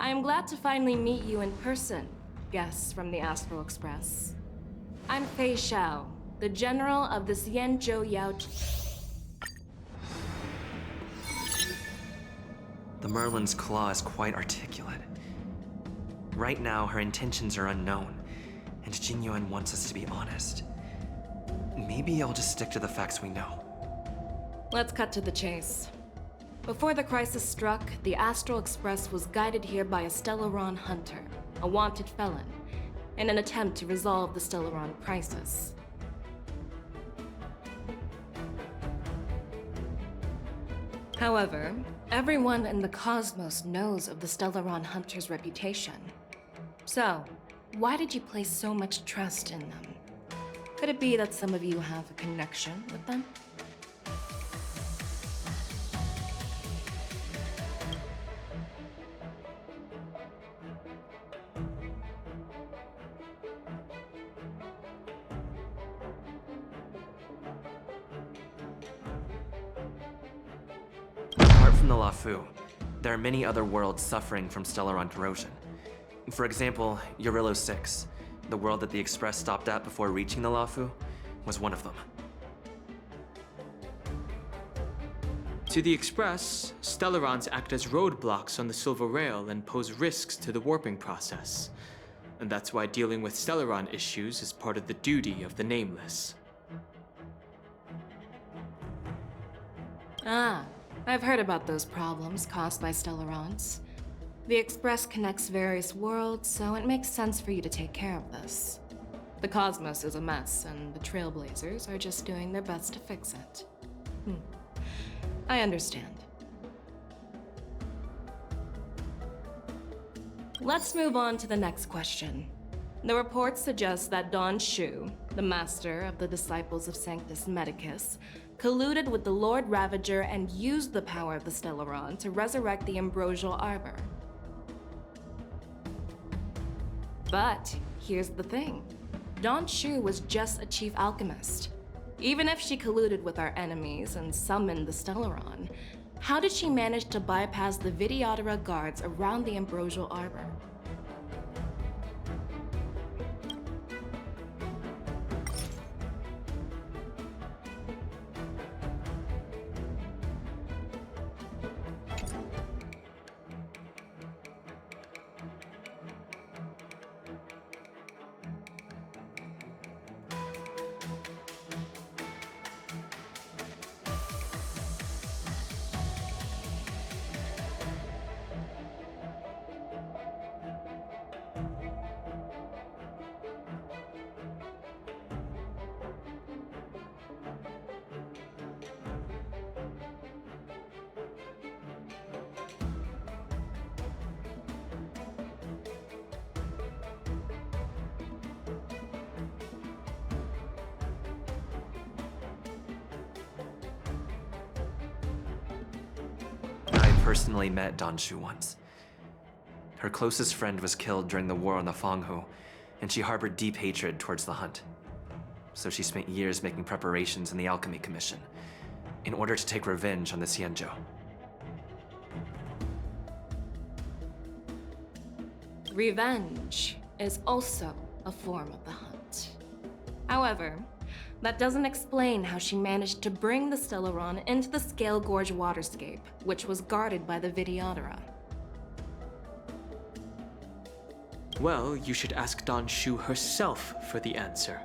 I am glad to finally meet you in person, guests from the Astral Express. I'm Fei Xiao, the general of the Xianzhou Yao. The Merlin's claw is quite articulate. Right now, her intentions are unknown, and Jinyuan wants us to be honest. Maybe I'll just stick to the facts we know. Let's cut to the chase. Before the crisis struck, the Astral Express was guided here by a Stellaron hunter, a wanted felon, in an attempt to resolve the Stellaron crisis. However, everyone in the cosmos knows of the Stellaron hunter's reputation. So, why did you place so much trust in them? Could it be that some of you have a connection with them? Apart from the Lafu, there are many other worlds suffering from Stellaron corrosion. For example, Eurillo 6, the world that the Express stopped at before reaching the Lafu, was one of them. To the Express, Stellarons act as roadblocks on the Silver Rail and pose risks to the warping process. And that's why dealing with Stellaron issues is part of the duty of the Nameless. Ah, I've heard about those problems caused by Stellarons. The Express connects various worlds, so it makes sense for you to take care of this. The cosmos is a mess, and the Trailblazers are just doing their best to fix it. I understand. Let's move on to the next question. The report suggests that Don Shu, the master of the Disciples of Sanctus Medicus, colluded with the Lord Ravager and used the power of the Stellaron to resurrect the Ambrosial Arbor. But here's the thing. Don Shu was just a chief alchemist. Even if she colluded with our enemies and summoned the Stellaron, how did she manage to bypass the Videodora guards around the Ambrosial Arbor? I personally met Don Shu once. Her closest friend was killed during the war on the Fanghu, and she harbored deep hatred towards the Hunt. So she spent years making preparations in the Alchemy Commission, in order to take revenge on the Xianzhou. Revenge is also a form of the Hunt. However, that doesn't explain how she managed to bring the Stellaron into the Scale Gorge waterscape, which was guarded by the Videodora. Well, you should ask Don Shu herself for the answer.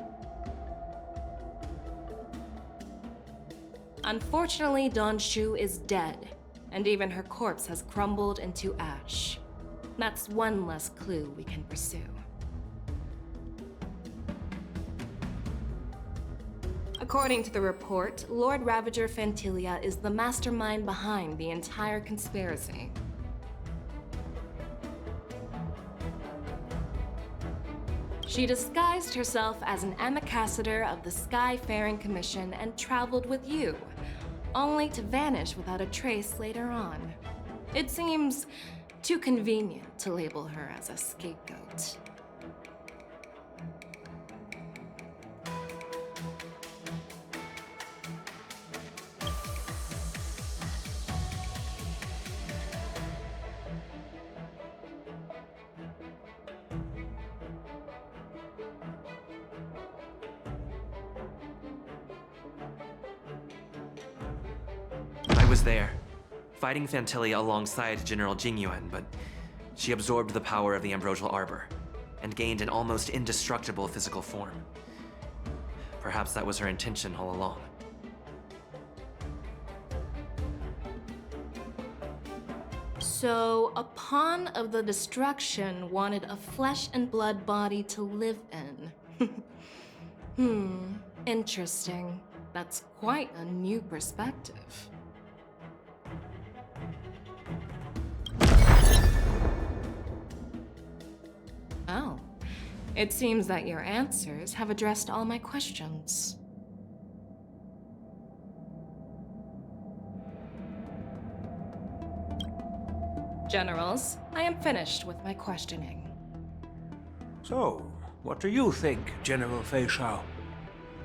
Unfortunately, Don Shu is dead, and even her corpse has crumbled into ash. That's one less clue we can pursue. According to the report, Lord Ravager Fantilia is the mastermind behind the entire conspiracy. She disguised herself as an ambassador of the Skyfaring Commission and traveled with you, only to vanish without a trace later on. It seems too convenient to label her as a scapegoat. was there, fighting Fantilli alongside General Jingyuan, but she absorbed the power of the Ambrosial Arbor and gained an almost indestructible physical form. Perhaps that was her intention all along. So, a pawn of the destruction wanted a flesh and blood body to live in. Interesting. That's quite a new perspective. Oh. It seems that your answers have addressed all my questions. Generals, I am finished with my questioning. So, what do you think, General Fei Shao?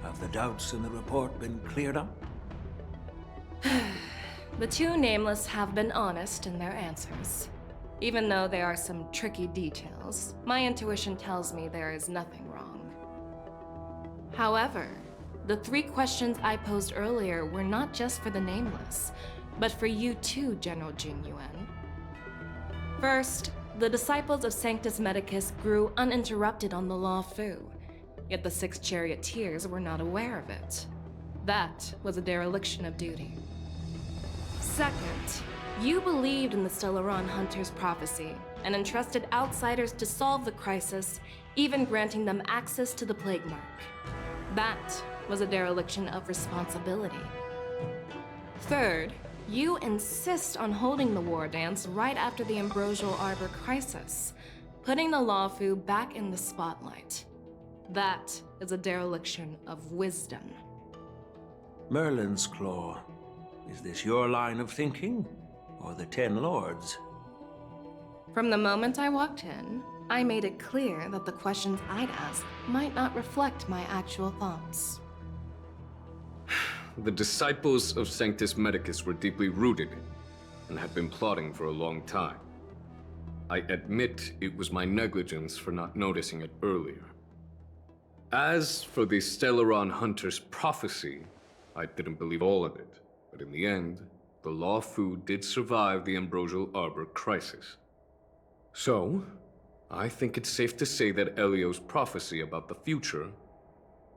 Have the doubts in the report been cleared up? The two nameless have been honest in their answers. Even though there are some tricky details, my intuition tells me there is nothing wrong. However, the 3 questions I posed earlier were not just for the nameless, but for you too, General Jingyuan. First, the disciples of Sanctus Medicus grew uninterrupted on the Law Fu, yet the 6 charioteers were not aware of it. That was a dereliction of duty. Second, you believed in the Stellaron Hunter's prophecy and entrusted outsiders to solve the crisis, even granting them access to the Plague Mark. That was a dereliction of responsibility. Third, you insist on holding the war dance right after the Ambrosial Arbor crisis, putting the Lawfu back in the spotlight. That is a dereliction of wisdom. Merlin's Claw. Is this your line of thinking? Or the 10 Lords? From the moment I walked in, I made it clear that the questions I'd ask might not reflect my actual thoughts. The disciples of Sanctus Medicus were deeply rooted and had been plotting for a long time. I admit it was my negligence for not noticing it earlier. As for the Stellaron Hunter's prophecy, I didn't believe all of it, but in the end, the Law Fu did survive the Ambrosial Arbor crisis. So, I think it's safe to say that Elio's prophecy about the future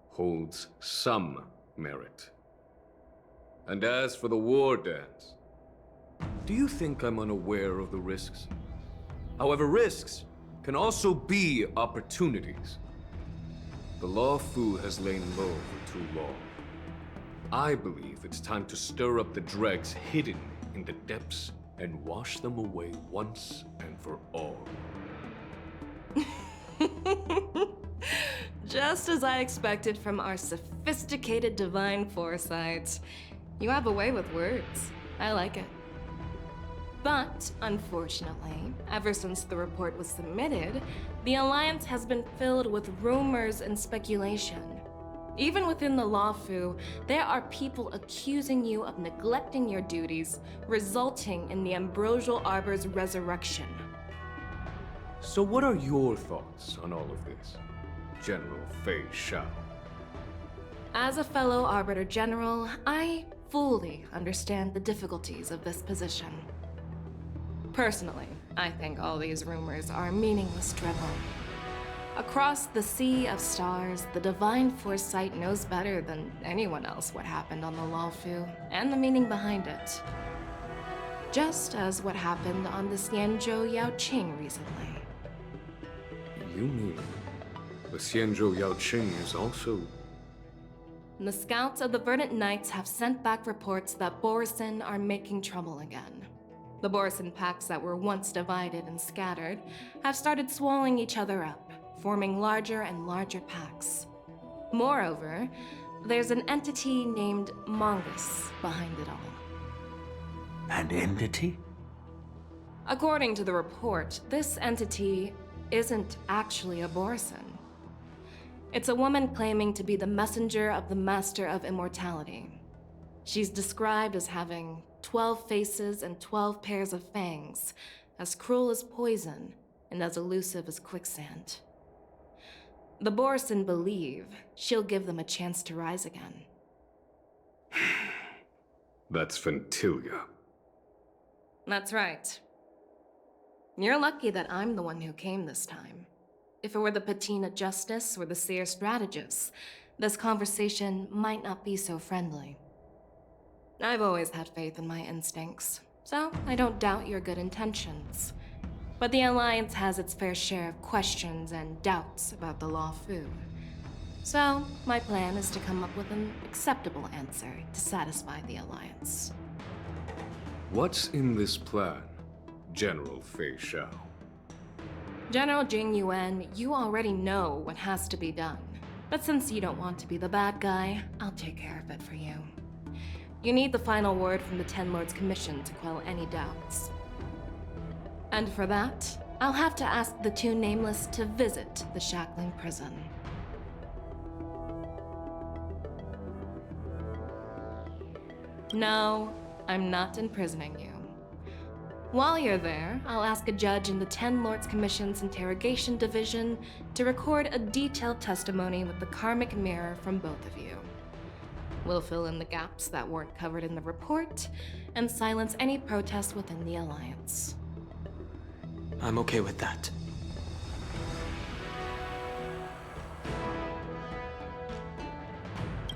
holds some merit. And as for the war dance, do you think I'm unaware of the risks? However, risks can also be opportunities. The Law Fu has lain low for too long. I believe it's time to stir up the dregs hidden in the depths and wash them away once and for all. Just as I expected from our sophisticated divine foresight. You have a way with words. I like it. But, unfortunately, ever since the report was submitted, the Alliance has been filled with rumors and speculation. Even within the Lawfu, there are people accusing you of neglecting your duties, resulting in the Ambrosial Arbor's resurrection. So what are your thoughts on all of this, General Fei Shao? As a fellow Arbiter General, I fully understand the difficulties of this position. Personally, I think all these rumors are meaningless drivel. Across the sea of stars, the divine foresight knows better than anyone else what happened on the Lawfu and the meaning behind it. Just as what happened on the Xianzhou Yaoqing recently. You mean the Xianzhou Yaoqing is also... The scouts of the Verdant Knights have sent back reports that Borisin are making trouble again. The Borisin packs that were once divided and scattered have started swallowing each other up, forming larger and larger packs. Moreover, there's an entity named Mongus behind it all. An entity? According to the report, this entity isn't actually a Borisin. It's a woman claiming to be the messenger of the Master of Immortality. She's described as having 12 faces and 12 pairs of fangs, as cruel as poison and as elusive as quicksand. The Borisin believe she'll give them a chance to rise again. That's Ventilia. That's right. You're lucky that I'm the one who came this time. If it were the Patina Justice or the Seer Strategist, this conversation might not be so friendly. I've always had faith in my instincts, so I don't doubt your good intentions. But the Alliance has its fair share of questions and doubts about the Law Fu. So, my plan is to come up with an acceptable answer to satisfy the Alliance. What's in this plan, General Fei Shao? General Jing Yuan, you already know what has to be done. But since you don't want to be the bad guy, I'll take care of it for you. You need the final word from the Ten Lords Commission to quell any doubts. And for that, I'll have to ask the two Nameless to visit the Shackling Prison. No, I'm not imprisoning you. While you're there, I'll ask a judge in the Ten Lords Commission's Interrogation Division to record a detailed testimony with the karmic mirror from both of you. We'll fill in the gaps that weren't covered in the report, and silence any protests within the Alliance. I'm okay with that.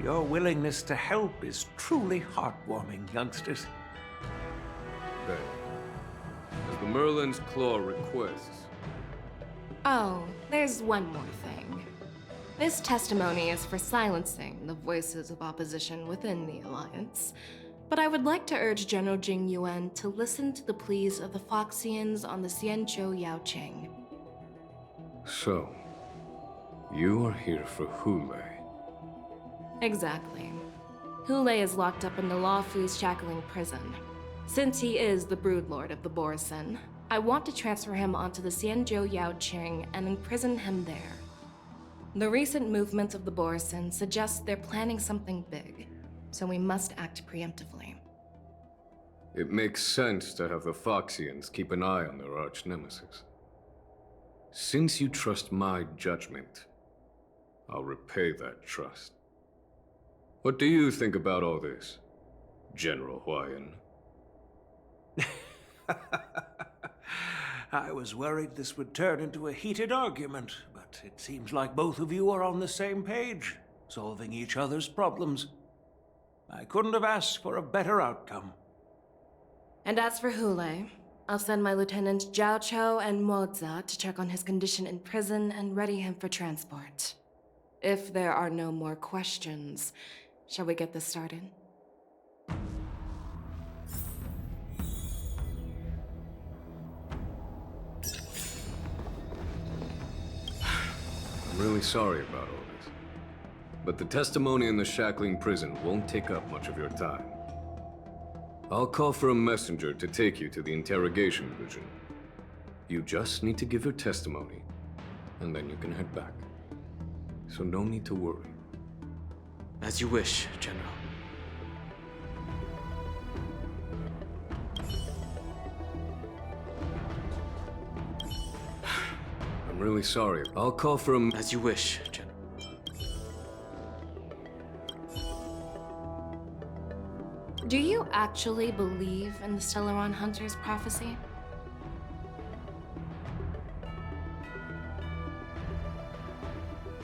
Your willingness to help is truly heartwarming, youngsters. Then, as the Merlin's Claw requests, Oh, there's one more thing. This testimony is for silencing the voices of opposition within the Alliance, but I would like to urge General Jing Yuan to listen to the pleas of the Foxians on the Xianzhou Yaoqing. so, you are here for Hule. Exactly. Hule is locked up in the Law Fu's Shackling Prison. Since he is the Broodlord of the Borison, I want to transfer him onto the Xianzhou Yaoqing and imprison him there. The recent movements of the Borison suggest they're planning something big, so we must act preemptively. It makes sense to have the Foxians keep an eye on their arch-nemesis. Since you trust my judgment, I'll repay that trust. What do you think about all this, General Huayan? I was worried this would turn into a heated argument, but it seems like both of you are on the same page, solving each other's problems. I couldn't have asked for a better outcome. And as for Hule, I'll send my Lieutenant Zhao Chou and Moza to check on his condition in prison and ready him for transport. If there are no more questions, shall we get this started? I'm really sorry about all this. But the testimony in the Shackling Prison won't take up much of your time. I'll call for a messenger to take you to the Interrogation Division. You just need to give your testimony, and then you can head back. So no need to worry. As you wish, General. I'm really sorry. I'll call for a... As you wish, General. Do you actually believe in the Stellaron Hunter's prophecy?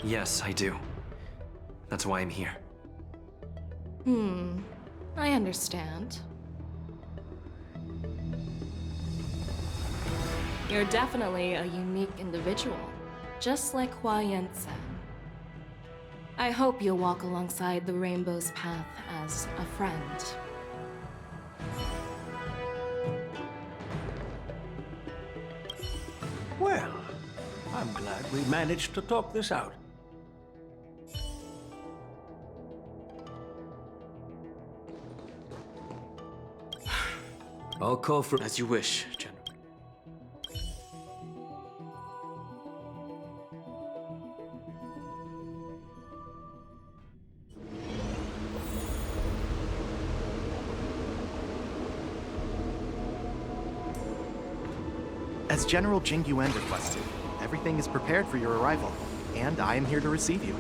Yes, I do. That's why I'm here. I understand. You're definitely a unique individual, just like Hua Yan said. I hope you'll walk alongside the Rainbow's path as a friend. Well, I'm glad we managed to talk this out. I'll call for... As you wish, General. As General Jing Yuan requested, everything is prepared for your arrival, and I am here to receive you.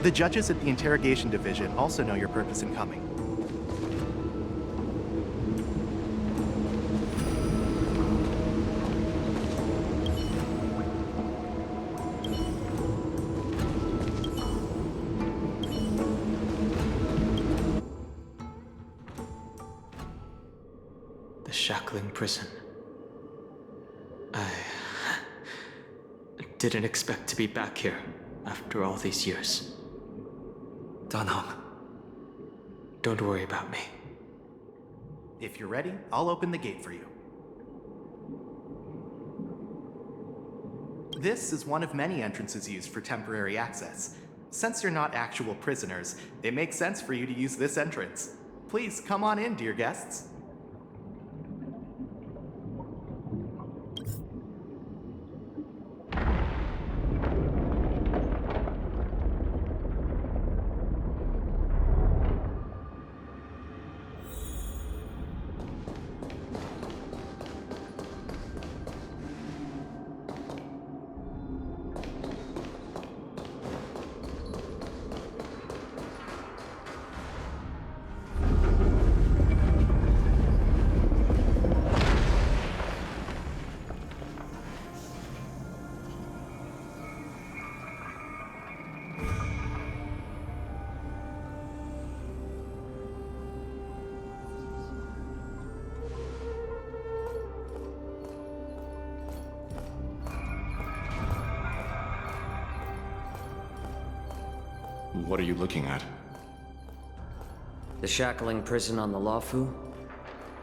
The judges at the Interrogation Division also know your purpose in coming. shackling prison. I didn't expect to be back here after all these years. Danhong. Don't worry about me. If you're ready, I'll open the gate for you. This is one of many entrances used for temporary access. Since you're not actual prisoners, it makes sense for you to use this entrance. Please come on in, dear guests. What are you looking at? The shackling prison on the Luofu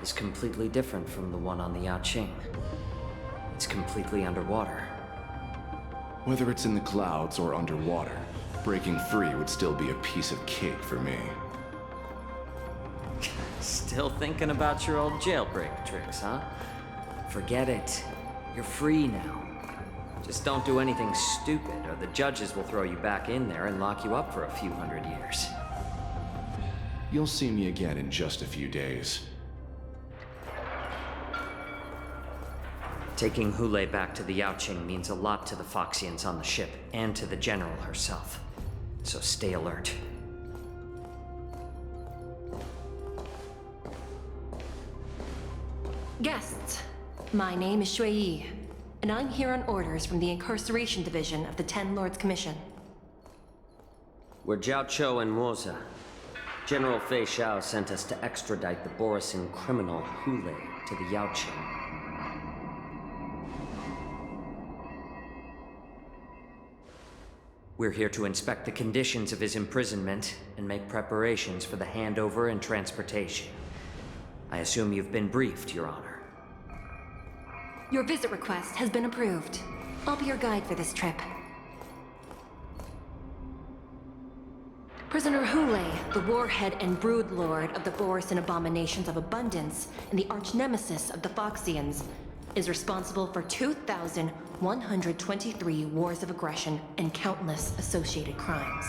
is completely different from the one on the Yaoqing. It's completely underwater. Whether it's in the clouds or underwater, breaking free would still be a piece of cake for me. Still thinking about your old jailbreak tricks, huh? Forget it. You're free now. Just don't do anything stupid, or the judges will throw you back in there and lock you up for a few hundred years. You'll see me again in just a few days. Taking Hule back to the Yaoqing means a lot to the Foxians on the ship, and to the General herself. So stay alert. Guests, my name is Shui Yi, and I'm here on orders from the Incarceration Division of the Ten Lords Commission. We're Jiao Cho and Moza. General Fei Xiao sent us to extradite the Borisin criminal Hule to the Yaoqing. We're here to inspect the conditions of his imprisonment and make preparations for the handover and transportation. I assume you've been briefed, Your Honor. Your visit request has been approved. I'll be your guide for this trip. Prisoner Hule, the warhead and brood lord of the Borisin abominations of abundance and the arch-nemesis of the Foxians, is responsible for 2,123 wars of aggression and countless associated crimes.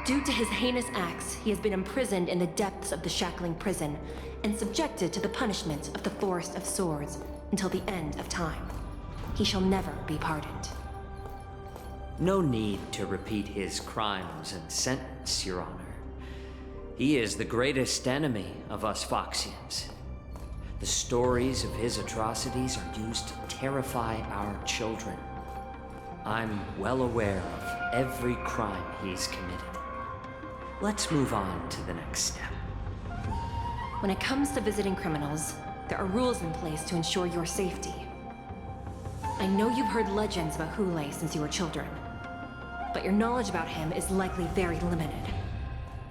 Due to his heinous acts, he has been imprisoned in the depths of the shackling prison and subjected to the punishment of the Forest of Swords until the end of time. He shall never be pardoned. No need to repeat his crimes and sentence, Your Honor. He is the greatest enemy of us Foxians. The stories of his atrocities are used to terrify our children. I'm well aware of every crime he's committed. Let's move on to the next step. When it comes to visiting criminals, there are rules in place to ensure your safety. I know you've heard legends about Hule since you were children, but your knowledge about him is likely very limited.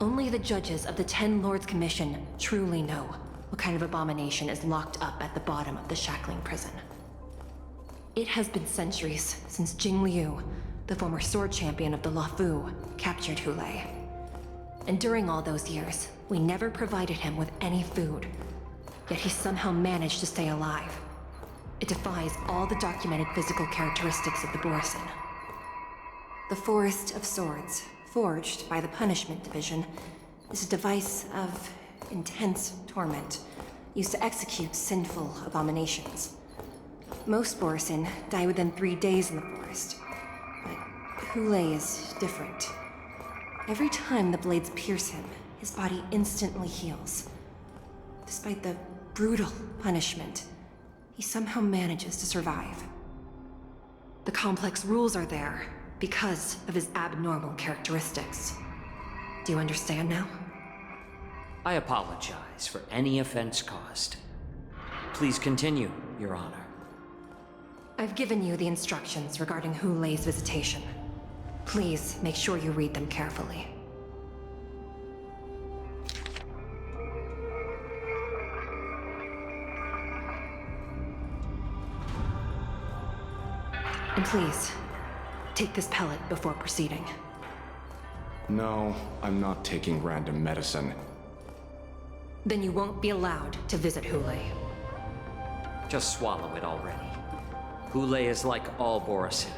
Only the judges of the Ten Lords Commission truly know what kind of abomination is locked up at the bottom of the shackling prison. It has been centuries since Jing Liu, the former sword champion of the Luofu, captured Hule. And during all those years, we never provided him with any food. Yet he somehow managed to stay alive. It defies all the documented physical characteristics of the Borisin. The Forest of Swords, forged by the Punishment Division, is a device of intense torment, used to execute sinful abominations. Most Borisin die within 3 days in the forest, but Hule is different. Every time the blades pierce him, his body instantly heals. Despite the brutal punishment, he somehow manages to survive. The complex rules are there because of his abnormal characteristics. Do you understand now? I apologize for any offense caused. Please continue, Your Honor. I've given you the instructions regarding Hu Lei's visitation. Please make sure you read them carefully. And please, take this pellet before proceeding. No, I'm not taking random medicine. Then you won't be allowed to visit Hu Lei. Just swallow it already. Hu Lei is like all Borisin.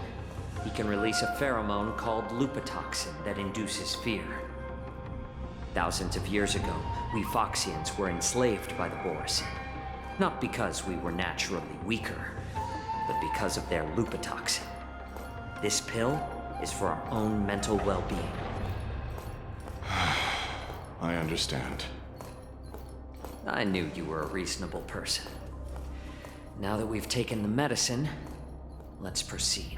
He can release a pheromone called lupatoxin that induces fear. Thousands of years ago, we Foxians were enslaved by the Borisin. Not because we were naturally weaker, but because of their lupatoxin. This pill is for our own mental well-being. I understand. I knew you were a reasonable person. Now that we've taken the medicine, let's proceed.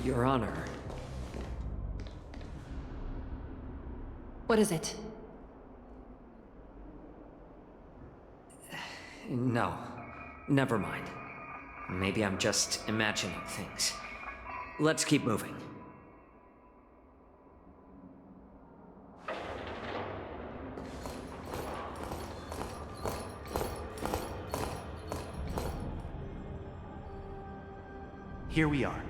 Your Honor. What is it? No, never mind. Maybe I'm just imagining things. Let's keep moving. Here we are.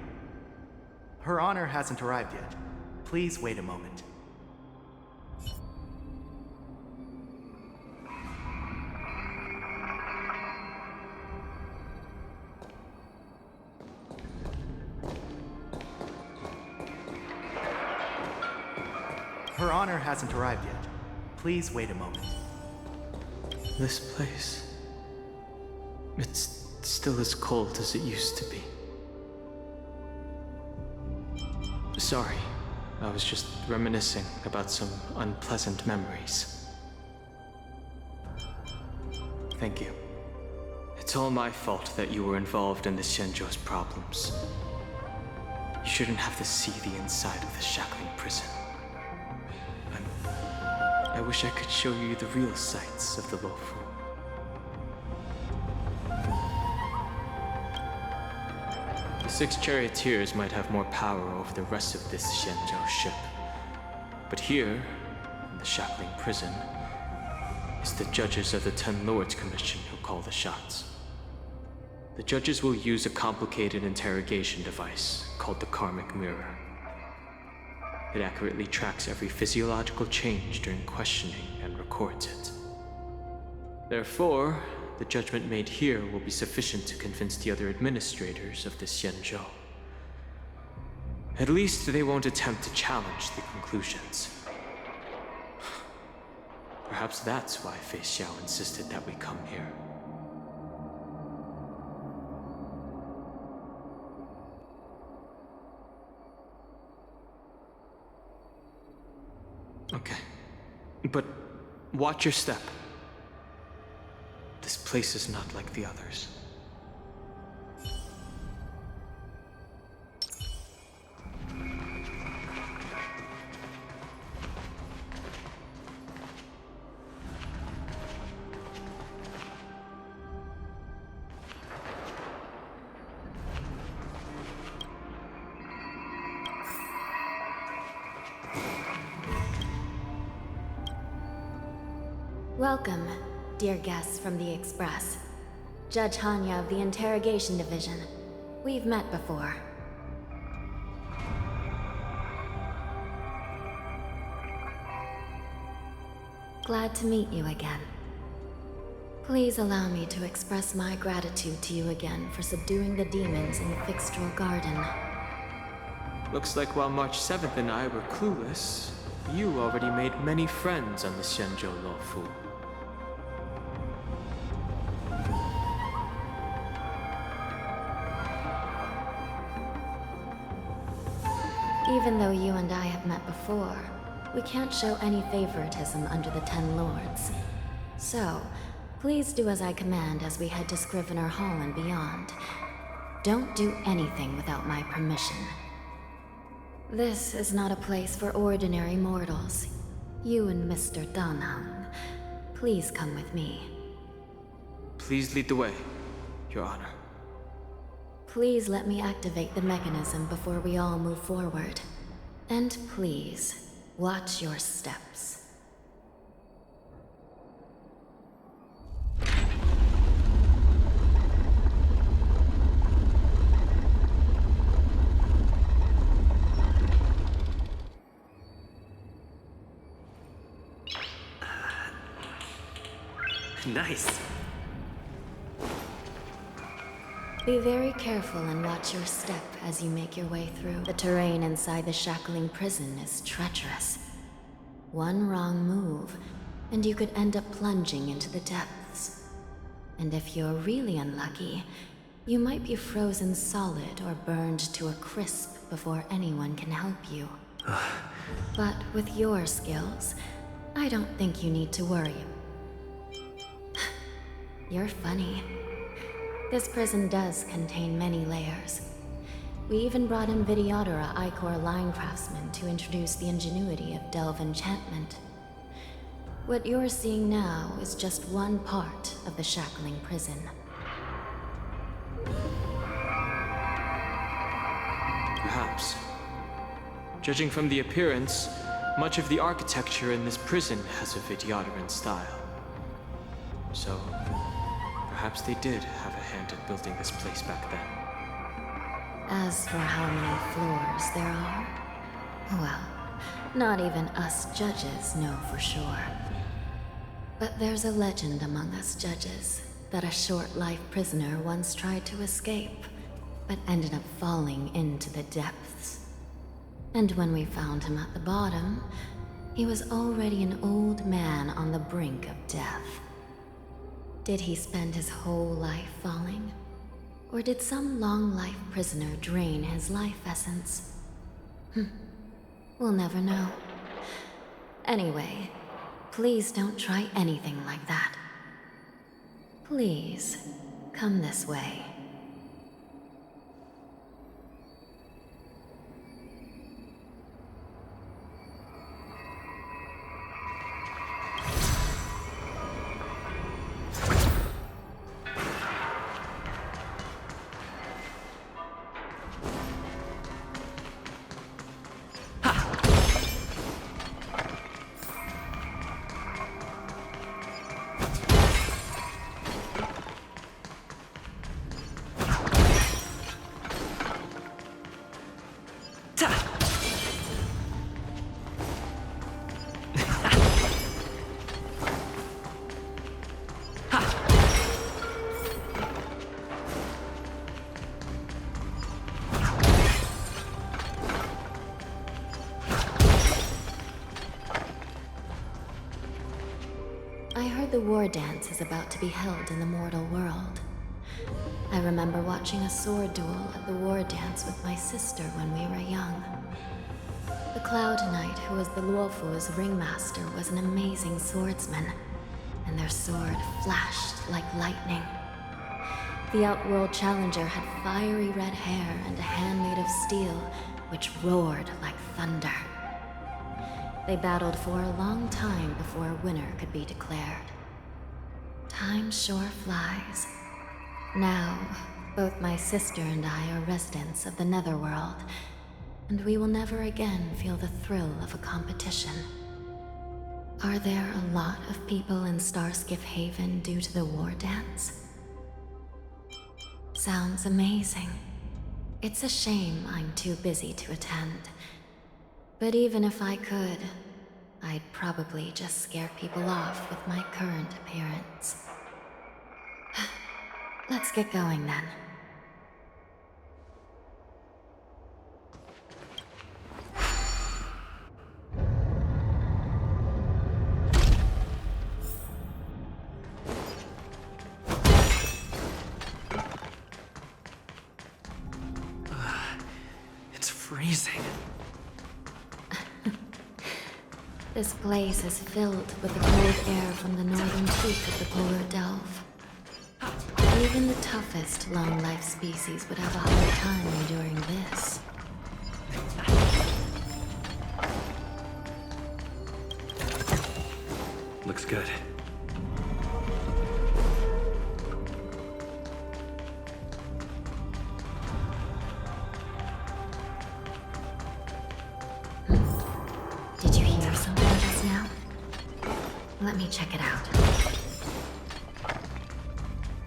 Her Honor hasn't arrived yet. Please wait a moment. Her Honor hasn't arrived yet. Please wait a moment. This place. It's still as cold as it used to be. Sorry, I was just reminiscing about some unpleasant memories. Thank you. It's all my fault that you were involved in the Xianzhou's problems. You shouldn't have to see the inside of the shackling prison. I wish I could show you the real sights of the Luofu. The 6 charioteers might have more power over the rest of this Xianzhou ship. But here, in the shackling prison, is the judges of the 10 Lords Commission who call the shots. The judges will use a complicated interrogation device called the Karmic Mirror. It accurately tracks every physiological change during questioning and records it. Therefore, the judgment made here will be sufficient to convince the other administrators of the Xianzhou. At least they won't attempt to challenge the conclusions. Perhaps that's why Fei Xiao insisted that we come here. Okay. But watch your step. This place is not like the others. Welcome, dear guests from the Express. Judge Hanya of the Interrogation Division. We've met before. Glad to meet you again. Please allow me to express my gratitude to you again for subduing the demons in the Fixtral Garden. Looks like while March 7th and I were clueless, you already made many friends on the Xianzhou Luofu. Even though you and I have met before, we can't show any favoritism under the 10 Lords. So, please do as I command as we head to Scrivener Hall and beyond. Don't do anything without my permission. This is not a place for ordinary mortals. You and Mr. Danhang, please come with me. Please lead the way, Your Honor. Please let me activate the mechanism before we all move forward. And please, watch your steps. Nice. Be very careful and watch your step as you make your way through. The terrain inside the shackling prison is treacherous. One wrong move, and you could end up plunging into the depths. And if you're really unlucky, you might be frozen solid or burned to a crisp before anyone can help you. But with your skills, I don't think you need to worry. You're funny. This prison does contain many layers. We even brought in Vidyadhara Ichor line craftsmen to introduce the ingenuity of delve enchantment. What you're seeing now is just one part of the shackling prison. Perhaps. Judging from the appearance, much of the architecture in this prison has a Vidyadharan style. So, perhaps they did have a hand in building this place back then. As for how many floors there are, well, not even us judges know for sure. But there's a legend among us judges that a short-life prisoner once tried to escape, but ended up falling into the depths. And when we found him at the bottom, he was already an old man on the brink of death. Did he spend his whole life falling? Or did some long-life prisoner drain his life essence? We'll never know. Anyway, please don't try anything like that. Please, come this way. I heard the war dance is about to be held in the mortal world. I remember watching a sword duel at the war dance with my sister when we were young. The Cloud Knight, who was the Luofu's ringmaster, was an amazing swordsman, and their sword flashed like lightning. The Outworld Challenger had fiery red hair and a hand made of steel, which roared like thunder. They battled for a long time before a winner could be declared. Time sure flies. Now, both my sister and I are residents of the Netherworld, and we will never again feel the thrill of a competition. Are there a lot of people in Starskiff Haven due to the war dance? Sounds amazing. It's a shame I'm too busy to attend. But even if I could, I'd probably just scare people off with my current appearance. Let's get going then. It's freezing. This place is filled with the cold air from the northern peak of the polar delve. Even the toughest long-life species would have a hard time enduring this. Looks good. Did you hear something just now? Let me check it out.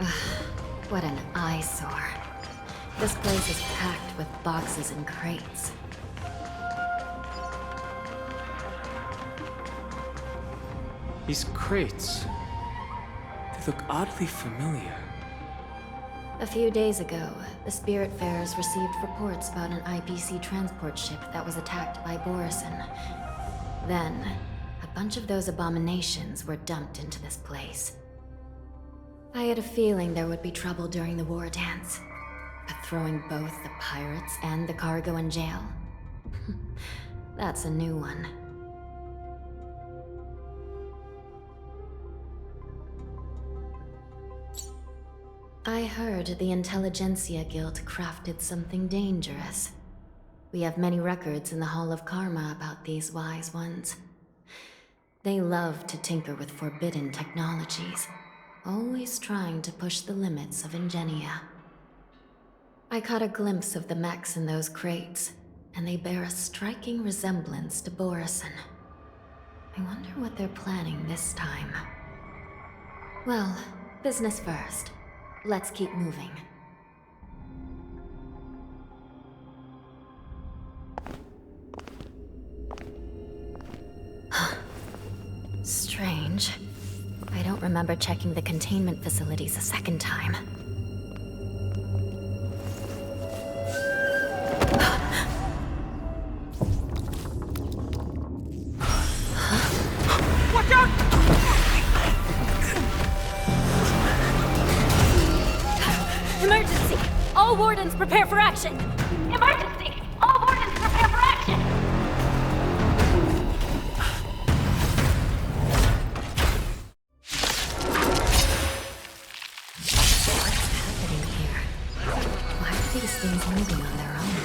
Ugh, what an eyesore. This place is packed with boxes and crates. These crates. They look oddly familiar. A few days ago, the Spiritfarers received reports about an IPC transport ship that was attacked by Borison. Then, a bunch of those abominations were dumped into this place. I had a feeling there would be trouble during the war dance, but throwing both the pirates and the cargo in jail? That's a new one. I heard the Intelligentsia Guild crafted something dangerous. We have many records in the Hall of Karma about these wise ones. They love to tinker with forbidden technologies, always trying to push the limits of Ingenia. I caught a glimpse of the mechs in those crates, and they bear a striking resemblance to Borison. I wonder what they're planning this time. Well, business first. Let's keep moving. Strange. I don't remember checking the containment facilities a second time. Watch out! Emergency! All wardens prepare for action! Emergency! All wardens prepare for action! Why are these things moving on their own?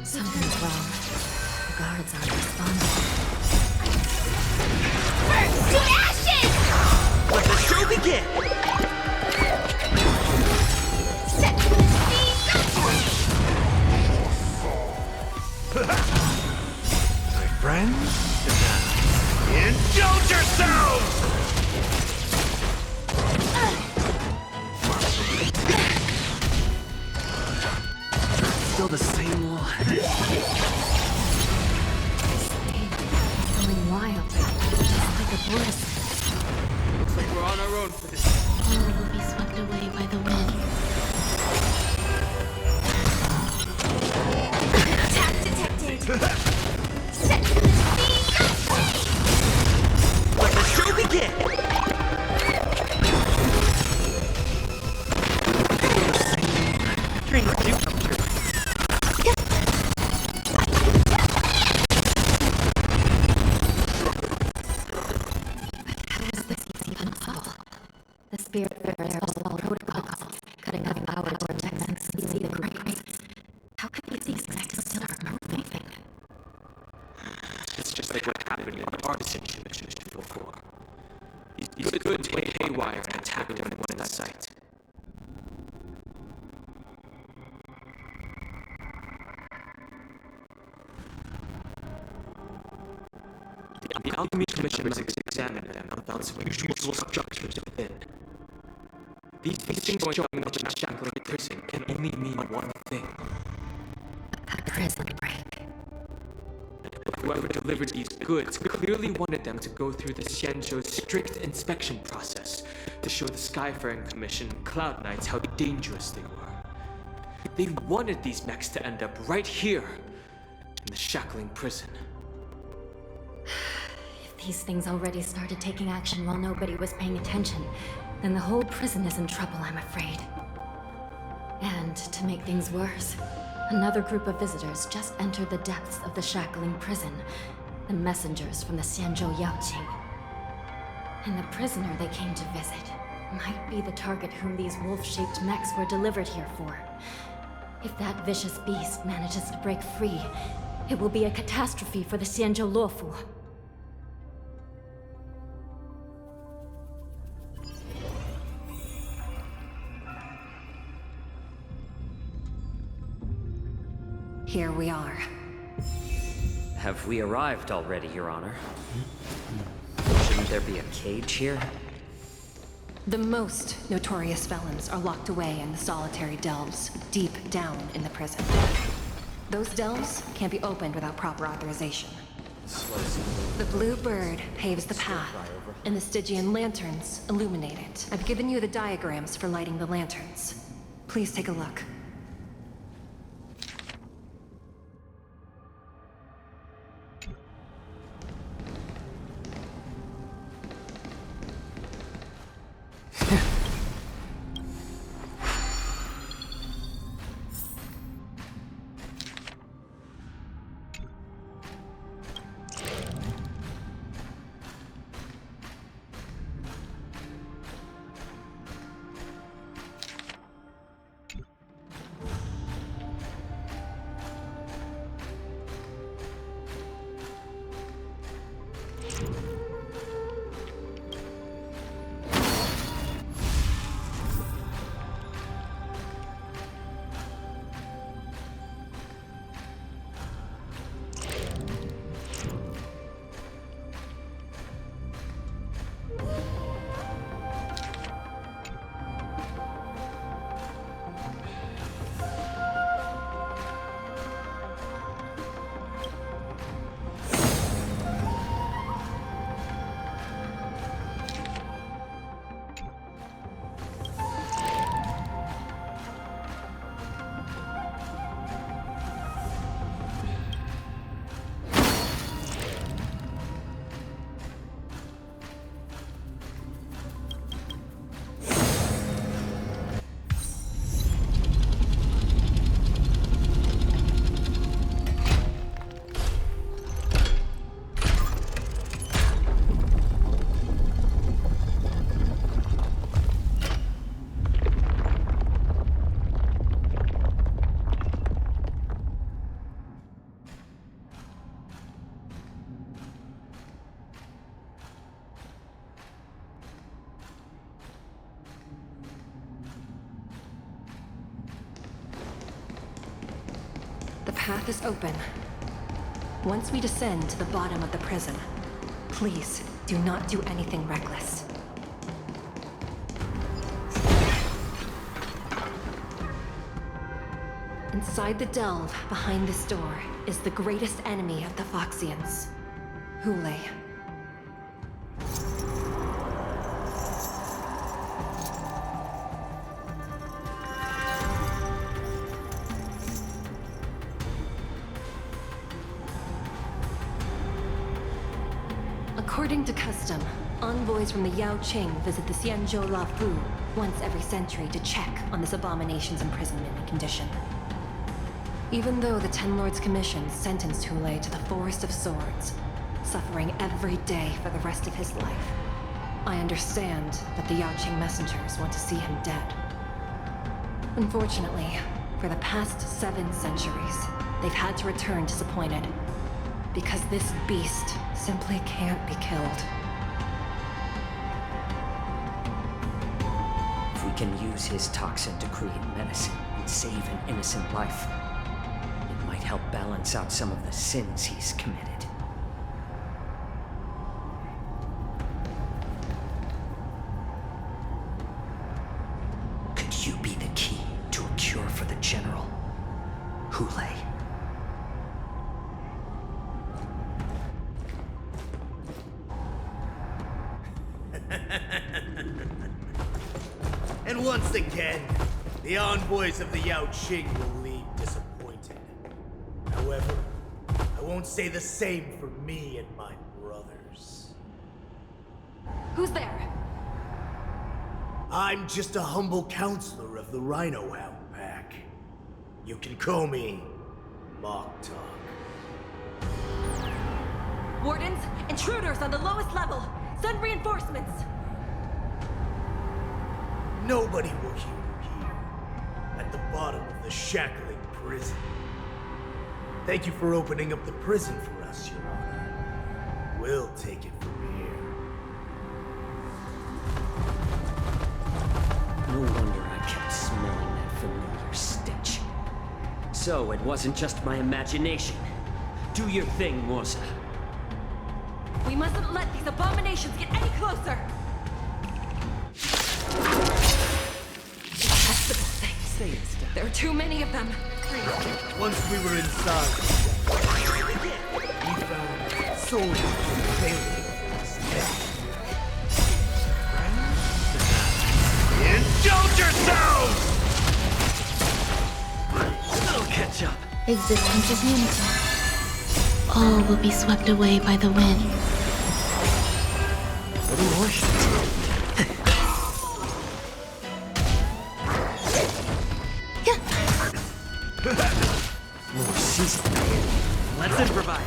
Something's wrong. The guards aren't responding. Burn to ashes! Let the show begin! Set the My friends, indulge yourselves! Still the same line. Going wild. Just like a Boris. Looks like we're on our own for this. All will be swept away by the wind. attack detected! Set the Let the show begin! Dream of you come true. How is this even possible? The Spiritfarers follow protocols, cutting out power to protect and see the graves. How could these things still moving? It's just like what happened in the artisan mission before. These goods went haywire and attacked everyone in sight. The alchemy commissioners examined them and found some unusual structures within. These things showing up in the shackling prison can only mean one thing. A prison break. Whoever delivered these goods clearly wanted them to go through the Xianzhou's strict inspection process to show the Skyfaring Commission and Cloud Knights how dangerous they were. They wanted these mechs to end up right here, in the shackling prison. If these things already started taking action while nobody was paying attention, then the whole prison is in trouble, I'm afraid. And to make things worse, another group of visitors just entered the depths of the shackling prison. The messengers from the Xianzhou Yaoqing. And the prisoner they came to visit might be the target whom these wolf-shaped mechs were delivered here for. If that vicious beast manages to break free, it will be a catastrophe for the Xianzhou Luofu. Here we are. Have we arrived already, Your Honor? Shouldn't there be a cage here? The most notorious felons are locked away in the solitary delves, deep down in the prison. Those delves can't be opened without proper authorization. The blue bird paves the path, and the Stygian lanterns illuminate it. I've given you the diagrams for lighting the lanterns. Please take a look. The path is open. Once we descend to the bottom of the prison, please do not do anything reckless. Inside the delve, behind this door, is the greatest enemy of the Foxians, Hule. According to custom, envoys from the Yao Qing visit the Xianzhou La Fu once every century to check on this abomination's imprisonment and condition. Even though the Ten Lords Commission sentenced Hule to the Forest of Swords, suffering every day for the rest of his life, I understand that the Yao Qing messengers want to see him dead. Unfortunately, for the past 7 centuries, they've had to return disappointed, because this beast simply can't be killed. If we can use his toxin to create medicine and save an innocent life, it might help balance out some of the sins he's committed. Could you be the key to a cure for the General, Hule? And once again, the envoys of the Yao Qing will leave disappointed. However, I won't say the same for me and my brothers. Who's there? I'm just a humble counselor of the Rhino Hound Pack. You can call me Mock Talk. Wardens, intruders on the lowest level. Send reinforcements. Nobody will hear you here, at the bottom of the shackling prison. Thank you for opening up the prison for us, Your Honor. We'll take it from here. No wonder I kept smelling that familiar stench. So it wasn't just my imagination. Do your thing, Morsa. We mustn't let these abominations get any closer! Detestable things. Stay in step. There are too many of them. Once we were inside, we found soldiers Indulge yourselves! I'll catch up. Existence is unity. All will be swept away by the wind. More season. Let's improvise.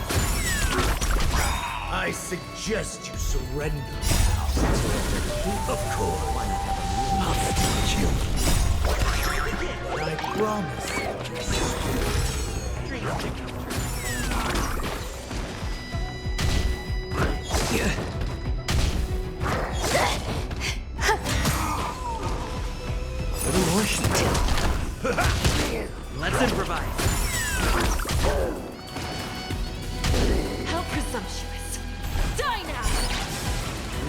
I suggest you surrender now. Of course. Why not have a meal? I'll teach you. But I promise Let's improvise. How presumptuous! Die now!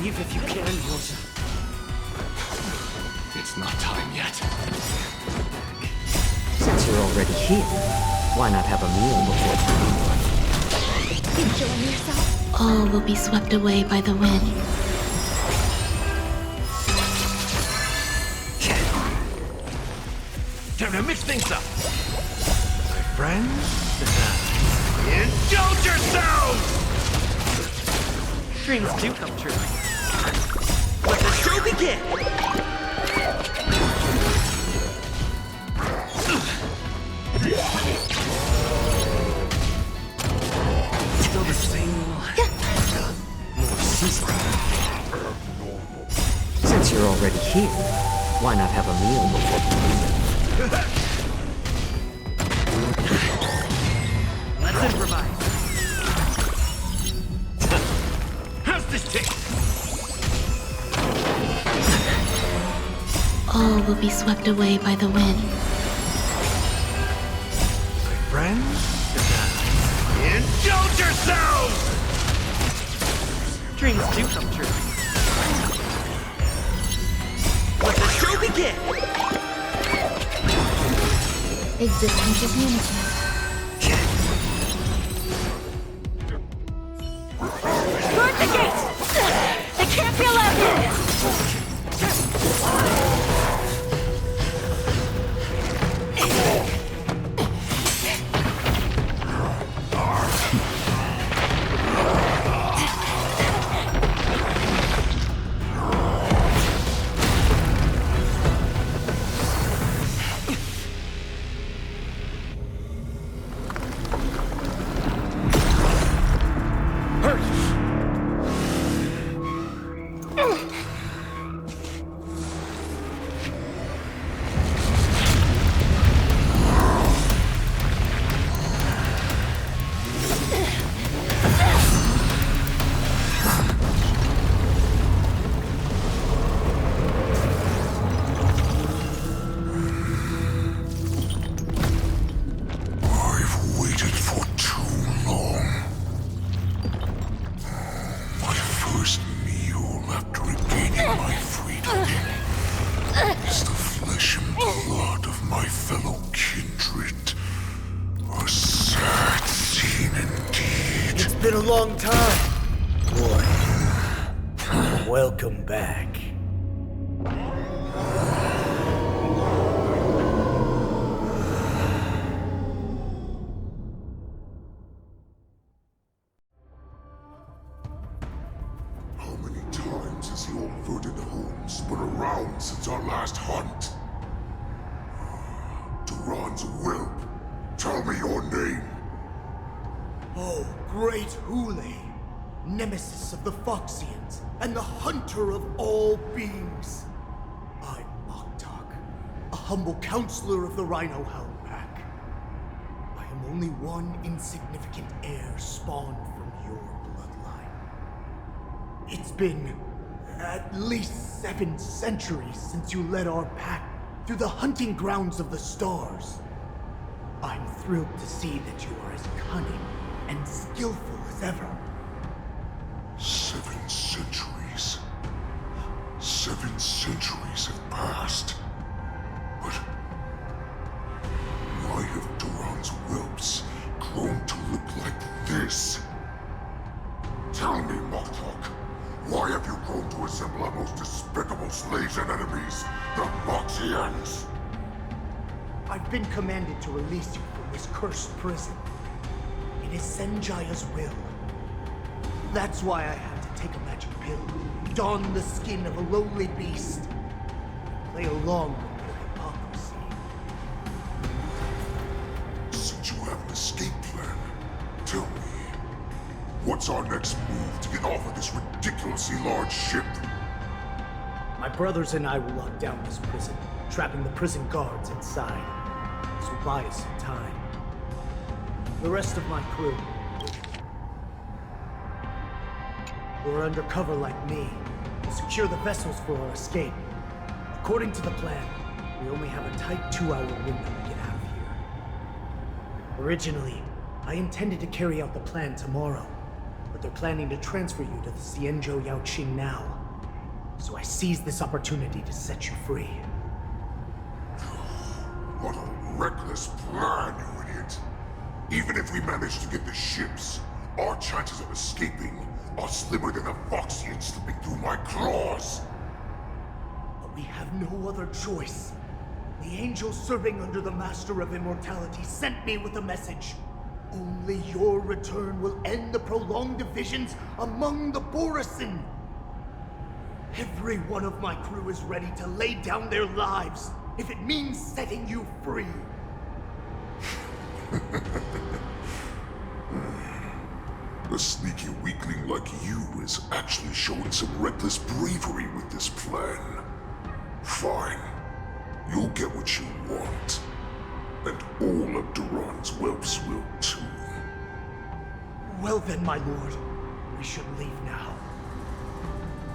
Leave if you can, Morsa. It's not time yet. Since you're already here, why not have a meal before time? Enjoying yourself? All will be swept away by the wind. Time to mix things up. My friends, indulge yourselves! Dreams do come true. Let the show begin! Still the same more season. Since you're already here, why not have a meal before? Let's improvise. How's this taste? All will be swept away by the wind. My friends, indulge yourselves! Dreams do come true. Let the show begin! Existence is unity. Guard the gate! They can't be allowed in! been a long time. Boy, welcome back. How many times has your verdant home spun around since our last hunt? Duran's whelp, tell me your name. Oh, great Hule, nemesis of the Foxians, and the hunter of all beings. I'm Moktok, a humble counselor of the Rhino Hound Pack. I am only one insignificant heir spawned from your bloodline. It's been at least 7 centuries since you led our pack through the hunting grounds of the stars. I'm thrilled to see that you are as cunning and skillful as ever. 7 centuries. 7 centuries have passed. But why have Duran's whelps grown to look like this? Tell me, Moktok, why have you grown to assemble our most despicable slaves and enemies, the Foxians? I've been commanded to release you from this cursed prison. It is Senjaya's will. That's why I had to take a magic pill, don the skin of a lowly beast, and play along with your hypocrisy. Since you have an escape plan, tell me, what's our next move to get off of this ridiculously large ship? My brothers and I will lock down this prison, trapping the prison guards inside. This will buy us some time. The rest of my crew, who are undercover like me, will secure the vessels for our escape. According to the plan, we only have a tight 2-hour window to get out of here. Originally, I intended to carry out the plan tomorrow, but they're planning to transfer you to the Xianzhou Yaoqing now. So I seized this opportunity to set you free. What a reckless plan, you idiot! Even if we manage to get the ships, our chances of escaping are slimmer than a Foxian slipping through my claws! But we have no other choice. The angel serving under the Master of Immortality sent me with a message. Only your return will end the prolonged divisions among the Borisin. Every one of my crew is ready to lay down their lives if it means setting you free. A sneaky weakling like you is actually showing some reckless bravery with this plan. Fine. You'll get what you want. And all of Duran's whelps will too. Well then, my lord. We should leave now.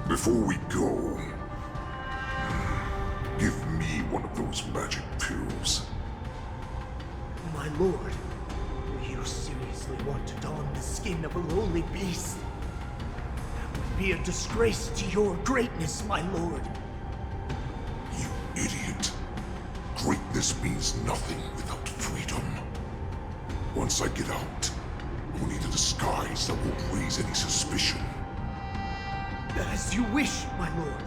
Before we go, give me one of those magic pills. My lord, do you seriously want to don the skin of a lowly beast? That would be a disgrace to your greatness, my lord. You idiot. Greatness means nothing without freedom. Once I get out, we'll need a disguise that won't raise any suspicion. As you wish, my lord.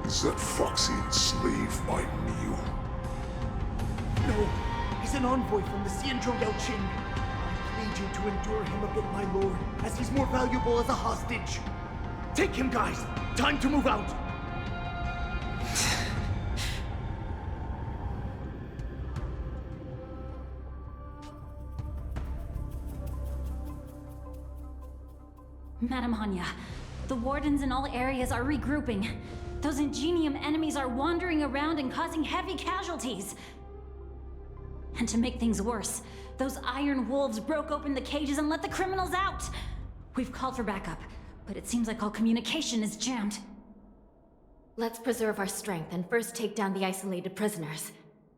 Is that Foxian slave my meal? No, he's an envoy from the Xianzhou Yaoqing. I plead you to endure him a bit, my lord, as he's more valuable as a hostage. Take him, guys. Time to move out. Madam Hanya, the wardens in all areas are regrouping. Those Ingenium enemies are wandering around and causing heavy casualties. And to make things worse, those iron wolves broke open the cages and let the criminals out. We've called for backup, but it seems like all communication is jammed. Let's preserve our strength and first take down the isolated prisoners.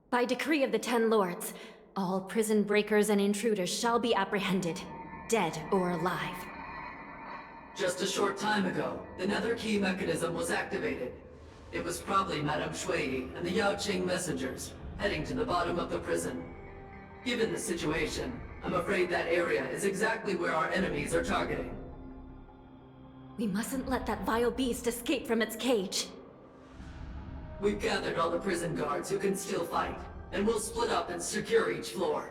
By decree of the 10 Lords, all prison breakers and intruders shall be apprehended, dead or alive. Just a short time ago, the nether key mechanism was activated. It was probably Madame Shui and the Yaoqing messengers, heading to the bottom of the prison. Given the situation, I'm afraid that area is exactly where our enemies are targeting. We mustn't let that vile beast escape from its cage. We've gathered all the prison guards who can still fight, and we'll split up and secure each floor.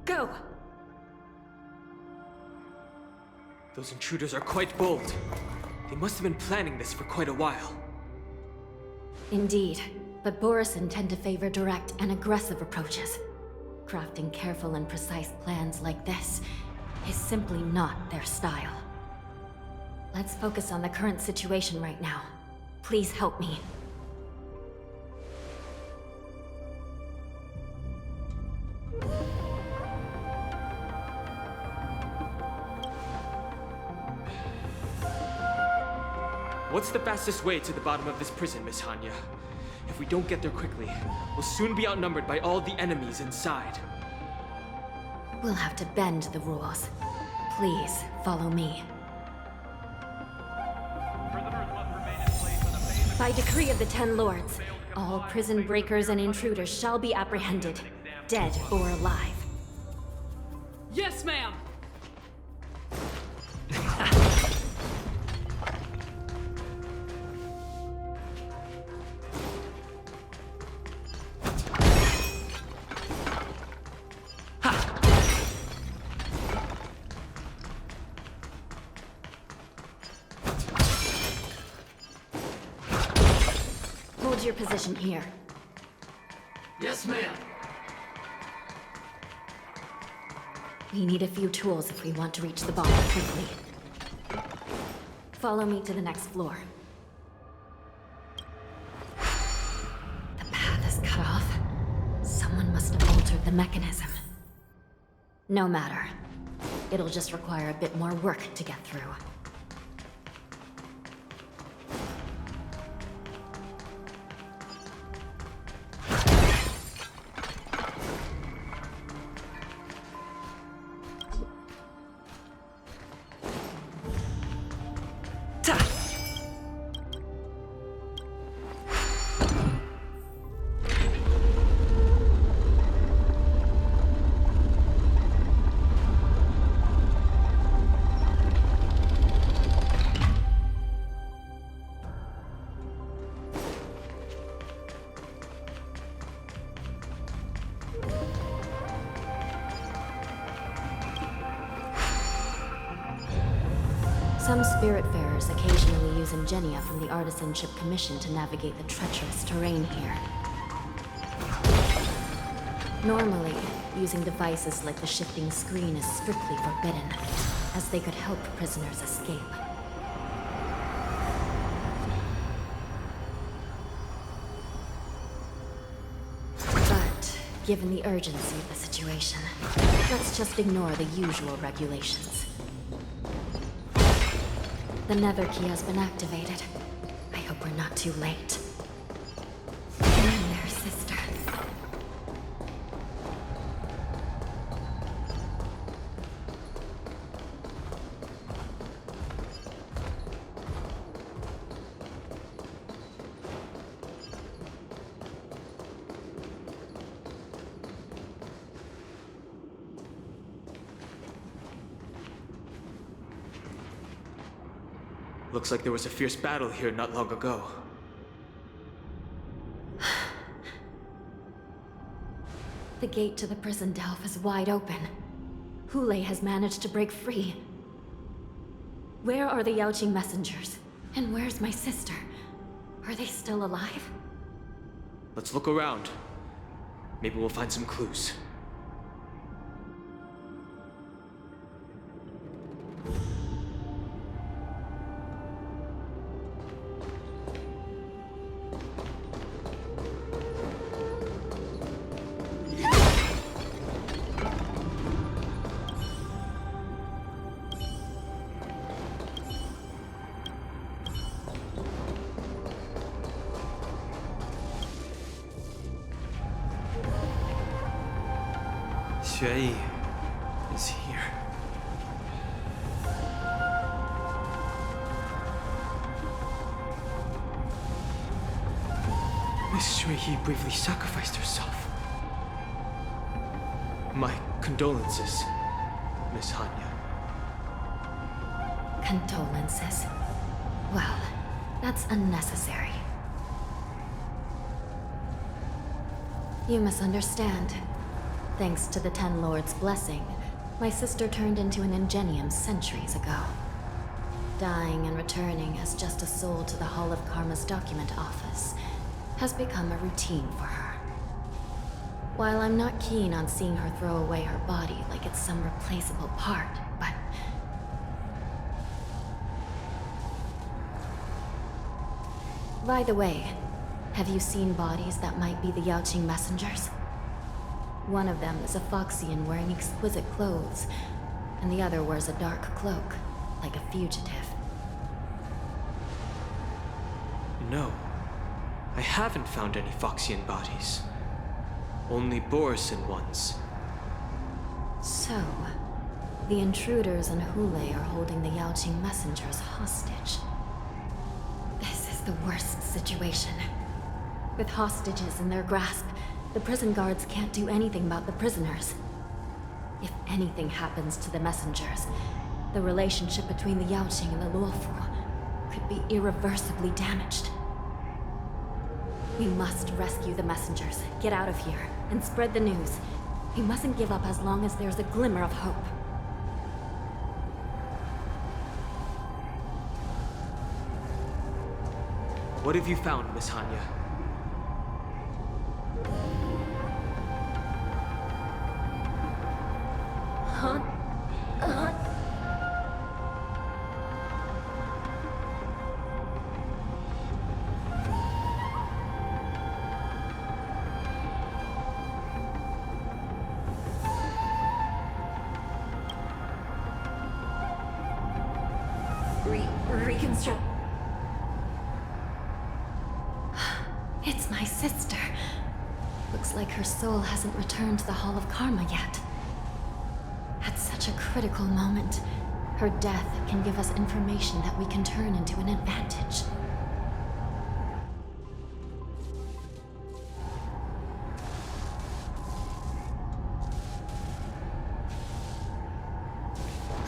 Go! Those intruders are quite bold. They must have been planning this for quite a while. Indeed, but Borisin tend to favor direct and aggressive approaches. Crafting careful and precise plans like this is simply not their style. Let's focus on the current situation right now. Please help me. What's the fastest way to the bottom of this prison, Miss Hanya? If we don't get there quickly, we'll soon be outnumbered by all the enemies inside. We'll have to bend the rules. Please, follow me. By decree of the Ten Lords, all prison breakers and intruders shall be apprehended, dead or alive. Yes, ma'am! Hold your position here. Yes, ma'am. We need a few tools if we want to reach the bottom quickly. Follow me to the next floor. The path is cut off. Someone must have altered the mechanism. No matter. It'll just require a bit more work to get through. Some Spiritfarers occasionally use ingenia from the Artisanship Commission to navigate the treacherous terrain here. Normally, using devices like the shifting screen is strictly forbidden, as they could help prisoners escape. But, given the urgency of the situation, let's just ignore the usual regulations. The nether key has been activated. I hope we're not too late. Get in there, sister. Looks like there was a fierce battle here not long ago. The gate to the prison delve is wide open. Hulei has managed to break free. Where are the Yaoqing messengers? And where's my sister? Are they still alive? Let's look around. Maybe we'll find some clues. Xue is here. Miss Xue bravely sacrificed herself. My condolences, Miss Hanya. Condolences. Well, that's unnecessary. You misunderstand. Thanks to the Ten Lords' blessing, my sister turned into an ingenium centuries ago. Dying and returning as just a soul to the Hall of Karma's document office has become a routine for her. While I'm not keen on seeing her throw away her body like it's some replaceable part, but... By the way, have you seen bodies that might be the Yaoqing messengers? One of them is a Foxian wearing exquisite clothes, and the other wears a dark cloak, like a fugitive. No, I haven't found any Foxian bodies. Only Borisin ones. So, the intruders and Hule are holding the Yaoqing messengers hostage. This is the worst situation. With hostages in their grasp, the prison guards can't do anything about the prisoners. If anything happens to the messengers, the relationship between the Yaoqing and the Luofu could be irreversibly damaged. We must rescue the messengers, get out of here, and spread the news. We mustn't give up as long as there's a glimmer of hope. What have you found, Miss Hanya? Reconstruct. It's my sister. Looks like her soul hasn't returned to the Hall of Karma yet. At such a critical moment, her death can give us information that we can turn into an advantage.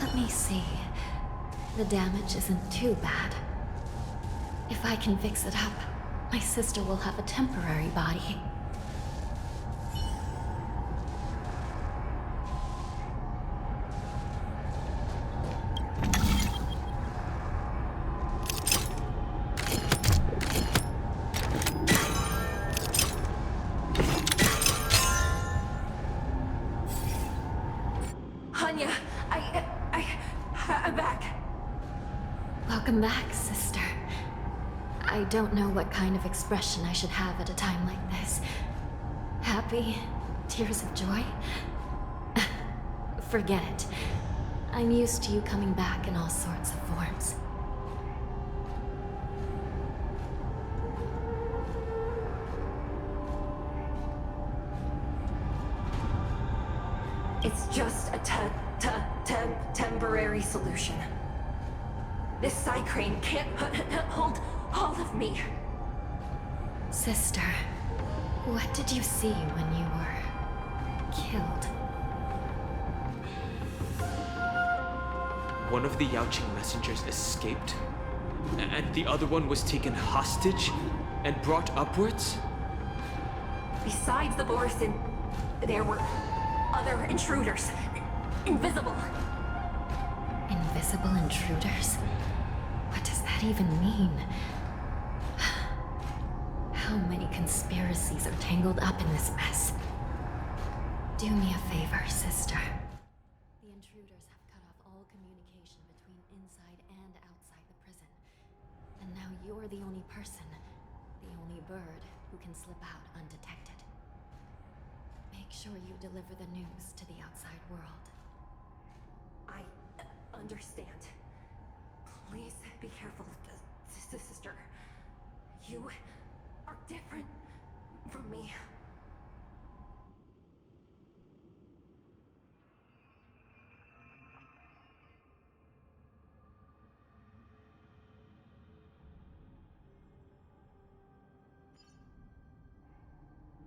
Let me see. The damage isn't too bad. If I can fix it up, my sister will have a temporary body. Hanya, I'm back. Welcome back, sister. I don't know what kind of expression I should have at a time like this. Happy? Tears of joy? Forget it. I'm used to you coming back in all sorts of forms. It's just a temporary solution. This Psy Crane can't hold all of me. Sister, what did you see when you were killed? One of the Yaoqing messengers escaped, and the other one was taken hostage and brought upwards? Besides the Borisin, there were other intruders. Invisible. Invisible intruders? What does that even mean? How many conspiracies are tangled up in this mess? Do me a favor, sister. The intruders have cut off all communication between inside and outside the prison. And now you're the only person, the only bird, who can slip out undetected. Make sure you deliver the news to the outside world. I understand. Please be careful, sister. You are different from me.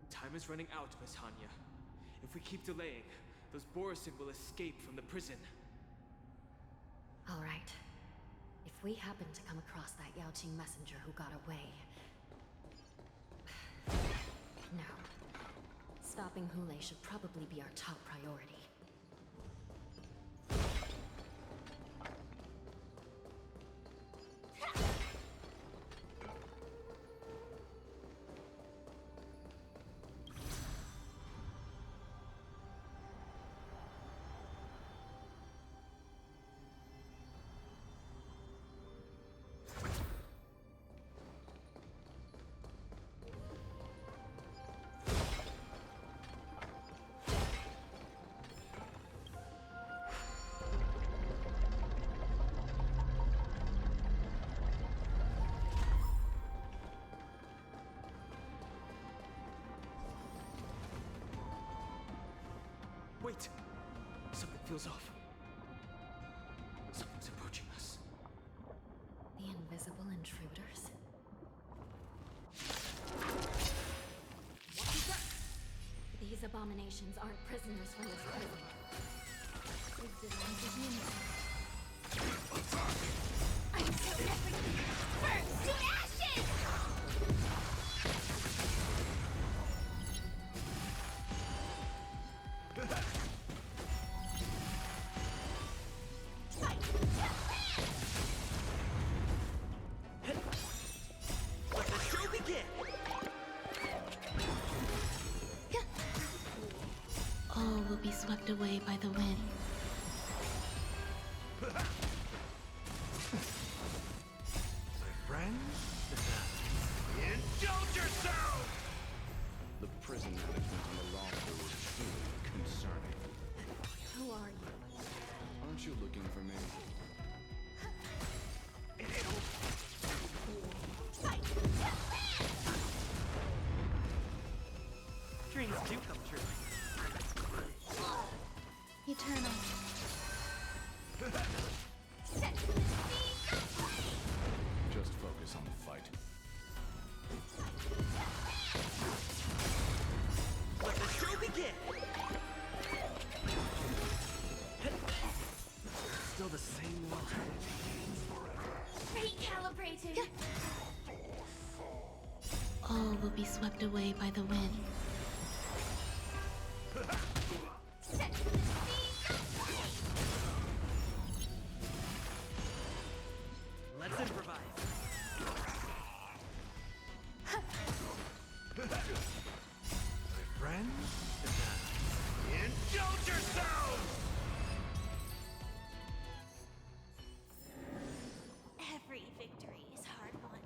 Time is running out, Miss Hanya. If we keep delaying, those Borisin will escape from the prison. All right. If we happen to come across that Yaoqing messenger who got away... No. Stopping Hule should probably be our top priority. Feels off. Something's approaching us. The invisible intruders? What is that? These abominations aren't prisoners from this prison. Existence is human. Until everything burns to ashes! Let the show begin! All will be swept away by the wind. My friends, indulge yourself! The prison management on the lawful is truly concerning. Who are you? Aren't you looking for me? Dreams do come true. Eternal. Just focus on the fight. Let the show begin! Still the same one. Recalibrating! All will be swept away by the wind. Let's improvise. My friends, indulge yourselves! Every victory is hard won.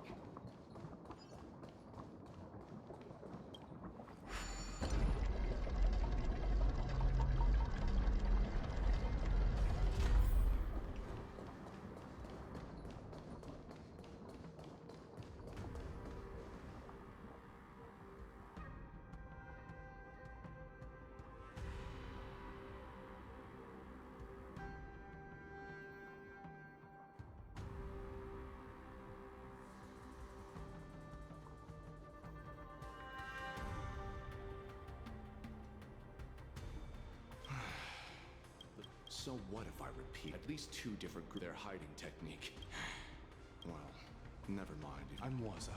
So what if I repeat at least two different their hiding technique? Well, never mind. I'm Waza.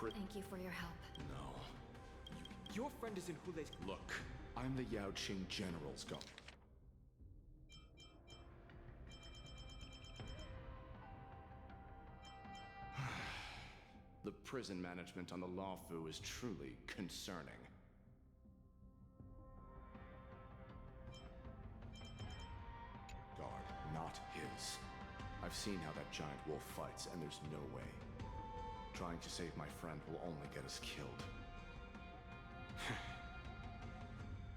Thank you for your help. No. Your friend is in Hule's. Look, I'm the Yao Qing General's go. The prison management on the Lawfu is truly concerning. Guard, not his. I've seen how that giant wolf fights, and there's no way. Trying to save my friend will only get us killed.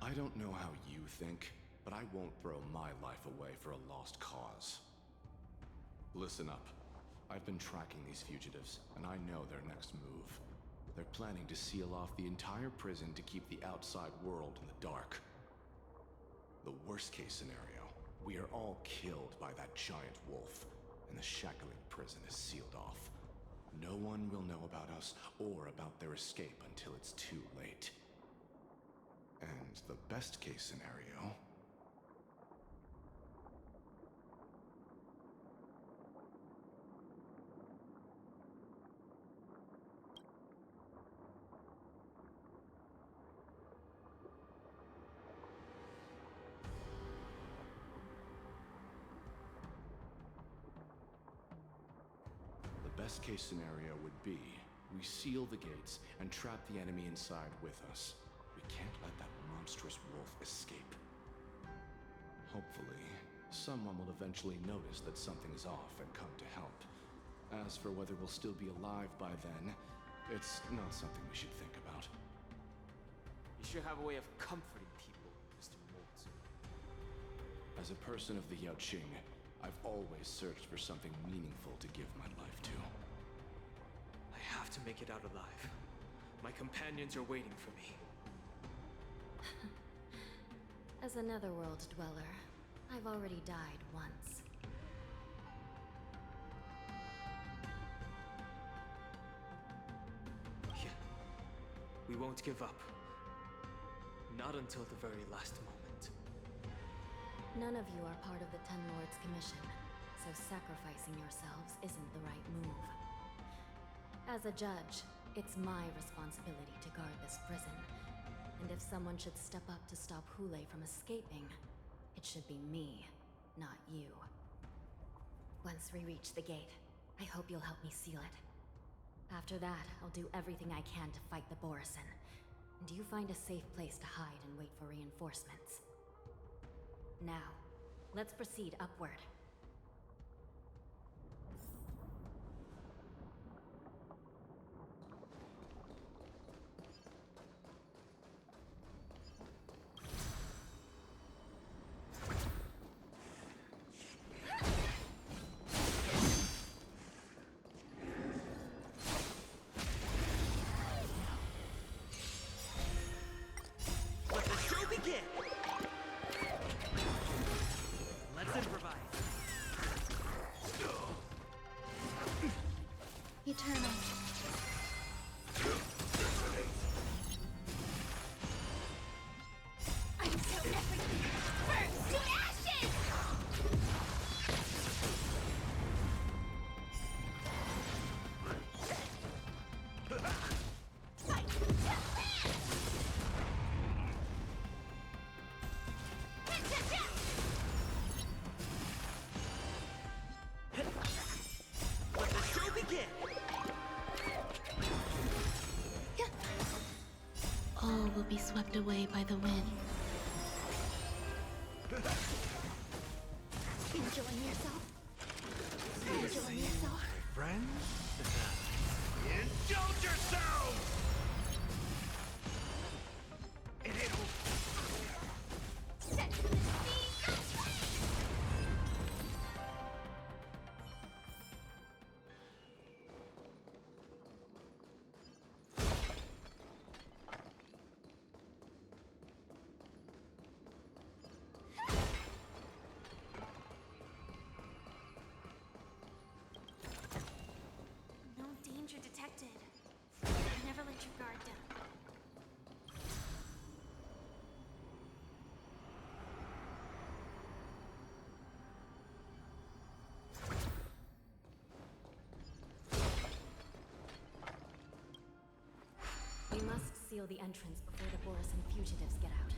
I don't know how you think, but I won't throw my life away for a lost cause. Listen up. I've been tracking these fugitives, and I know their next move. They're planning to seal off the entire prison to keep the outside world in the dark. The worst-case scenario, we are all killed by that giant wolf, and the shackling prison is sealed off. No one will know about us or about their escape until it's too late. And the best-case scenario... Best case scenario would be, we seal the gates and trap the enemy inside with us. We can't let that monstrous wolf escape. Hopefully, someone will eventually notice that something's off and come to help. As for whether we'll still be alive by then, it's not something we should think about. You should have a way of comforting people, Mr. Moltz. As a person of the Yao Qing, I've always searched for something meaningful to give my life to. I have to make it out alive. My companions are waiting for me. As a netherworld dweller, I've already died once. Yeah. We won't give up. Not until the very last moment. None of you are part of the Ten Lords Commission, so sacrificing yourselves isn't the right move. As a judge, it's my responsibility to guard this prison. And if someone should step up to stop Hule from escaping, it should be me, not you. Once we reach the gate, I hope you'll help me seal it. After that, I'll do everything I can to fight the Borisin. And you find a safe place to hide and wait for reinforcements. Now, let's proceed upward. Let the show begin! Let's improvise. Eternal. Until everything burns to ashes! Fight to live! Let the show begin! All will be swept away by the wind. Enjoying yourself? Enjoying yourself? Friends? Indulge yourselves! It ain't over. Set to the sea, go play! No danger detected. Never let your guard down. We must seal the entrance before the Borisin fugitives get out.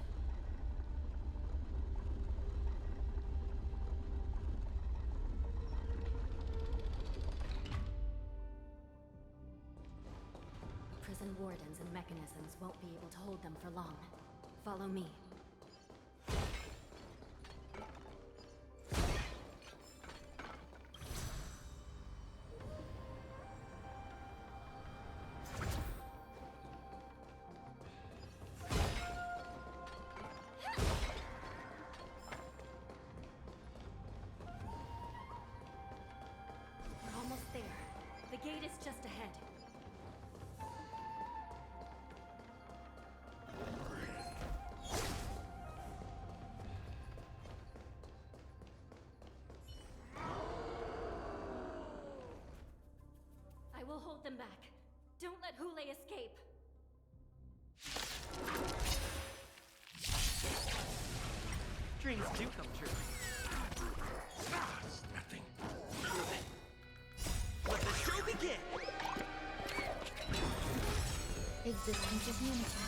Prison wardens and mechanisms won't be able to hold them for long. Follow me. We're almost there. The gate is just ahead. I will hold them back. Don't let Hule escape. Dreams do come true. It's nothing. Let the show begin! Existence is unity.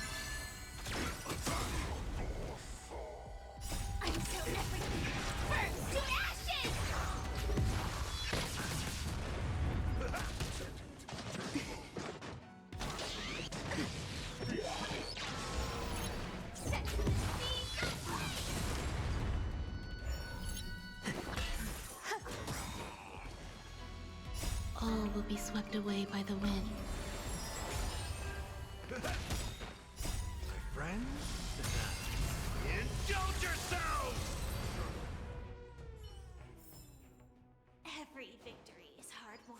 Until everything burns to ashes! Set to the sea, go play! All will be swept away by the wind. Friends? Indulge yourselves! Every victory is hard won.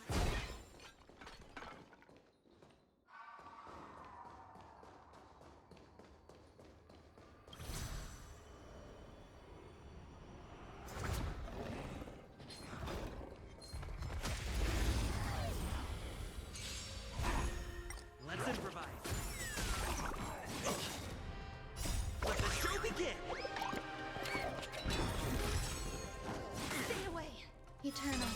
Eternal.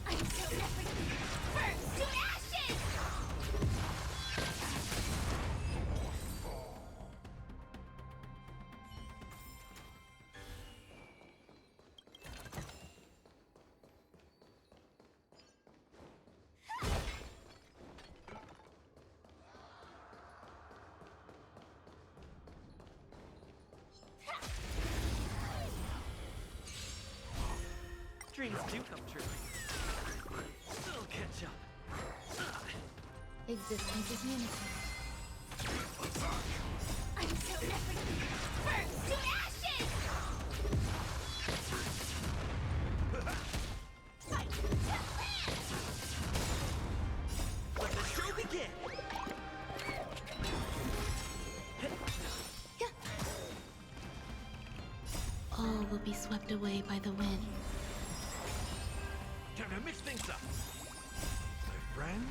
I killed everything. Burn to ashes! Dreams do come true. Still catch up. Existence is unity. I killed everything. Burn to ashes! Fight to live! Let the show begin! All will be swept away by the wind. Time to mix things up. My friends,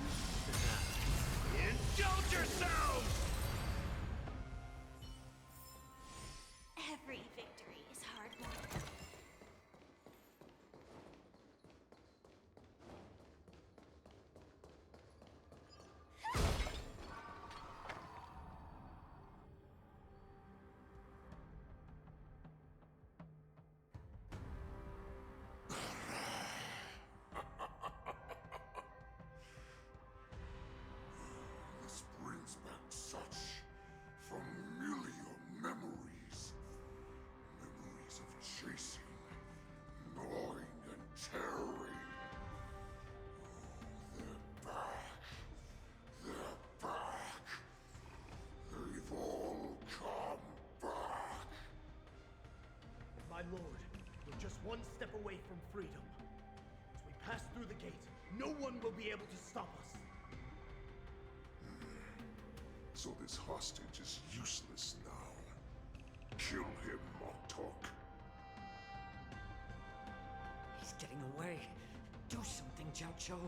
indulge yourselves! Every victory is hard won. This brings back such familiar memories. Memories of chasing, gnawing, and tearing. They're back. They're back. They've all come back. My lord, we're just one step away from freedom. As we pass through the gate, no one will be able to stop us. So this hostage is useless now. Kill him, Moktok. He's getting away. Do something, Jiao.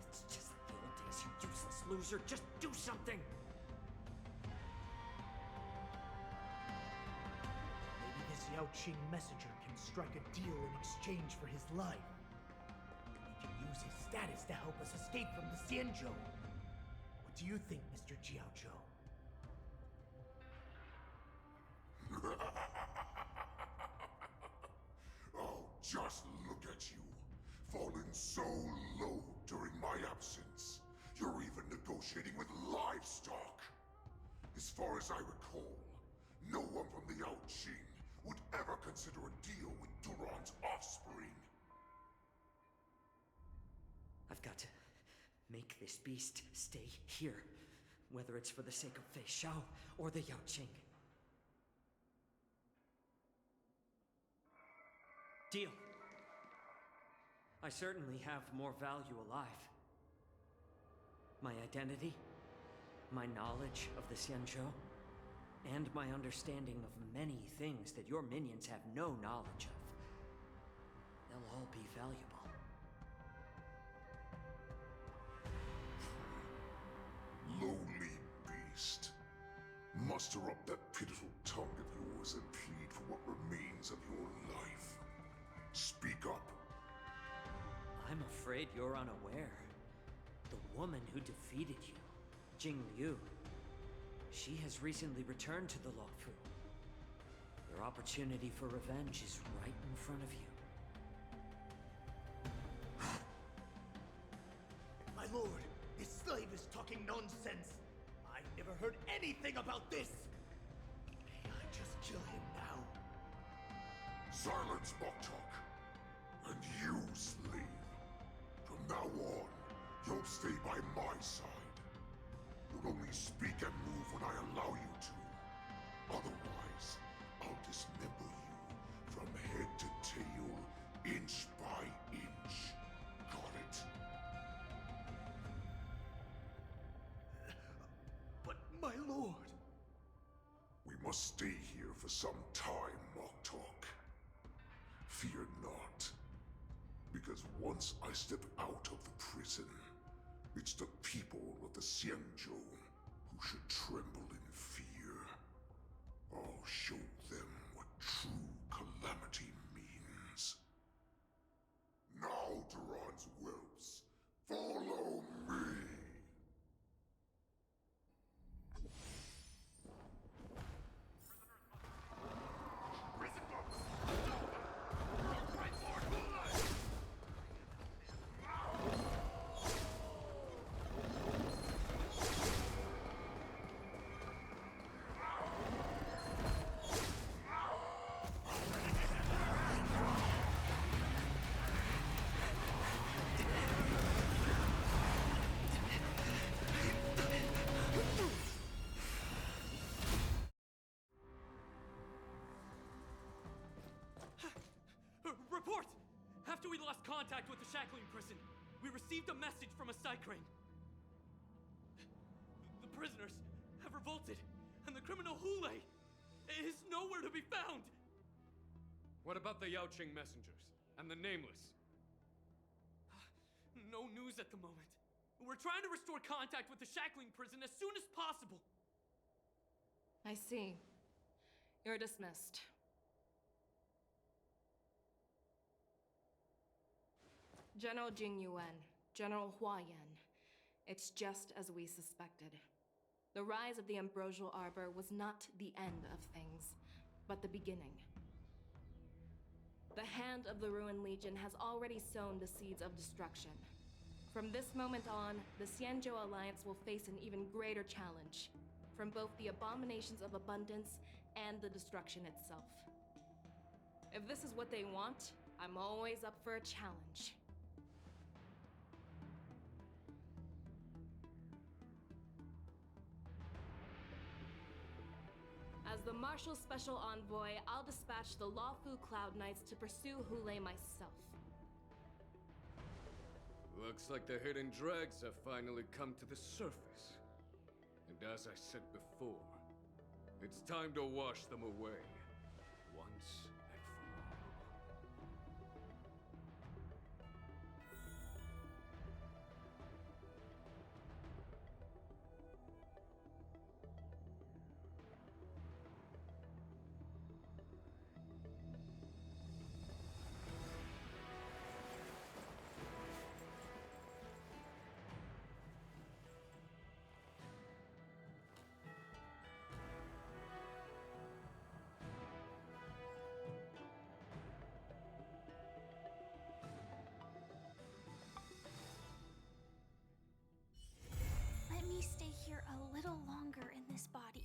It's just like the old days, you useless loser. Just do something! Maybe this Yao Qing messenger can strike a deal in exchange for his life. He can use his status to help us escape from the Xianzhou. What do you think, Mr. Jiao? Oh, just look at you. Fallen so low during my absence. You're even negotiating with livestock. As far as I recall, no one from the Yao Qing would ever consider a deal with Duran's offspring. I've got to make this beast stay here, whether it's for the sake of Fei Xiao or the Yao Qing. Deal. I certainly have more value alive. My identity, my knowledge of the Xianzhou, and my understanding of many things that your minions have no knowledge of. They'll all be valuable. Lowly beast. Muster up that pitiful tongue of yours and plead for what remains of your life. Speak up. I'm afraid you're unaware. The woman who defeated you, Jing Liu, she has recently returned to the Luofu. Your opportunity for revenge is right in front of you. My lord, this slave is talking nonsense. I've never heard anything about this. May I just kill him now? Silence, Moktok. And you, slave. From now on, you'll stay by my side. You'll only speak and move when I allow you to. Otherwise, I'll dismember you from head to tail, inch by inch. Got it? But my lord... We must stay here for some time, Moktok. Fear not. Because once I step out of the prison, it's the people of the Xianzhou who should tremble in fear. I'll show them what true calamity means. Report! After we lost contact with the shackling prison, we received a message from a psych-ring. The prisoners have revolted, and the criminal Hule is nowhere to be found! What about the Yaoqing messengers? And the Nameless? No news at the moment. We're trying to restore contact with the shackling prison as soon as possible. I see. You're dismissed. General Jing Yuan, General Hua Yan. It's just as we suspected. The rise of the Ambrosial Arbor was not the end of things, but the beginning. The hand of the Ruined Legion has already sown the seeds of destruction. From this moment on, the Xianzhou Alliance will face an even greater challenge, from both the abominations of abundance and the destruction itself. If this is what they want, I'm always up for a challenge. As the Marshal Special Envoy, I'll dispatch the Lawfu Cloud Knights to pursue Hule myself. Looks like the hidden dregs have finally come to the surface. And as I said before, it's time to wash them away, once and for all. Let me stay here a little longer in this body.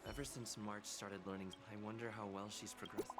Ever since March started learning, I wonder how well she's progressed.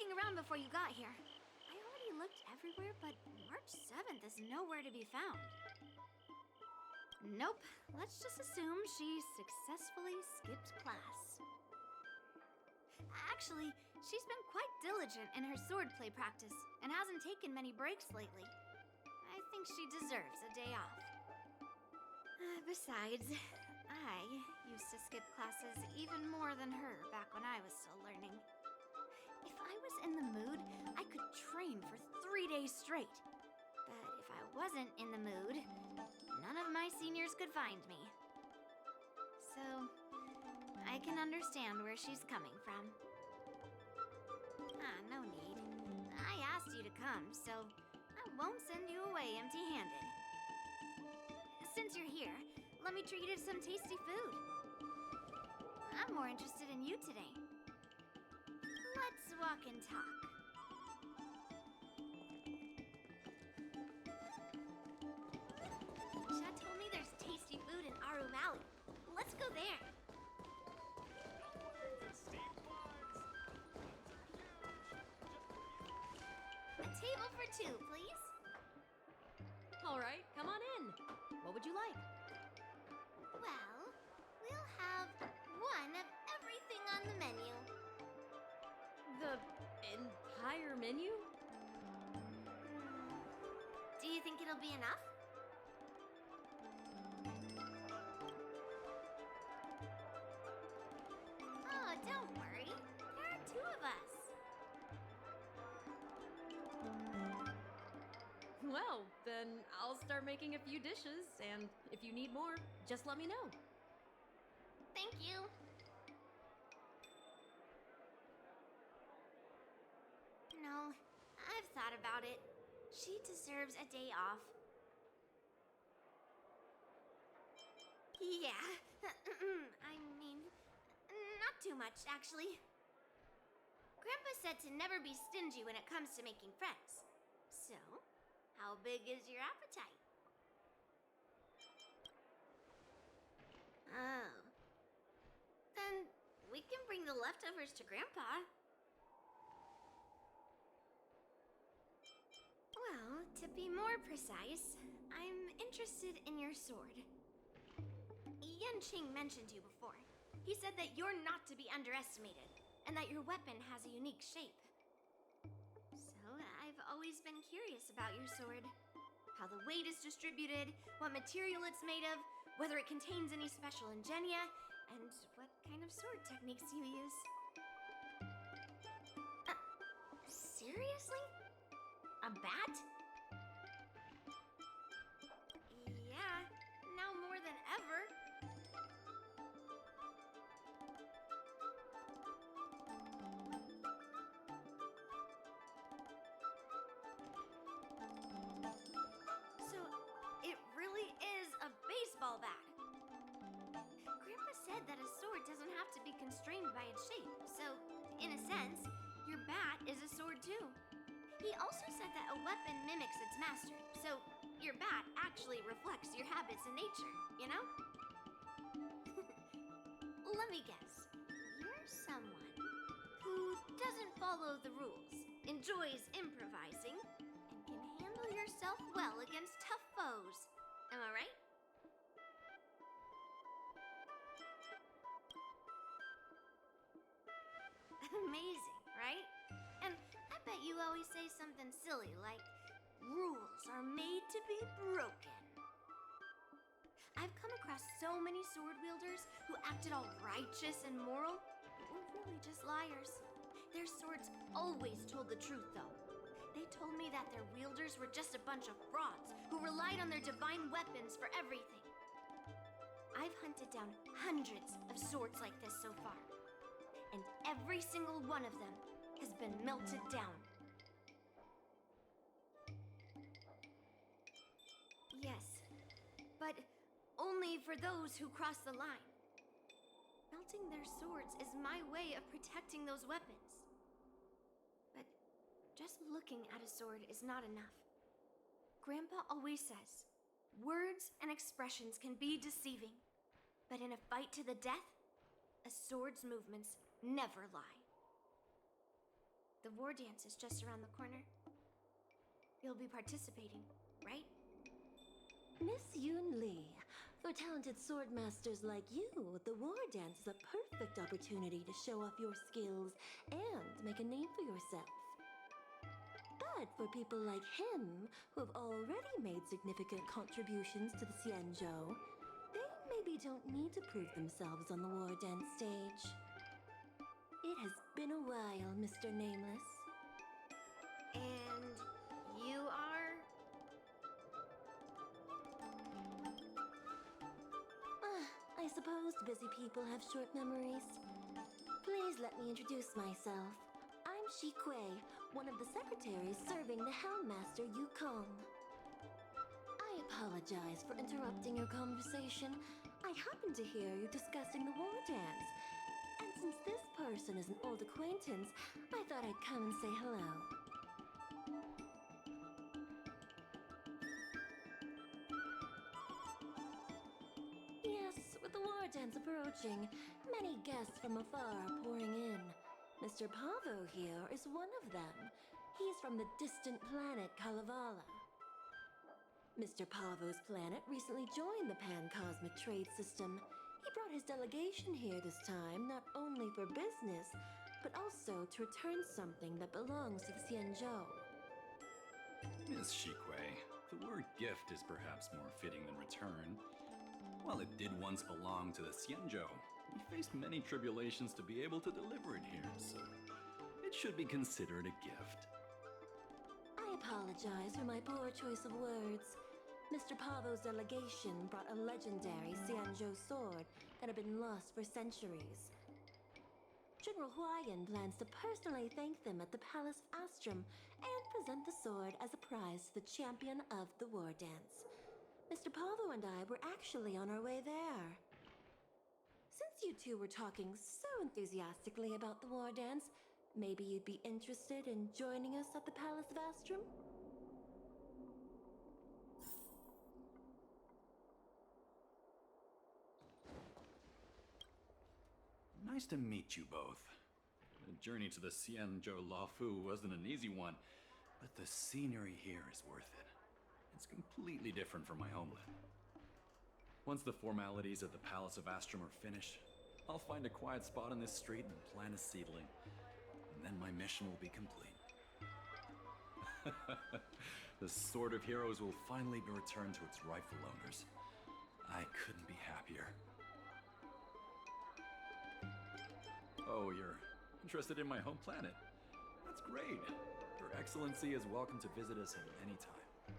looking around before you got here. I already looked everywhere, but March 7th is nowhere to be found. Nope. Let's just assume she successfully skipped class. Actually, she's been quite diligent in her swordplay practice and hasn't taken many breaks lately. I think she deserves a day off. Besides, I used to skip classes even more than her back when I was still learning. If I was in the mood, I could train for 3 days straight. But if I wasn't in the mood, none of my seniors could find me. So, I can understand where she's coming from. No need. I asked you to come, so I won't send you away empty-handed. Since you're here, let me treat you to some tasty food. I'm more interested in you today. Let's walk and talk. Chad told me there's tasty food in Aru Valley. Let's go there. A table for two, please. All right, come on in. What would you like? Well, we'll have one of everything on the menu. The entire menu? Do you think it'll be enough? Oh, don't worry. There are two of us. Well, then I'll start making a few dishes, and if you need more, just let me know. Thank you. No, I've thought about it. She deserves a day off. Yeah, I mean, not too much, actually. Grandpa said to never be stingy when it comes to making friends. So, how big is your appetite? Oh. Then we can bring the leftovers to Grandpa. Well, to be more precise, I'm interested in your sword. Yanqing mentioned you before. He said that you're not to be underestimated, and that your weapon has a unique shape. So, I've always been curious about your sword. How the weight is distributed, what material it's made of, whether it contains any special ingenia, and what kind of sword techniques you use. Seriously? A bat? Yeah, now more than ever. So, it really is a baseball bat. Grandpa said that a sword doesn't have to be constrained by its shape, so, in a sense, your bat is a sword too. He also said that a weapon mimics its master, so your bat actually reflects your habits in nature, you know? Let me guess. You're someone who doesn't follow the rules, enjoys improvising, and can handle yourself well against tough foes. Am I right? Amazing, right? And I bet you always say something silly like, rules are made to be broken. I've come across so many sword wielders who acted all righteous and moral, but were really just liars. Their swords always told the truth, though. They told me that their wielders were just a bunch of frauds who relied on their divine weapons for everything. I've hunted down hundreds of swords like this so far, and every single one of them has been melted down. Yes, but only for those who cross the line. Melting their swords is my way of protecting those weapons. But just looking at a sword is not enough. Grandpa always says, words and expressions can be deceiving, but in a fight to the death, a sword's movements never lie. The war dance is just around the corner. You'll be participating, right? Miss Yoon Lee, for talented sword masters like you, the war dance is a perfect opportunity to show off your skills and make a name for yourself. But for people like him, who have already made significant contributions to the Xianzhou, they maybe don't need to prove themselves on the war dance stage. It has been a while, Mr. Nameless. And you are? I suppose busy people have short memories. Please let me introduce myself. I'm Shi Kuei, one of the secretaries serving the Helmmaster Yukong. I apologize for interrupting your conversation. I happened to hear you discussing the war dance. And since this person is an old acquaintance, I thought I'd come and say hello. Yes, with the war dance approaching, many guests from afar are pouring in. Mr. Pavo here is one of them. He's from the distant planet Kalevala. Mr. Pavo's planet recently joined the Pan-Cosmic Trade System. He brought his delegation here this time, not only for business, but also to return something that belongs to the Xianzhou. Miss Shikui, the word gift is perhaps more fitting than return. While it did once belong to the Xianzhou, we faced many tribulations to be able to deliver it here, so it should be considered a gift. I apologize for my poor choice of words. Mr. Pavo's delegation brought a legendary Xianzhou sword that had been lost for centuries. General Huayan plans to personally thank them at the Palace of Astrum and present the sword as a prize to the champion of the war dance. Mr. Pavo and I were actually on our way there. Since you two were talking so enthusiastically about the war dance, maybe you'd be interested in joining us at the Palace of Astrum? Nice to meet you both. The journey to the Xianzhou Lafu wasn't an easy one, but the scenery here is worth it. It's completely different from my homeland. Once the formalities at the Palace of Astrum are finished, I'll find a quiet spot on this street and plant a seedling. And then my mission will be complete. The Sword of Heroes will finally be returned to its rightful owners. I couldn't be happier. Oh, you're interested in my home planet? That's great. Your Excellency is welcome to visit us at any time.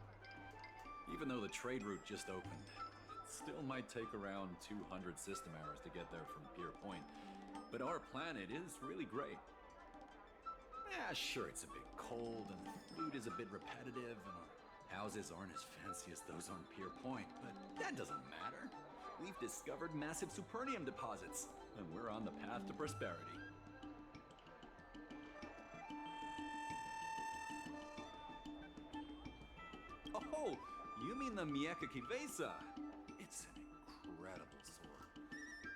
Even though the trade route just opened, it still might take around 200 system hours to get there from Pier Point. But our planet is really great. Yeah, sure, it's a bit cold and the food is a bit repetitive and our houses aren't as fancy as those on Pier Point, but that doesn't matter. We've discovered massive Supernium deposits, and we're on the path to prosperity. Oh, you mean the Mieka Kivesa? It's an incredible sword.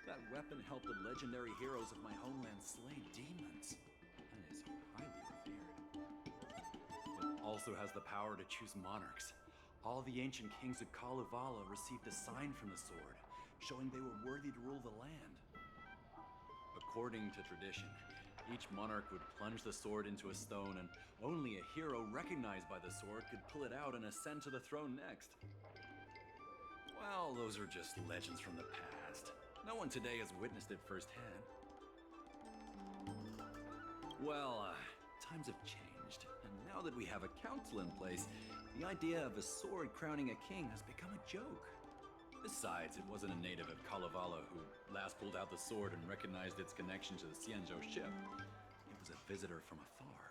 That weapon helped the legendary heroes of my homeland slay demons, and is highly revered. It also has the power to choose monarchs. All the ancient kings of Kalevala received a sign from the sword, showing they were worthy to rule the land. According to tradition, each monarch would plunge the sword into a stone, and only a hero recognized by the sword could pull it out and ascend to the throne next. Well, those are just legends from the past. No one today has witnessed it firsthand. Well, times have changed, and now that we have a council in place, the idea of a sword crowning a king has become a joke. Besides, it wasn't a native of Kalevala who last pulled out the sword and recognized its connection to the Xianzhou ship. It was a visitor from afar.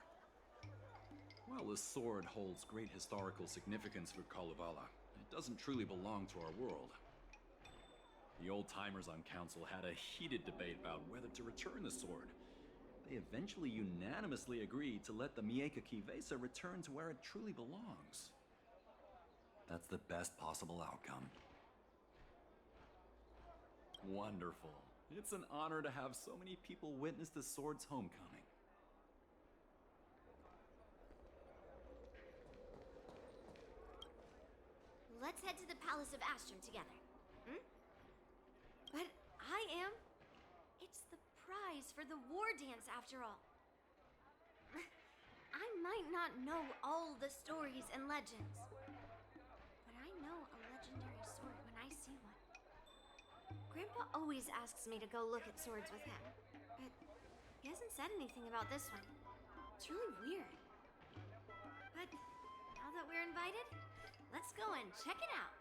While the sword holds great historical significance for Kalevala, it doesn't truly belong to our world. The old-timers on council had a heated debate about whether to return the sword. They eventually unanimously agreed to let the Mieka Kivesa return to where it truly belongs. That's the best possible outcome. Wonderful. It's an honor to have so many people witness the sword's homecoming. let's head to the Palace of Astrum together. Hmm? But I am. It's the prize for the war dance, after all. I might not know all the stories and legends, but I know a legendary sword when I see one. Grandpa always asks me to go look at swords with him, but he hasn't said anything about this one. It's really weird. But now that we're invited, let's go and check it out.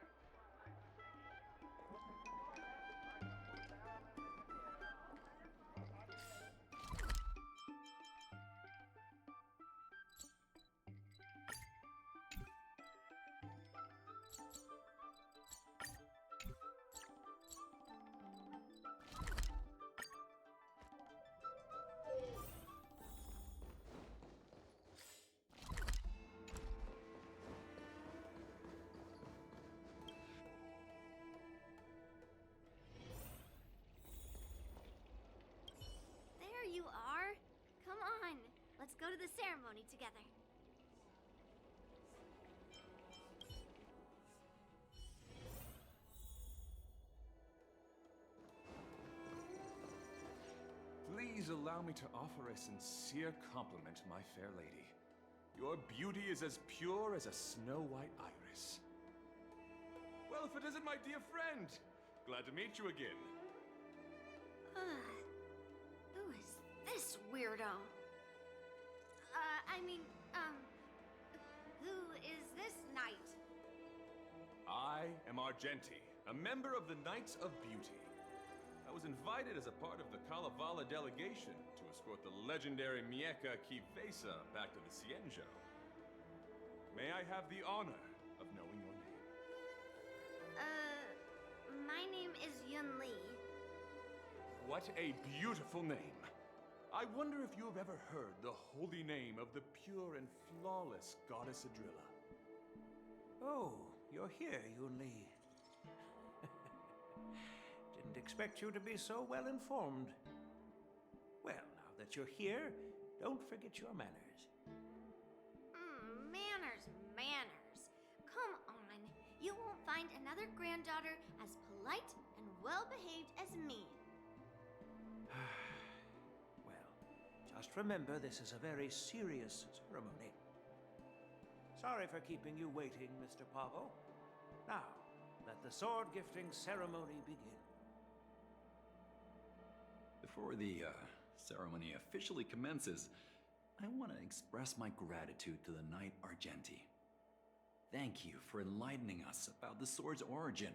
There you are. Come on, let's go to the ceremony together. Please allow me to offer a sincere compliment, my fair lady. Your beauty is as pure as a snow-white iris. Well, if it isn't my dear friend! Glad to meet you again. Who is this weirdo? Who is this knight? I am Argenti, a member of the Knights of Beauty. I was invited as a part of the Kalevala delegation to escort the legendary Mieka Kivesa back to the Cienjo. May I have the honor of knowing your name? My name is Yun Li. What a beautiful name! I wonder if you have ever heard the holy name of the pure and flawless goddess Adrilla. Oh, you're here, Yun Li. Didn't expect you to be so well informed. Well, now that you're here, don't forget your manners. Manners. Come on. You won't find another granddaughter as polite and well-behaved as me. Well, just remember this is a very serious ceremony. Sorry for keeping you waiting, Mr. Pavo. Now, let the sword gifting ceremony begin. Before the ceremony officially commences, I want to express my gratitude to the Knight Argenti. Thank you for enlightening us about the sword's origin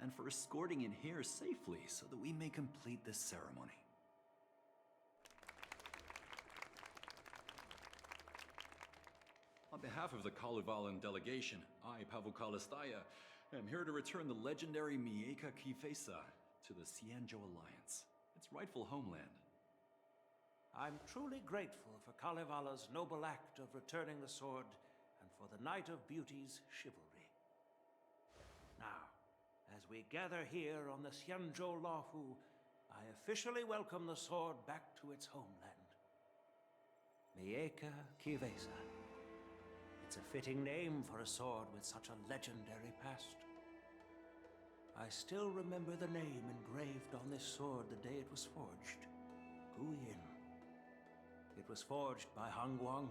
and for escorting it here safely so that we may complete this ceremony. On behalf of the Kalevalan delegation, I, Pavel Kalistaya, am here to return the legendary Mieka Kifesa to the Cienjo Alliance, its rightful homeland. I'm truly grateful for Kalevala's noble act of returning the sword and for the Knight of Beauty's chivalry. Now, as we gather here on the Cienjo Lahu, I officially welcome the sword back to its homeland. Mieka Kivesa. It's a fitting name for a sword with such a legendary past. I still remember the name engraved on this sword the day it was forged. Guyin. It was forged by Han Guang,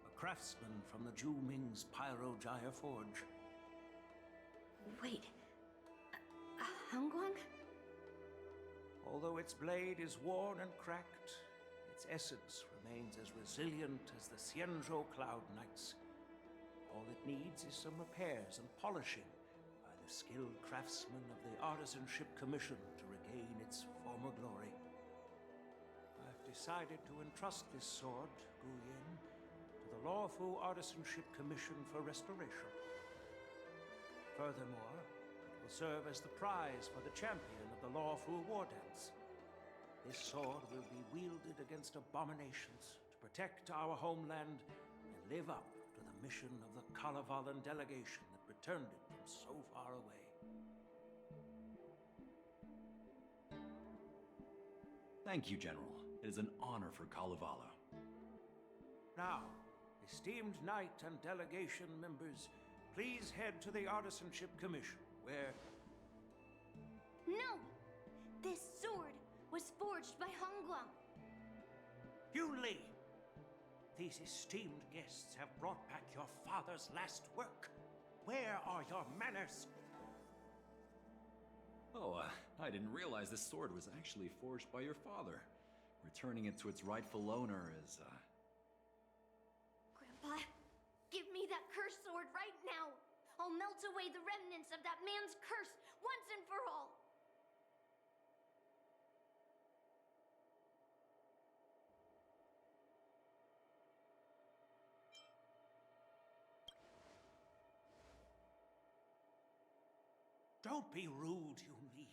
a craftsman from the Zhu Ming's Pyrojaya Forge. Wait, Han Guang? Although its blade is worn and cracked, its essence remains as resilient as the Cienjo Cloud Knights. All it needs is some repairs and polishing by the skilled craftsmen of the Artisanship Commission to regain its former glory. I've decided to entrust this sword, Guyin, to the Lawfu Artisanship Commission for restoration. Furthermore, it will serve as the prize for the champion of the Lawfu War Dance. This sword will be wielded against abominations to protect our homeland and live up to the mission of the Kalevalan delegation that returned it from so far away. Thank you, General. It is an honor for Kalevala. Now, esteemed knight and delegation members, please head to the Artisanship Commission, where... No! This sword was forged by Hongguang. Yun Li! These esteemed guests have brought back your father's last work. Where are your manners? Oh, I didn't realize this sword was actually forged by your father. Returning it to its rightful owner is, Grandpa, give me that cursed sword right now! I'll melt away the remnants of that man's curse once and for all! Don't be rude, Yun Li.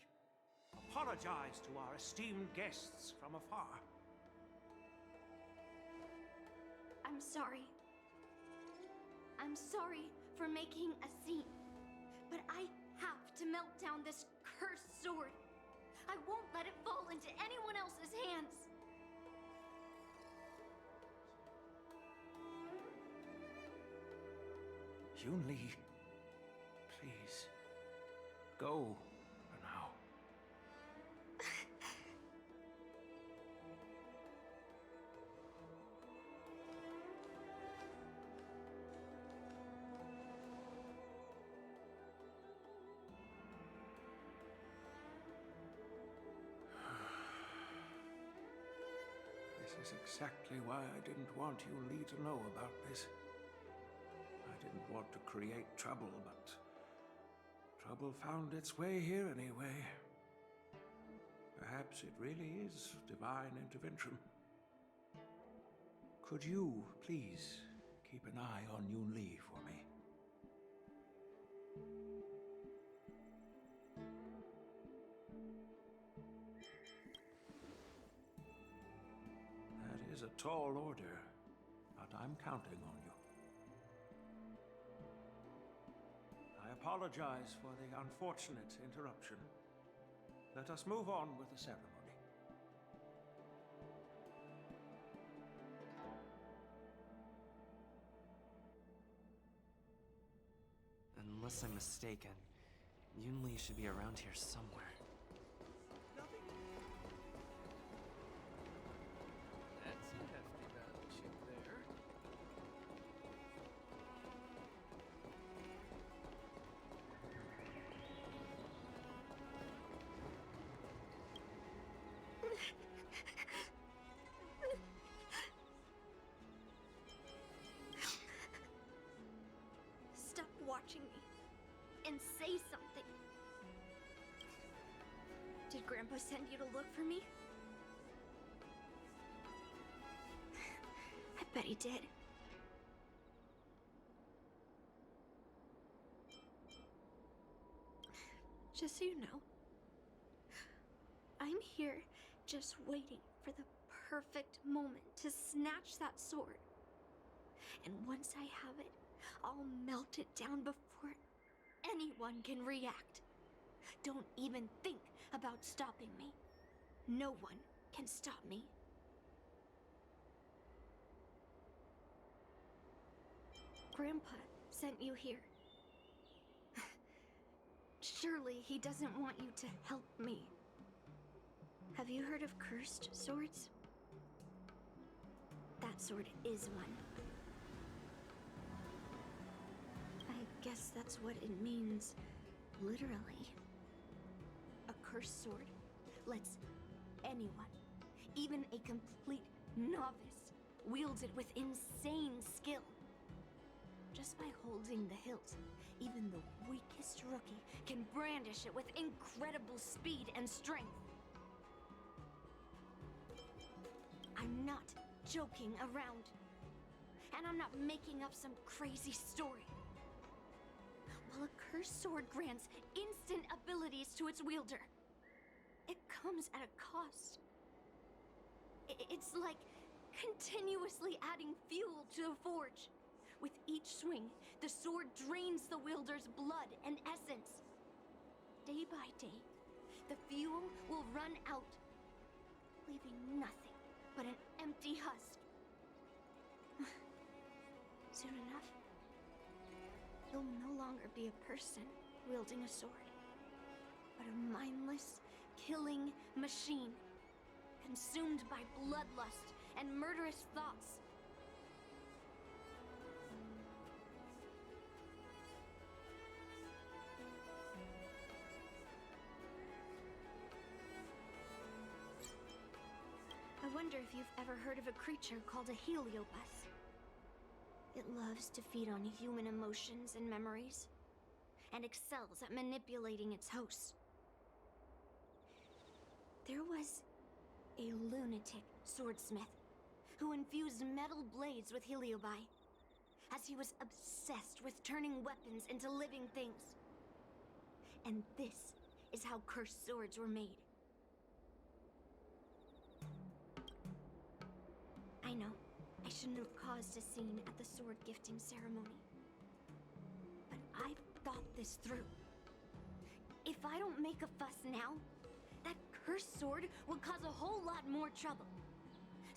Apologize to our esteemed guests from afar. I'm sorry. I'm sorry for making a scene. But I have to melt down this cursed sword. I won't let it fall into anyone else's hands. Yun Li, please. Go for now. This is exactly why I didn't want Yun Li to know about this. I didn't want to create trouble, but trouble found its way here anyway. Perhaps it really is divine intervention. Could you, please, keep an eye on Yun Li for me? That is a tall order, but I'm counting on you. I apologize for the unfortunate interruption. Let us move on with the ceremony. Unless I'm mistaken, Yun Li should be around here somewhere. That's a hefty battleship there. Stop watching me and say something. Did Grandpa send you to look for me? I bet he did. Just so you know, I'm here just waiting for the perfect moment to snatch that sword. And once I have it, I'll melt it down before anyone can react. Don't even think about stopping me. No one can stop me. Grandpa sent you here. Surely he doesn't want you to help me. Have you heard of cursed swords? That sword is one. I guess that's what it means, literally. A cursed sword lets anyone, even a complete novice, wield it with insane skill. Just by holding the hilt, even the weakest rookie can brandish it with incredible speed and strength. I'm not joking around. And I'm not making up some crazy story. While a cursed sword grants instant abilities to its wielder, it comes at a cost. It's like continuously adding fuel to the forge. With each swing, the sword drains the wielder's blood and essence. Day by day, the fuel will run out, leaving nothing but an empty husk. Soon enough, you'll no longer be a person wielding a sword, but a mindless, killing machine, consumed by bloodlust and murderous thoughts. I wonder if you've ever heard of a creature called a heliobus. It loves to feed on human emotions and memories, and excels at manipulating its hosts. There was a lunatic swordsmith who infused metal blades with heliobi, as he was obsessed with turning weapons into living things. And this is how cursed swords were made. I know, I shouldn't have caused a scene at the sword gifting ceremony. But I've thought this through. If I don't make a fuss now, that cursed sword will cause a whole lot more trouble.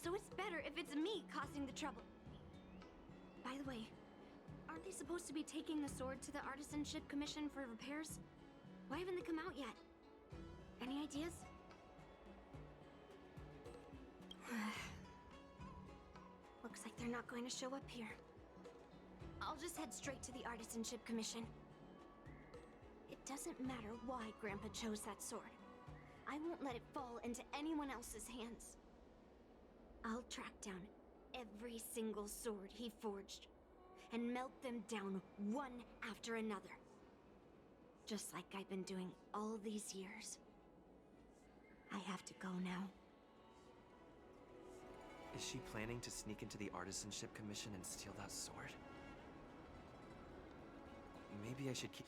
So it's better if it's me causing the trouble. By the way, aren't they supposed to be taking the sword to the Artisanship Commission for repairs? Why haven't they come out yet? Any ideas? Looks like they're not going to show up here. I'll just head straight to the Artisanship Commission. It doesn't matter why Grandpa chose that sword. I won't let it fall into anyone else's hands. I'll track down every single sword he forged and melt them down one after another. Just like I've been doing all these years. I have to go now. Is she planning to sneak into the Artisanship Commission and steal that sword? Maybe I should keep...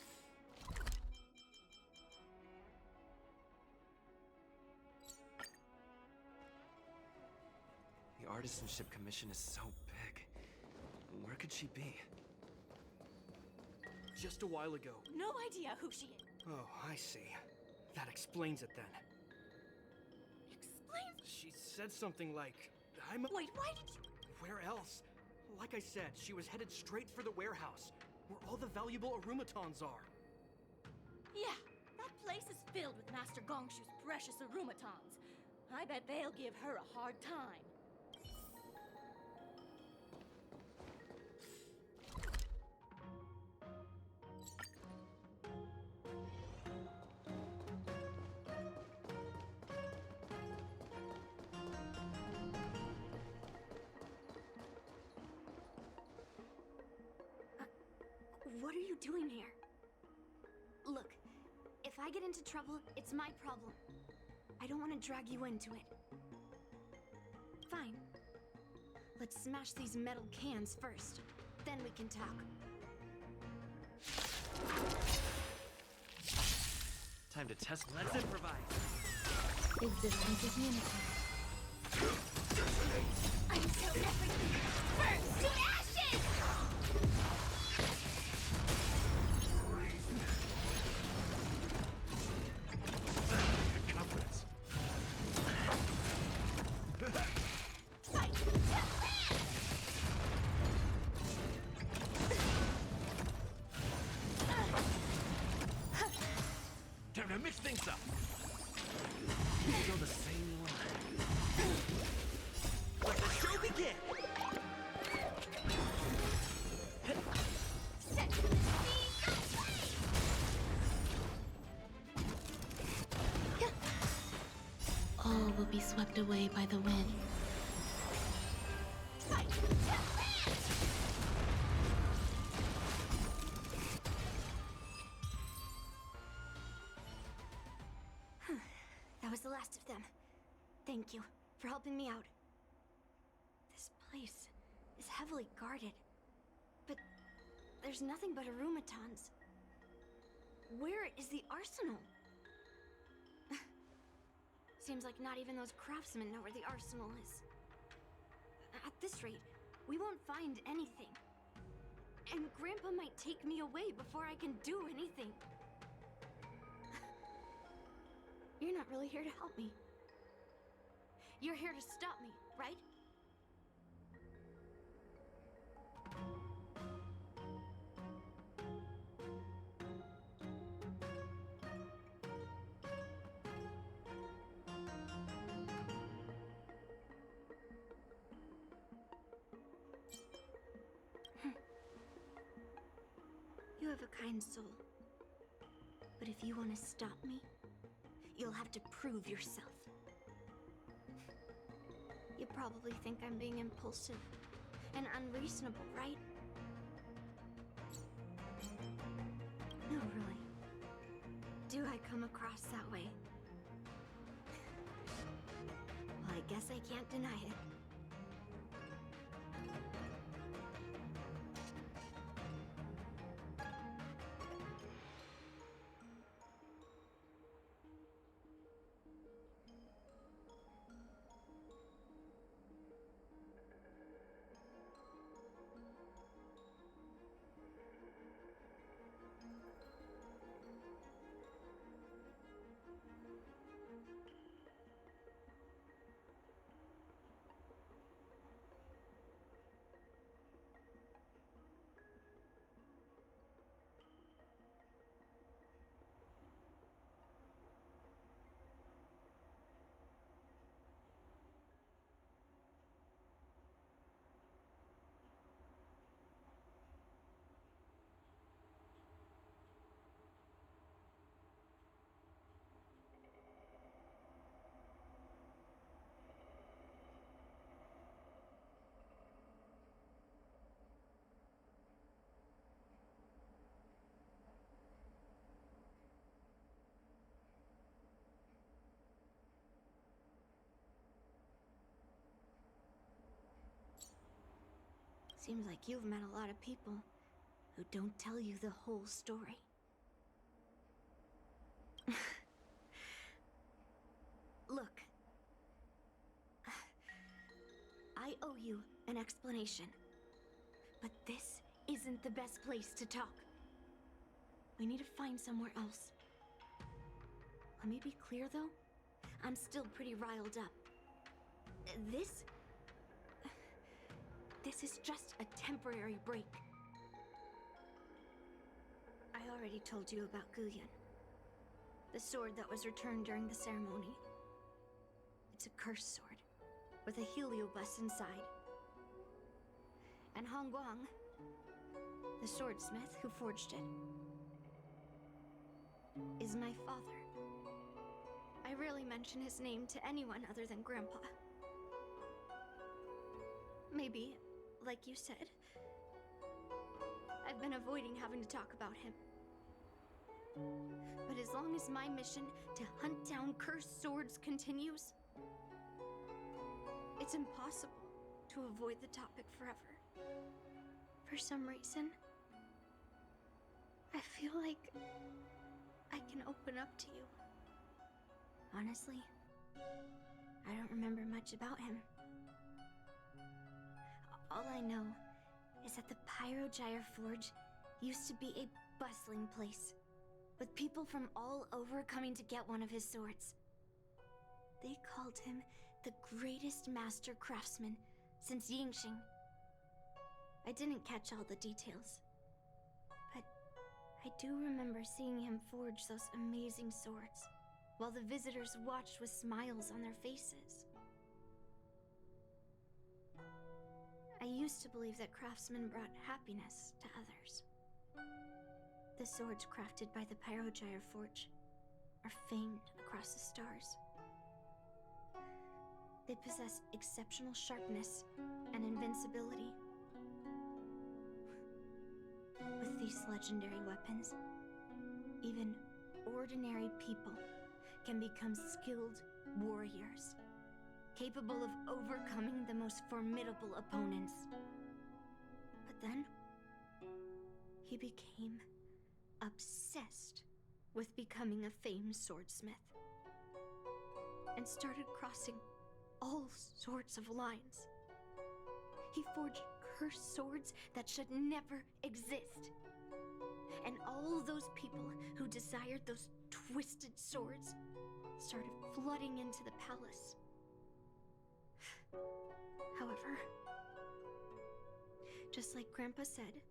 The Artisanship Commission is so big. Where could she be? Just a while ago. No idea who she is. Oh, I see. That explains it then. Explains? She said something like, Wait, why did you... Where else? Like I said, she was headed straight for the warehouse, where all the valuable arumatons are. Yeah, that place is filled with Master Gongshu's precious arumatons. I bet they'll give her a hard time. What are you doing here? Look, if I get into trouble, it's my problem. I don't want to drag you into it. Fine. Let's smash these metal cans first. Then we can talk. Time to test. Let's improvise. Existence is unity. Until everything burns to ashes! Confidence. Fight to land! Time to mix things up. Still the same line. Let the show begin! Set to the sea, All will be swept away by the wind. Fight to land! That was the last of them. Thank you for helping me out. This place is heavily guarded, but there's nothing but arumatons. Where is the arsenal? Seems like not even those craftsmen know where the arsenal is. At this rate, we won't find anything. And Grandpa might take me away before I can do anything. You're not really here to help me. You're here to stop me, right? have a kind soul. But if you want to stop me, you'll have to prove yourself. You probably think I'm being impulsive and unreasonable, right? No, really. Do I come across that way? Well, I guess I can't deny it. Seems like you've met a lot of people who don't tell you the whole story. Look. I owe you an explanation. But this isn't the best place to talk. We need to find somewhere else. Let me be clear, though. I'm still pretty riled up. This is just a temporary break. I already told you about Guyan. The sword that was returned during the ceremony. It's a cursed sword, with a heliobus inside. And Hongguang, the swordsmith who forged it, is my father. I rarely mention his name to anyone other than Grandpa. Maybe, like you said, I've been avoiding having to talk about him. But as long as my mission to hunt down cursed swords continues, it's impossible to avoid the topic forever. For some reason, I feel like I can open up to you. Honestly, I don't remember much about him. All I know is that the Pyrogyre Forge used to be a bustling place, with people from all over coming to get one of his swords. They called him the greatest master craftsman since Yingxing. I didn't catch all the details, but I do remember seeing him forge those amazing swords, while the visitors watched with smiles on their faces. I used to believe that craftsmen brought happiness to others. The swords crafted by the Pyrogyre Forge are famed across the stars. They possess exceptional sharpness and invincibility. With these legendary weapons, even ordinary people can become skilled warriors, capable of overcoming the most formidable opponents. But then, he became obsessed with becoming a famed swordsmith, and started crossing all sorts of lines. He forged cursed swords that should never exist. And all those people who desired those twisted swords started flooding into the palace. However, just like Grandpa said,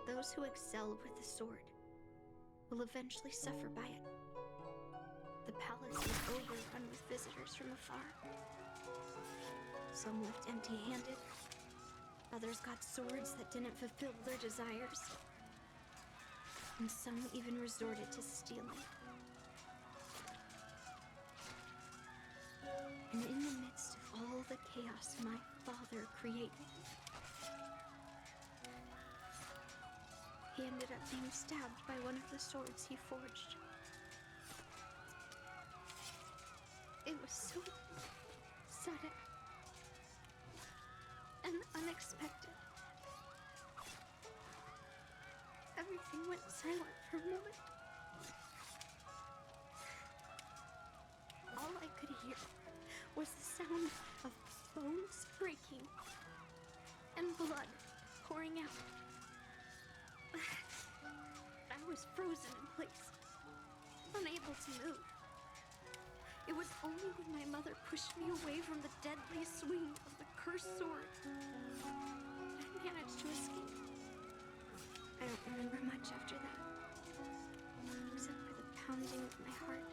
those who excel with the sword will eventually suffer by it. The palace is overrun with visitors from afar. Some left empty-handed. Others got swords that didn't fulfill their desires. and some even resorted to stealing. And in the midst of all the chaos my father created, he ended up being stabbed by one of the swords he forged. It was so sudden and unexpected. Everything went silent for a moment. All I could hear was the sound of bones breaking and blood pouring out. I was frozen in place, unable to move. It was only when my mother pushed me away from the deadly swing of the cursed sword that I managed to escape. I don't remember much after that, except for the pounding of my heart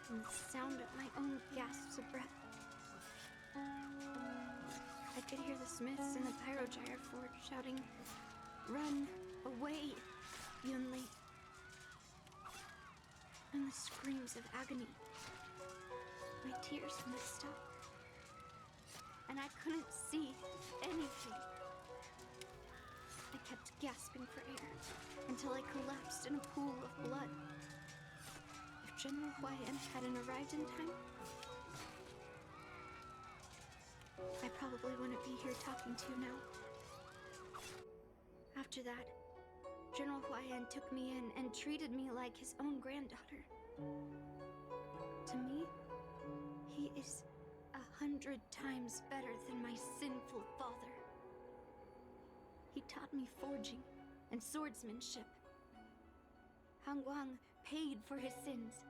and the sound of my own gasps of breath. I could hear the smiths in the Pyrogyre Forge shouting, "Run away, Yunli!" And the screams of agony. My tears wouldn't stop, and I couldn't see anything. I kept gasping for air until I collapsed in a pool of blood. If General Huayan hadn't arrived in time, I probably wouldn't be here talking to you now. After that, General Huayan took me in and treated me like his own granddaughter. To me, he is 100 times better than my sinful father. He taught me forging and swordsmanship. Han Guang paid for his sins,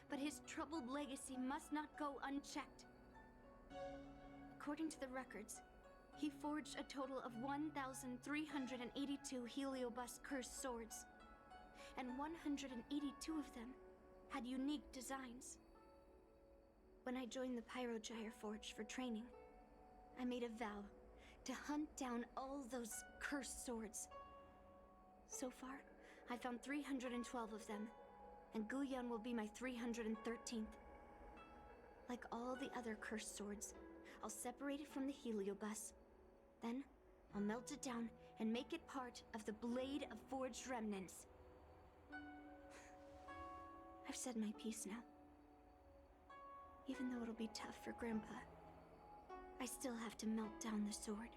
but his troubled legacy must not go unchecked. According to the records, he forged a total of 1,382 Heliobus cursed swords, and 182 of them had unique designs. When I joined the Pyrogyre Forge for training, I made a vow to hunt down all those cursed swords. So far, I found 312 of them, and Guyan will be my 313th. Like all the other cursed swords, I'll separate it from the Heliobus. Then, I'll melt it down and make it part of the Blade of Forged Remnants. I've said my piece now. Even though it'll be tough for Grandpa, I still have to melt down the sword.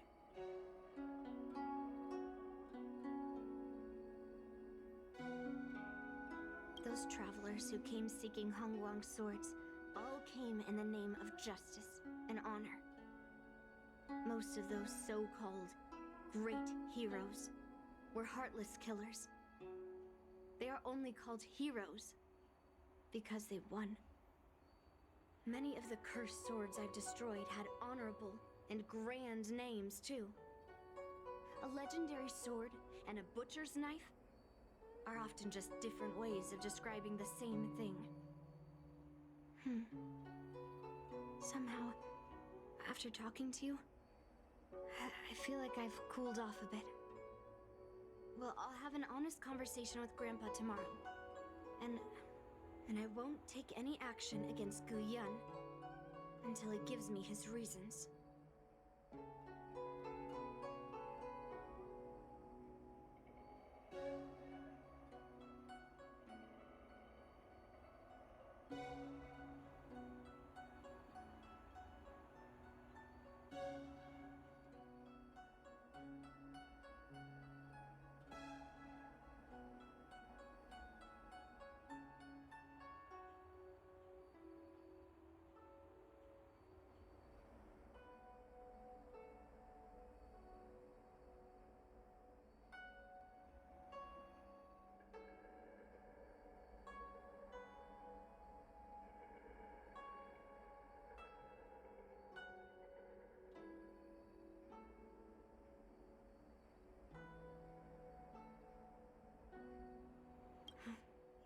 Those travelers who came seeking Han Guang's swords all came in the name of justice and honor. Most of those so-called great heroes were heartless killers. They are only called heroes because they won. Many of the cursed swords I've destroyed had honorable and grand names, too. A legendary sword and a butcher's knife are often just different ways of describing the same thing. Somehow, after talking to you, I feel like I've cooled off a bit. Well, I'll have an honest conversation with Grandpa tomorrow. And I won't take any action against Gu Yun until he gives me his reasons.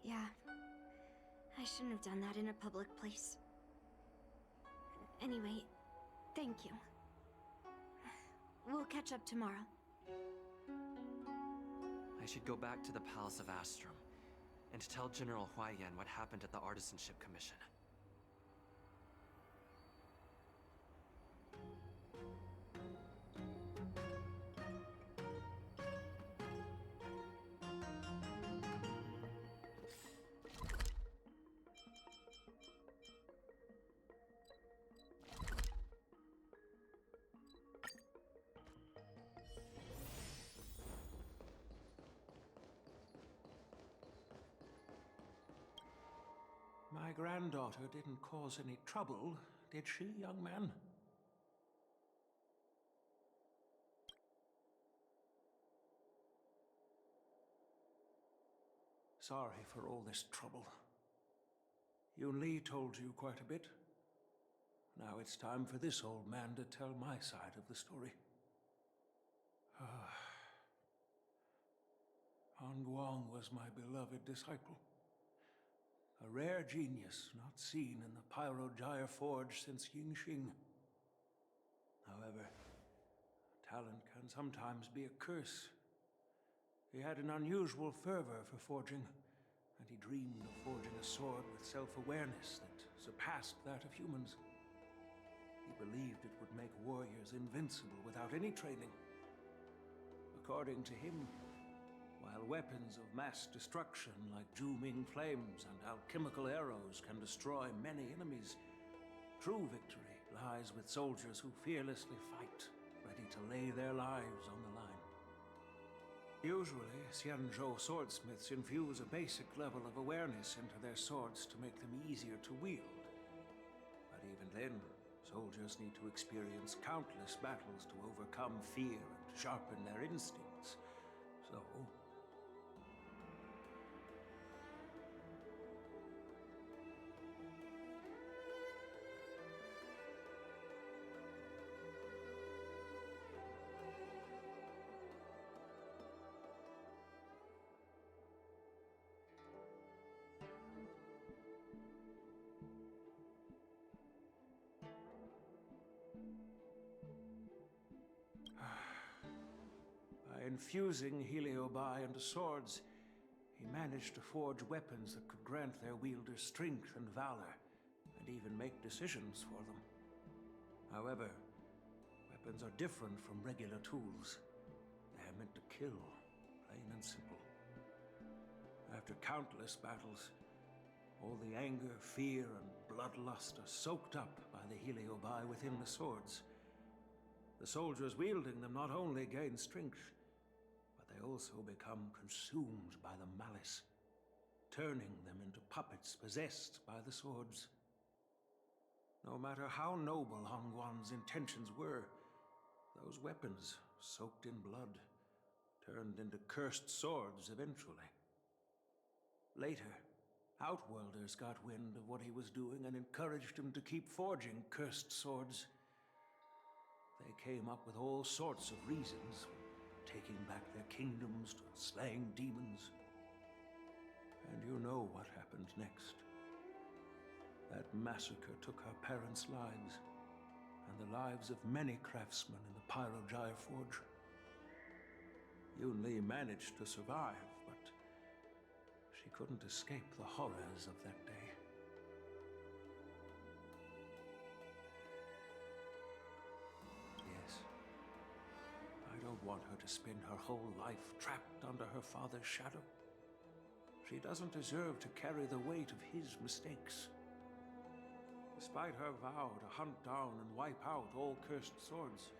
Yeah, I shouldn't have done that in a public place. Anyway, thank you. We'll catch up tomorrow. I should go back to the Palace of Astrum and tell General Huaiyan what happened at the Artisanship Commission. My granddaughter didn't cause any trouble, did she, young man? Sorry for all this trouble. Yun Li told you quite a bit. Now it's time for this old man to tell my side of the story. Han Guang was my beloved disciple. A rare genius not seen in the Pyrogyre Forge since Yingxing. However, talent can sometimes be a curse. He had an unusual fervor for forging, and he dreamed of forging a sword with self-awareness that surpassed that of humans. He believed it would make warriors invincible without any training. According to him, while weapons of mass destruction like Ju-Ming flames and alchemical arrows can destroy many enemies, true victory lies with soldiers who fearlessly fight, ready to lay their lives on the line. Usually, Xianzhou swordsmiths infuse a basic level of awareness into their swords to make them easier to wield. But even then, soldiers need to experience countless battles to overcome fear and sharpen their instincts. So, by infusing Heliobi into swords, he managed to forge weapons that could grant their wielders strength and valor, and even make decisions for them. However, weapons are different from regular tools. They are meant to kill, plain and simple. After countless battles, all the anger, fear, and bloodlust are soaked up by the Heliobi within the swords. The soldiers wielding them not only gain strength, but they also become consumed by the malice, turning them into puppets possessed by the swords. No matter how noble Han Guan's intentions were, those weapons, soaked in blood, turned into cursed swords eventually. Later, Outworlders got wind of what he was doing and encouraged him to keep forging cursed swords. They came up with all sorts of reasons, from taking back their kingdoms to slaying demons. And you know what happened next. That massacre took her parents' lives, and the lives of many craftsmen in the Pyrogyre Forge. Yun Li managed to survive, but she couldn't escape the horrors of that day. Yes. I don't want her to spend her whole life trapped under her father's shadow. She doesn't deserve to carry the weight of his mistakes. Despite her vow to hunt down and wipe out all cursed swords,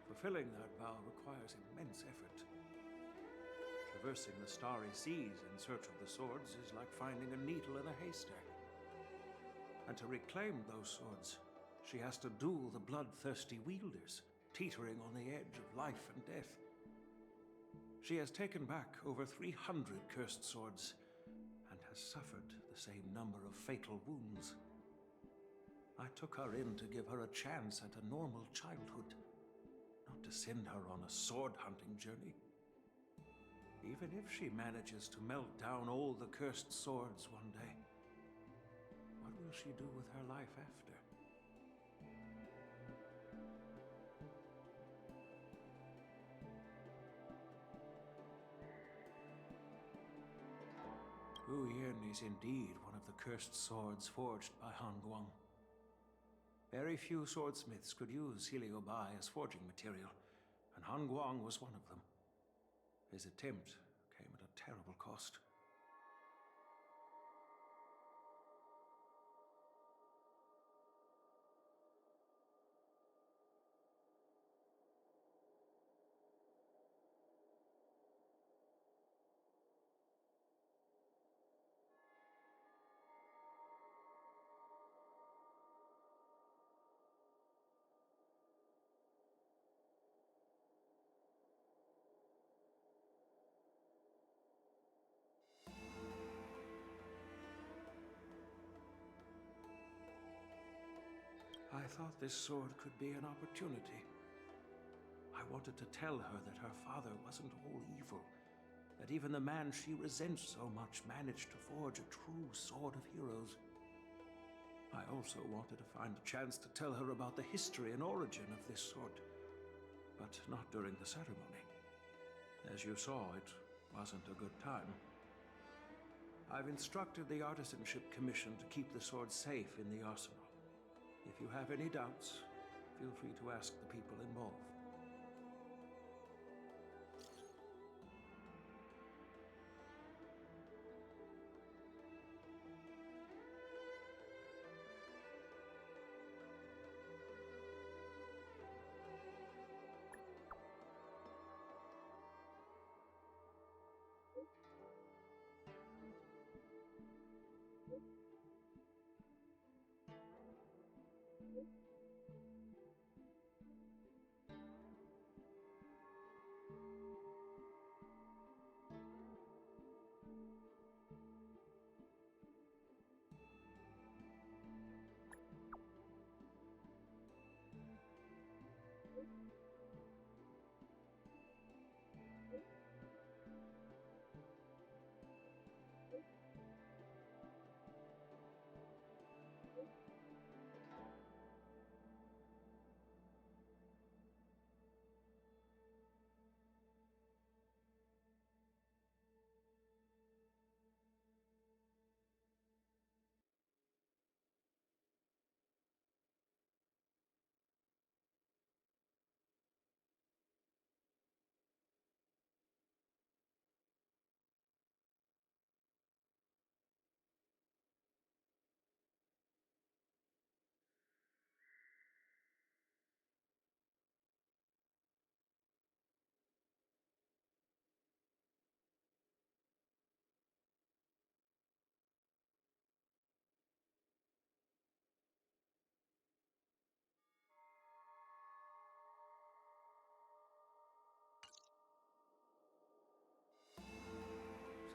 fulfilling that vow requires immense effort. Traversing the starry seas in search of the swords is like finding a needle in a haystack. And to reclaim those swords, she has to duel the bloodthirsty wielders, teetering on the edge of life and death. She has taken back over 300 cursed swords, and has suffered the same number of fatal wounds. I took her in to give her a chance at a normal childhood, not to send her on a sword-hunting journey. Even if she manages to melt down all the cursed swords one day, what will she do with her life after? Wu Yin is indeed one of the cursed swords forged by Han Guang. Very few swordsmiths could use Heliobai as forging material, and Han Guang was one of them. His attempt came at a terrible cost. I thought this sword could be an opportunity. I wanted to tell her that her father wasn't all evil, that even the man she resents so much managed to forge a true sword of heroes. I also wanted to find a chance to tell her about the history and origin of this sword, but not during the ceremony. As you saw, it wasn't a good time. I've instructed the Artisanship Commission to keep the sword safe in the arsenal. If you have any doubts, feel free to ask the people involved.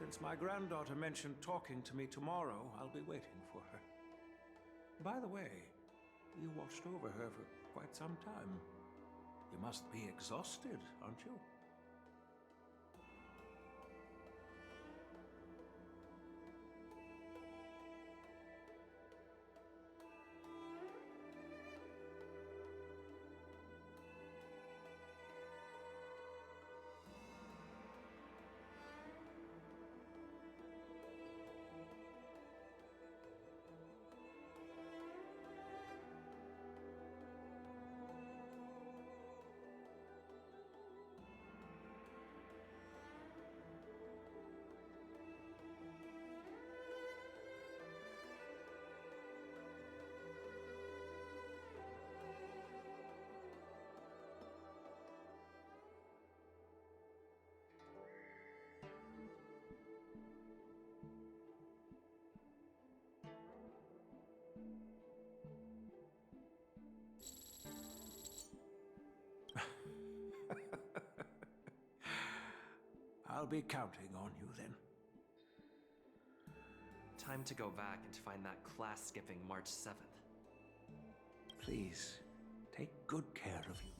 Since my granddaughter mentioned talking to me tomorrow, I'll be waiting for her. By the way, you watched over her for quite some time. You must be exhausted, aren't you? I'll be counting on you then. Time to go back and find that class-skipping March 7th. Please, take good care of you.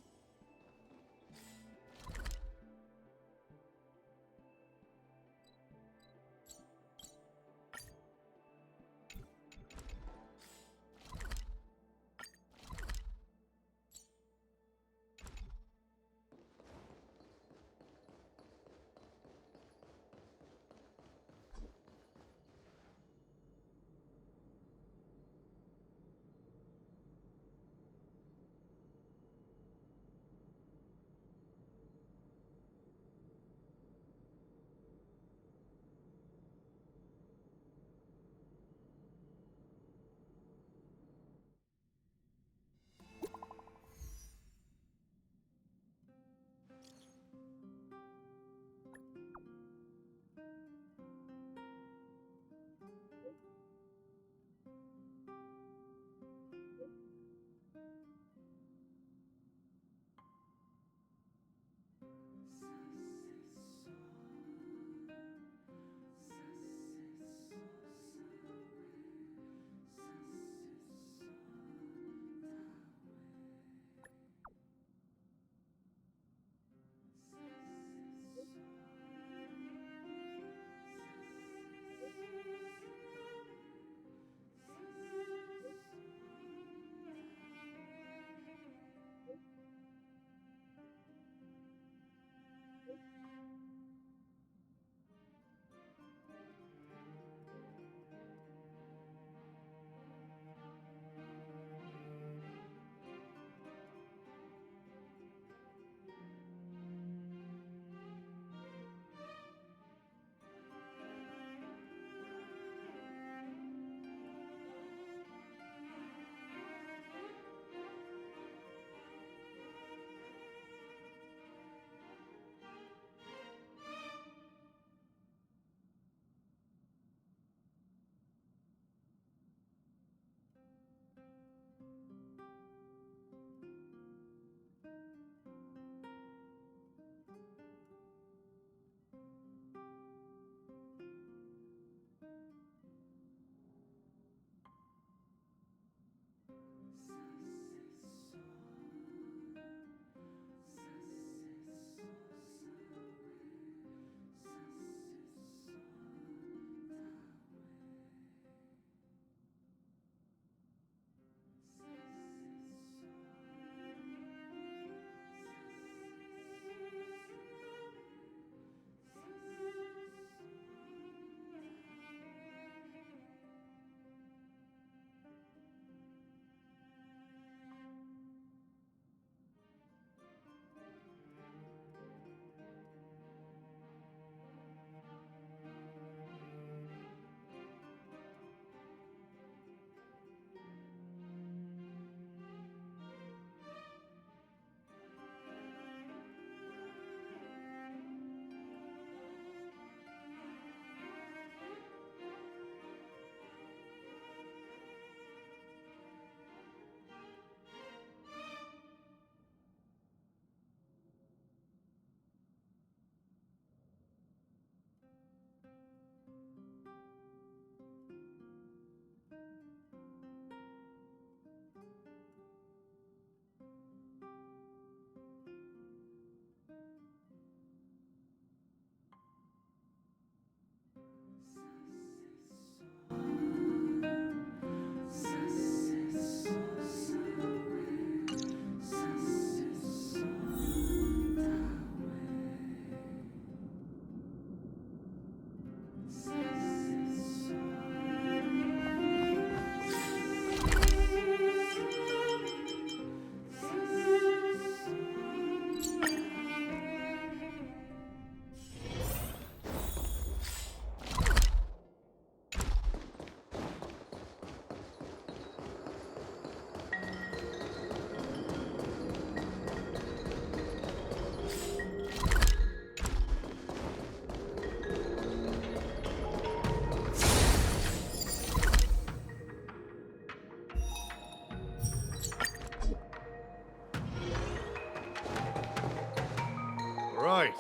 Right.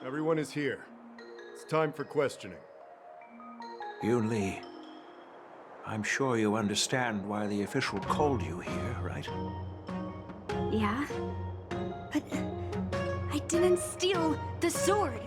Everyone is here. It's time for questioning. Yoon Lee, I'm sure you understand why the official called you here, right? Yeah? But I didn't steal the sword!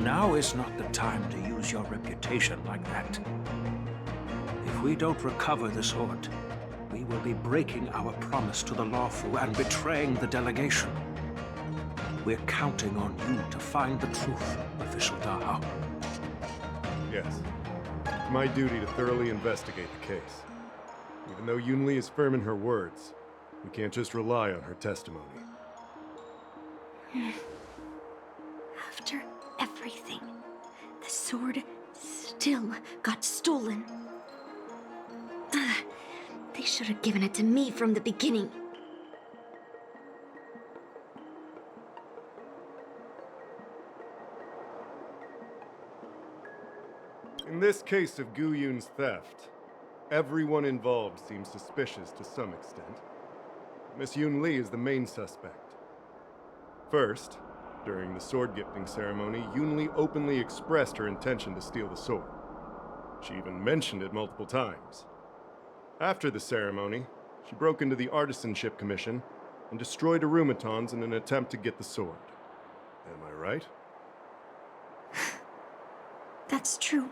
Now is not the time to use your reputation like that. If we don't recover the sword, we will be breaking our promise to the Lawfu and betraying the delegation. We're counting on you to find the truth, Official Dahao. Yes. It's my duty to thoroughly investigate the case. Even though Yoon Lee is firm in her words, we can't just rely on her testimony. After everything, the sword still got stolen. They should have given it to me from the beginning. In this case of Gu Yun's theft, everyone involved seems suspicious to some extent. Miss Yoon Lee is the main suspect. First, during the sword gifting ceremony, Yoon Lee openly expressed her intention to steal the sword. She even mentioned it multiple times. After the ceremony, she broke into the Artisanship Commission and destroyed Arumatons in an attempt to get the sword. Am I right? That's true.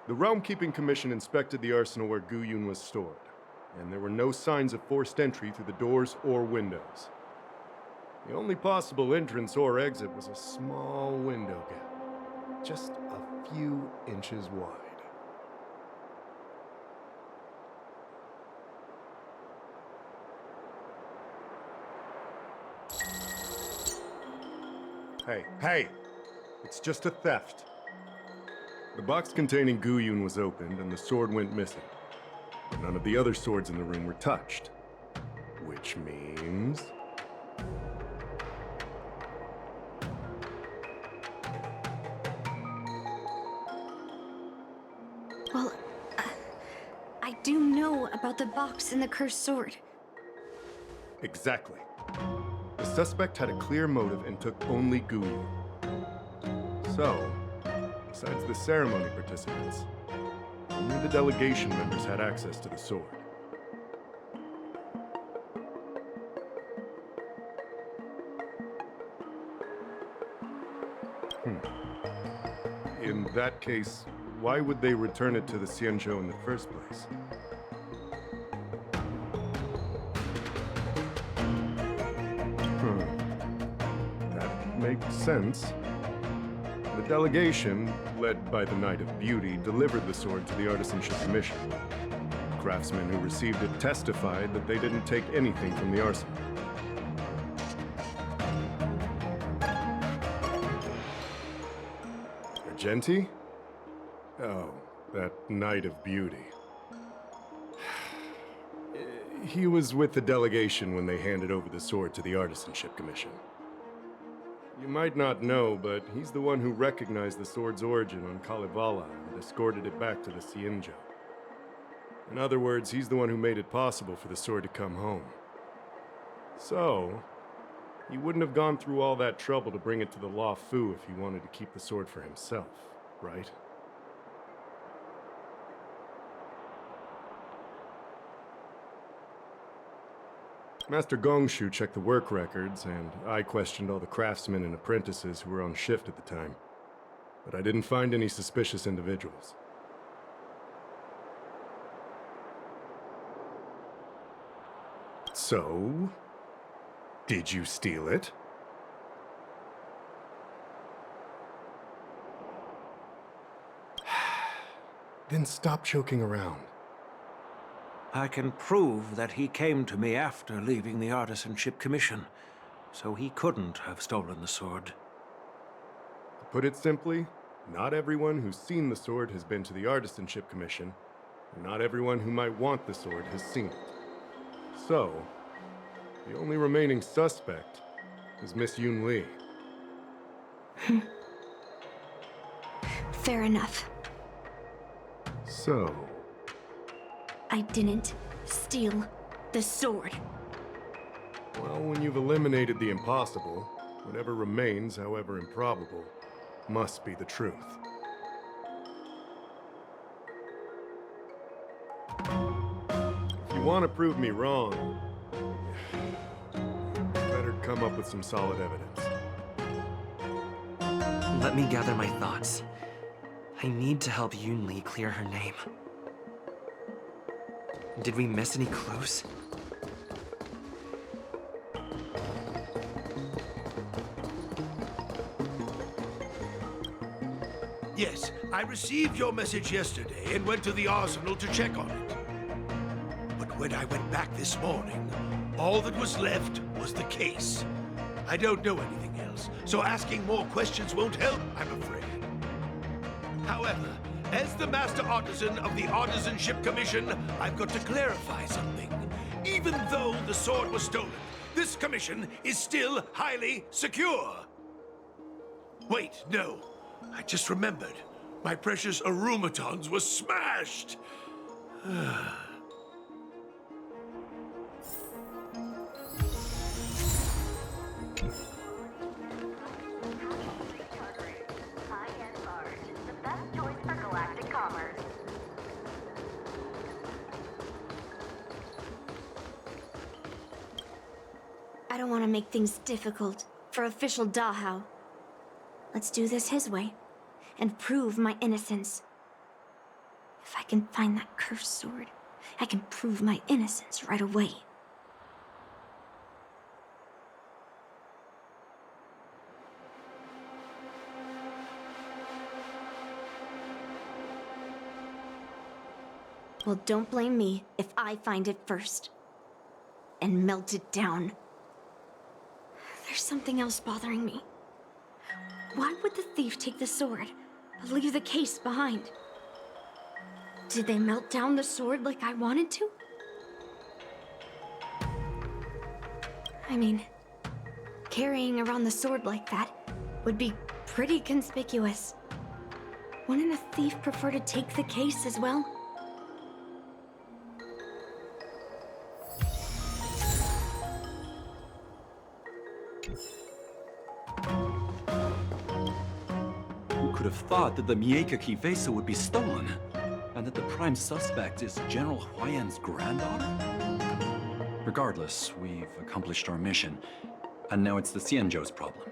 The Realm Keeping Commission inspected the arsenal where Gu Yun was stored, and there were no signs of forced entry through the doors or windows. The only possible entrance or exit was a small window gap, just a few inches wide. Hey! It's just a theft. The box containing Gu Yun was opened and the sword went missing. None of the other swords in the room were touched. Which means... Well, I do know about the box and the cursed sword. Exactly. The suspect had a clear motive and took only Gu Yun. So, besides the ceremony participants, only the delegation members had access to the sword. In that case, why would they return it to the Xianzhou in the first place? That makes sense. The delegation, led by the Knight of Beauty, delivered the sword to the Artisanship Commission. The craftsmen who received it testified that they didn't take anything from the arsenal. Argenti? Oh, that Knight of Beauty. He was with the delegation when they handed over the sword to the Artisanship Commission. You might not know, but he's the one who recognized the sword's origin on Kalevala and escorted it back to the Xianzhou. In other words, he's the one who made it possible for the sword to come home. So, he wouldn't have gone through all that trouble to bring it to the Lawfu if he wanted to keep the sword for himself, right? Master Gongshu checked the work records, and I questioned all the craftsmen and apprentices who were on shift at the time. But I didn't find any suspicious individuals. So, did you steal it? Then stop joking around. I can prove that he came to me after leaving the Artisanship Commission, so he couldn't have stolen the sword. To put it simply, not everyone who's seen the sword has been to the Artisanship Commission, and not everyone who might want the sword has seen it. So, the only remaining suspect is Miss Yoon Lee. Fair enough. So, I didn't steal the sword. well, when you've eliminated the impossible, whatever remains, however improbable, must be the truth. If you want to prove me wrong, better come up with some solid evidence. Let me gather my thoughts. I need to help Yoon Lee clear her name. Did we miss any clues? Yes, I received your message yesterday and went to the arsenal to check on it. But when I went back this morning, all that was left was the case. I don't know anything else, so asking more questions won't help, I'm afraid. However, as the Master Artisan of the Artisanship Commission, I've got to clarify something. Even though the sword was stolen, this commission is still highly secure. Wait, no. I just remembered. My precious arumatons were smashed! I don't want to make things difficult for official Dahao. Let's do this his way, and prove my innocence. If I can find that cursed sword, I can prove my innocence right away. Well, don't blame me if I find it first. And melt it down. There's something else bothering me. Why would the thief take the sword, but leave the case behind? Did they melt down the sword like I wanted to? I mean, carrying around the sword like that would be pretty conspicuous. Wouldn't a thief prefer to take the case as well? Who could have thought that the Miekaki vesa would be stolen? And that the prime suspect is General Huayan's granddaughter? Regardless, we've accomplished our mission, and now it's the Xianzhou's problem.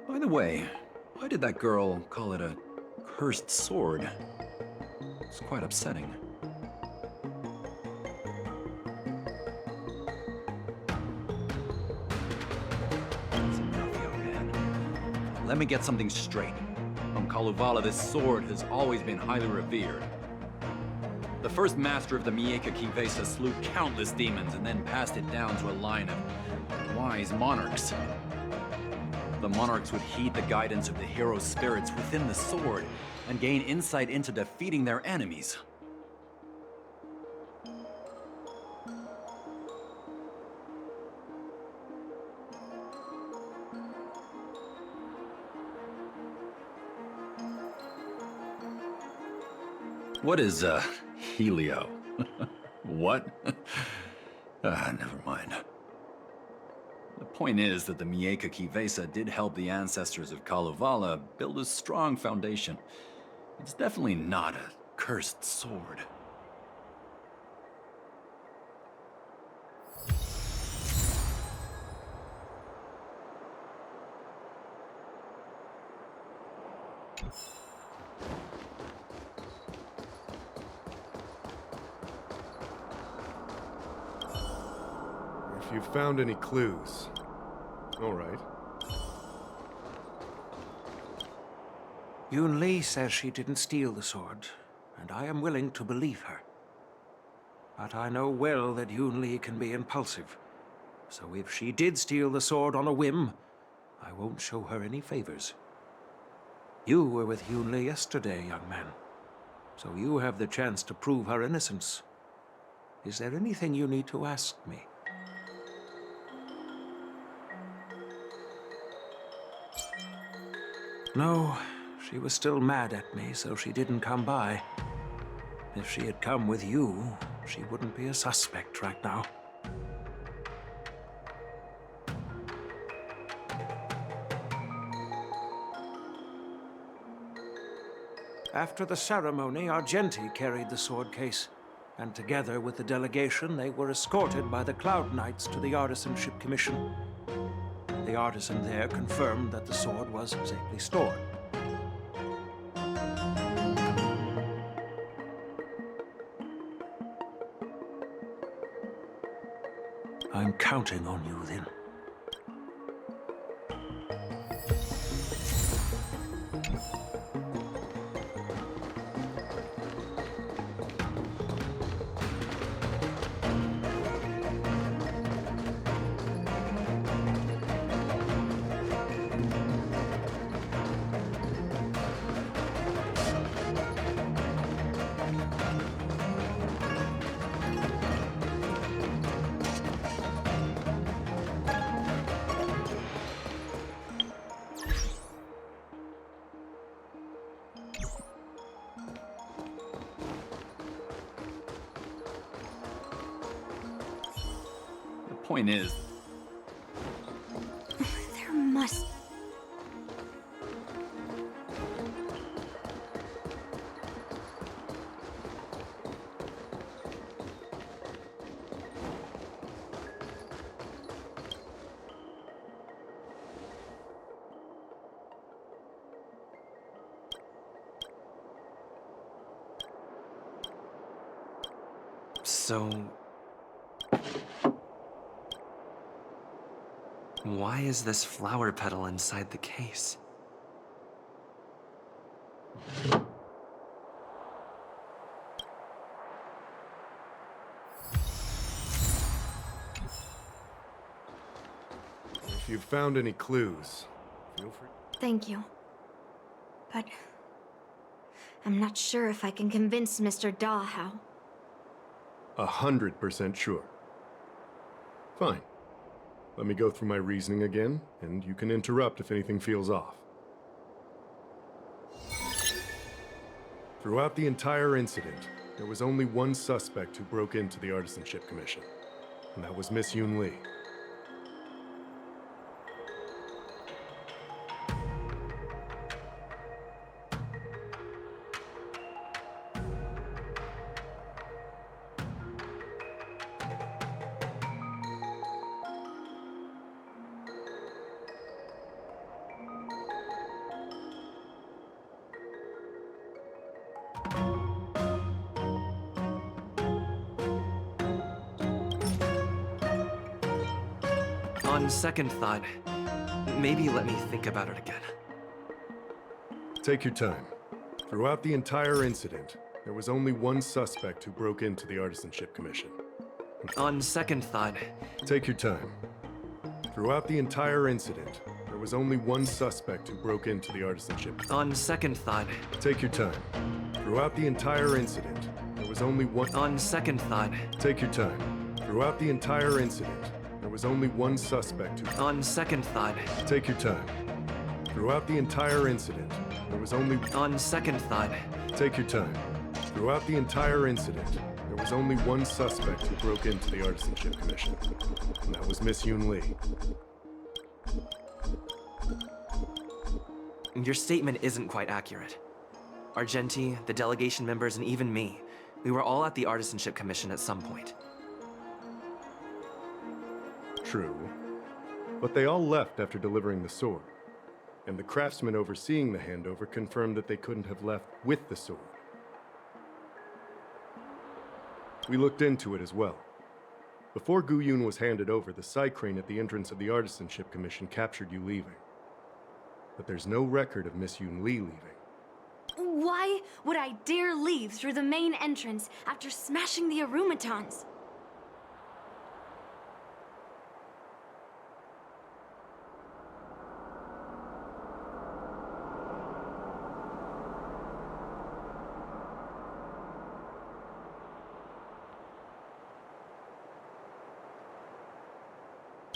By the way, why did that girl call it a cursed sword? It's quite upsetting. That's enough, young man. Let me get something straight. On Kalevala, this sword has always been highly revered. The first master of the Miekaki vesa slew countless demons and then passed it down to a line of wise monarchs. The monarchs would heed the guidance of the hero spirits within the sword and gain insight into defeating their enemies. What is, Helio? What? Never mind. The point is that the Miekaki vesa did help the ancestors of Kalevala build a strong foundation. It's definitely not a cursed sword. If you've found any clues, all right. Yoon Lee says she didn't steal the sword, and I am willing to believe her. But I know well that Yoon Lee can be impulsive. So if she did steal the sword on a whim, I won't show her any favors. You were with Yoon Lee yesterday, young man. So you have the chance to prove her innocence. Is there anything you need to ask me? No, she was still mad at me, so she didn't come by. If she had come with you, she wouldn't be a suspect right now. After the ceremony, Argenti carried the sword case, and together with the delegation, they were escorted by the Cloud Knights to the Artisanship Commission. The artisan there confirmed that the sword was safely stored. I'm counting on you, then. The point is, There must... So... why is this flower petal inside the case? If you've found any clues, feel free. Thank you. But... I'm not sure if I can convince Mr. Daw how. 100% sure. Fine. Let me go through my reasoning again, and you can interrupt if anything feels off. Throughout the entire incident, there was only one suspect who broke into the Artisanship Commission, and that was Miss Yoon Lee. On second thought, maybe let me think about it again. Take your time. Throughout the entire incident, there was only one suspect who broke into the Artisanship Commission. On second thought... Take your time. Throughout the entire incident, there was only one suspect who broke into the Artisanship. On second thought... Take your time. Throughout the entire incident, there was only one... On second thought... Take your time. Throughout the entire incident, there was only one suspect who... On second thought... Take your time. Throughout the entire incident, there was only... On second thought... Take your time. Throughout the entire incident, there was only one suspect who broke into the Artisanship Commission, and that was Miss Yoon Lee. Your statement isn't quite accurate. Argenti, the delegation members, and even me, we were all at the Artisanship Commission at some point. True. But they all left after delivering the sword. And the craftsman overseeing the handover confirmed that they couldn't have left with the sword. We looked into it as well. Before Gu Yun was handed over, the side crane at the entrance of the Artisanship Commission captured you leaving. But there's no record of Miss Yoon Lee leaving. Why would I dare leave through the main entrance after smashing the Arumatons?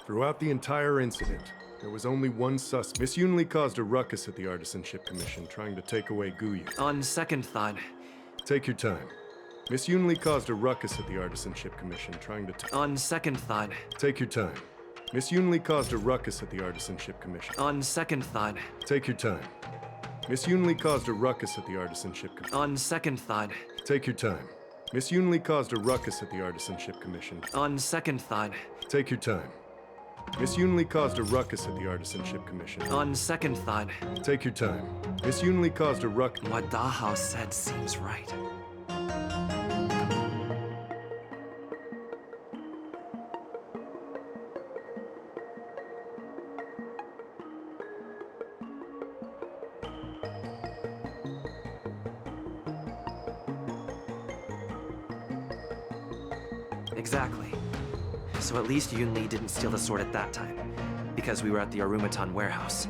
Throughout the entire incident, there was only one suspect. Miss Yunli caused a ruckus at the Artisanship Commission, trying to take away Guyun. On second thought... Take your time. Miss Yunli caused a ruckus at the Artisanship Commission, trying to On second thought... Take your time. Miss Yunli caused a ruckus at the Artisanship Commission. On second thought... Take your time. Miss Yunli caused a ruckus at the Artisanship Commission. On second thought... Take your time. Miss Yunli caused a ruckus at the Artisanship Commission. On second thought... Take your time. Miss Yunli caused a ruckus at the Artisanship Commission. On second thought... Take your time. Miss Yunli caused a ruckus... What Dahao said seems right. Exactly. So at least Yun Li didn't steal the sword at that time, because we were at the Arumaton warehouse.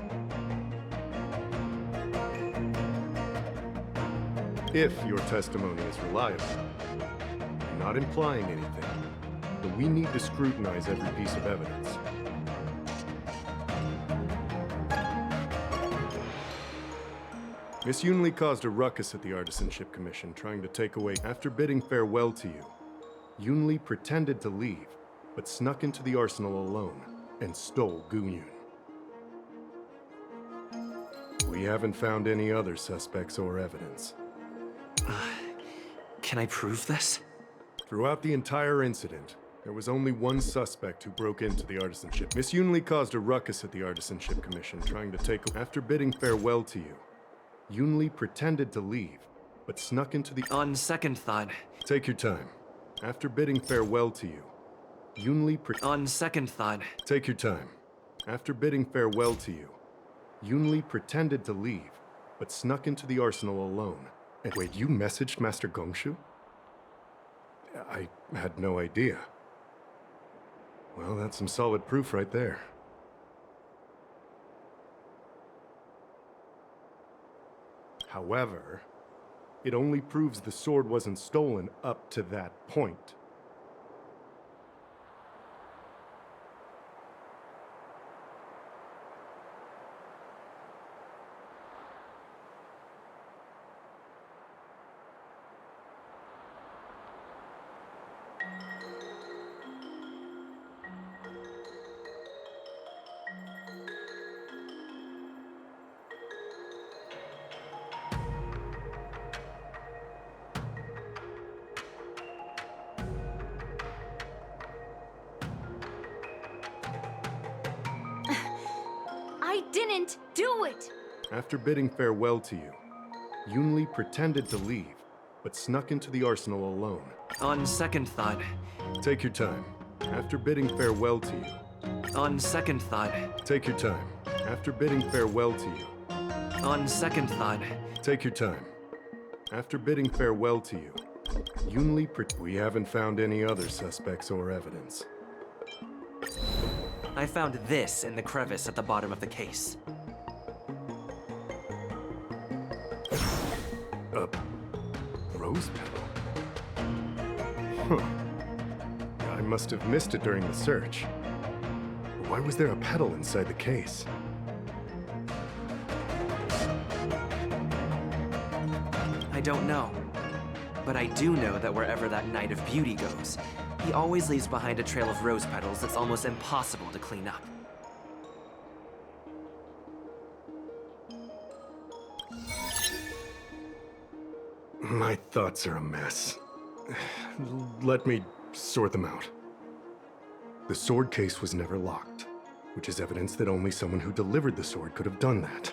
If your testimony is reliable. I'm not implying anything, but we need to scrutinize every piece of evidence. Miss Yunli caused a ruckus at the Artisanship Commission, trying to take away... After bidding farewell to you, Yunli pretended to leave, but snuck into the arsenal alone and stole Guyun. We haven't found any other suspects or evidence. Can I prove this? Throughout the entire incident, there was only one suspect who broke into the Artisanship. Miss Yunli caused a ruckus at the Artisanship Commission, trying to take... After bidding farewell to you, Yunli pretended to leave, but snuck into the... On second thought... Take your time. After bidding farewell to you, Yunli On second thought... Take your time. After bidding farewell to you, Yunli pretended to leave, but snuck into the arsenal alone. And wait, you messaged Master Gongshu? I had no idea. Well, that's some solid proof right there. However, it only proves the sword wasn't stolen up to that point. I didn't do it! After bidding farewell to you, Yunli pretended to leave, but snuck into the arsenal alone. On second thought... Take your time. After bidding farewell to you. On second thought... Take your time. After bidding farewell to you. On second thought... Take your time. After bidding farewell to you, Yunli We haven't found any other suspects or evidence. I found this in the crevice at the bottom of the case. A rose petal? Huh. I must have missed it during the search. Why was there a petal inside the case? I don't know. But I do know that wherever that Knight of Beauty goes, he always leaves behind a trail of rose petals that's almost impossible to clean up. My thoughts are a mess. Let me sort them out. The sword case was never locked, which is evidence that only someone who delivered the sword could have done that.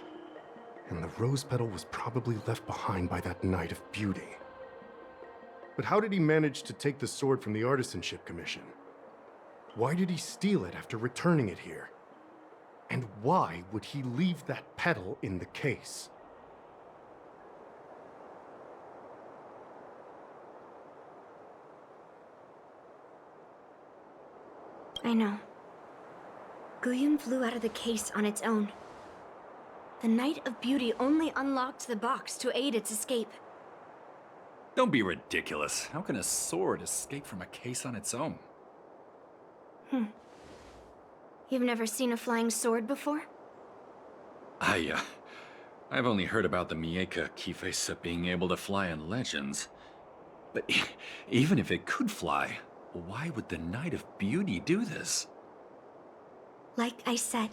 And the rose petal was probably left behind by that Knight of Beauty. But how did he manage to take the sword from the Artisanship Commission? Why did he steal it after returning it here? And why would he leave that petal in the case? I know. Guyun flew out of the case on its own. The Knight of Beauty only unlocked the box to aid its escape. Don't be ridiculous. How can a sword escape from a case on its own? You've never seen a flying sword before? I've only heard about the Mieka Kifesa being able to fly in legends. But even if it could fly, why would the Knight of Beauty do this? Like I said,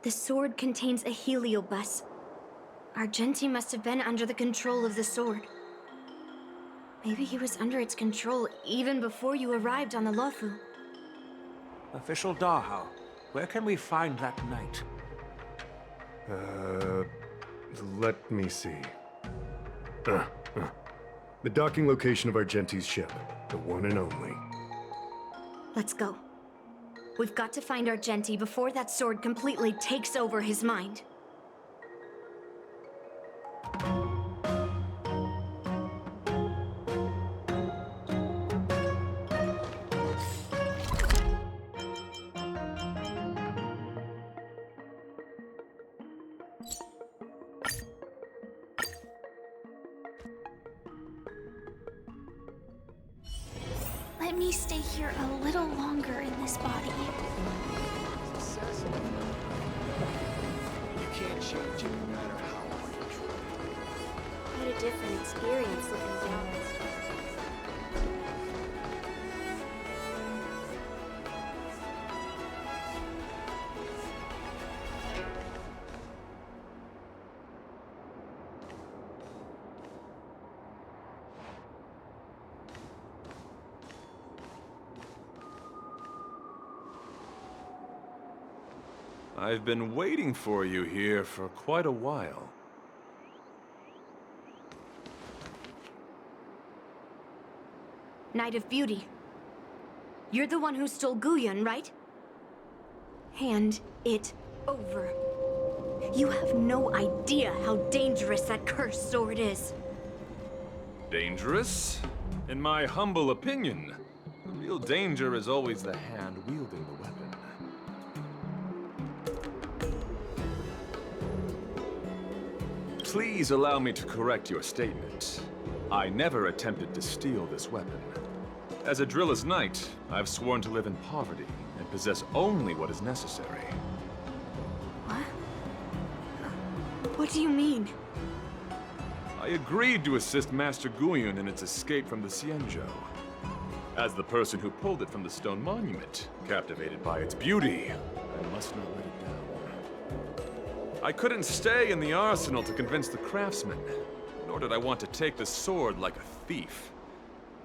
the sword contains a heliobus. Argenti must have been under the control of the sword. Maybe he was under its control even before you arrived on the Lofu. Official Dahao, where can we find that knight? Let me see. The docking location of Argenti's ship. The one and only. Let's go. We've got to find Argenti before that sword completely takes over his mind. Let me stay here a little longer in this body. You can't change it no matter how hard you try. Quite a different experience looking down at stuff. I've been waiting for you here for quite a while. Knight of Beauty. You're the one who stole Guyun, right? Hand it over. You have no idea how dangerous that cursed sword is. Dangerous? In my humble opinion, the real danger is always the hand wielding the weapon. Please allow me to correct your statement. I never attempted to steal this weapon. As a Drilla's knight, I've sworn to live in poverty and possess only what is necessary. What? What do you mean? I agreed to assist Master Guyun in its escape from the Xianzhou. As the person who pulled it from the stone monument, captivated by its beauty, I must not let it down. I couldn't stay in the arsenal to convince the craftsman, nor did I want to take the sword like a thief.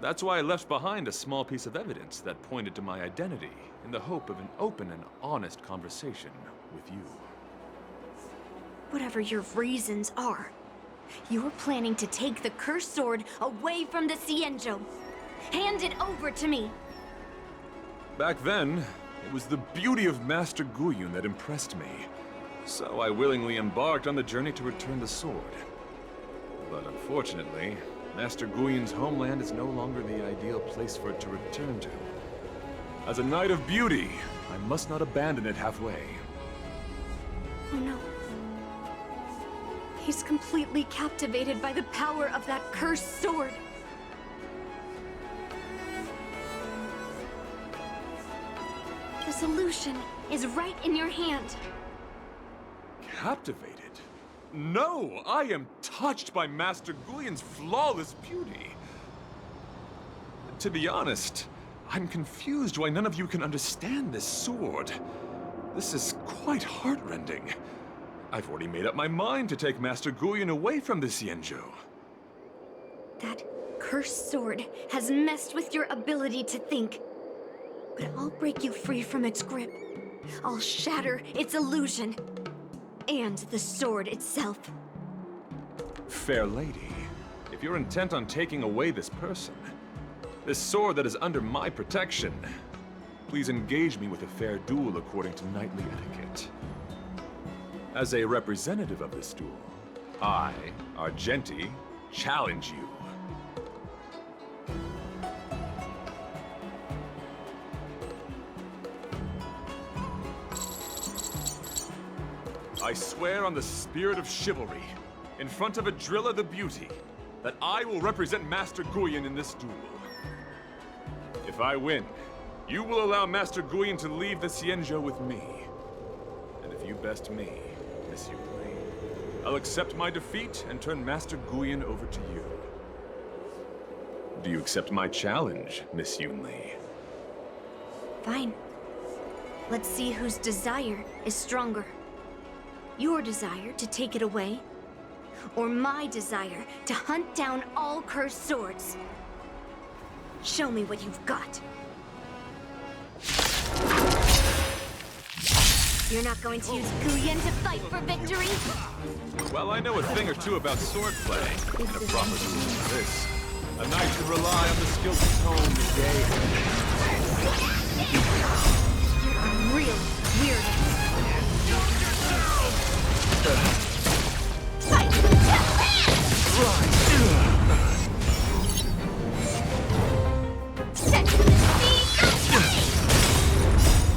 That's why I left behind a small piece of evidence that pointed to my identity, in the hope of an open and honest conversation with you. Whatever your reasons are, you're planning to take the cursed sword away from the Xianzhou. Hand it over to me! Back then, it was the beauty of Master Guyun that impressed me. So I willingly embarked on the journey to return the sword. But unfortunately, Master Guyun's homeland is no longer the ideal place for it to return to. As a Knight of Beauty, I must not abandon it halfway. Oh no. He's completely captivated by the power of that cursed sword. The solution is right in your hand. Captivated? No! I am touched by Master Guyun's flawless beauty. To be honest, I'm confused why none of you can understand this sword. This is quite heartrending. I've already made up my mind to take Master Guyun away from the Xianzhou. That cursed sword has messed with your ability to think. But I'll break you free from its grip. I'll shatter its illusion. And the sword itself. Fair lady, if you're intent on taking away this person, this sword that is under my protection, please engage me with a fair duel according to knightly etiquette. As a representative of this duel, I, Argenti, challenge you. I swear on the spirit of chivalry, in front of Adrilla the Beauty, that I will represent Master Guyun in this duel. If I win, You will allow Master Guyon to leave the Xianzhou with me. And if you best me, Miss Yunli, I'll accept my defeat and turn Master Guyon over to you. Do you accept my challenge, Miss Yunli? Fine. Let's see whose desire is stronger. Your desire to take it away, or my desire to hunt down all cursed swords. Show me what you've got. You're not going to use Guyon to fight for victory? Well, I know a thing or two about swordplay. In a proper duel like this, a knight should rely on the skills he's honed day and night. You're a real weirdo.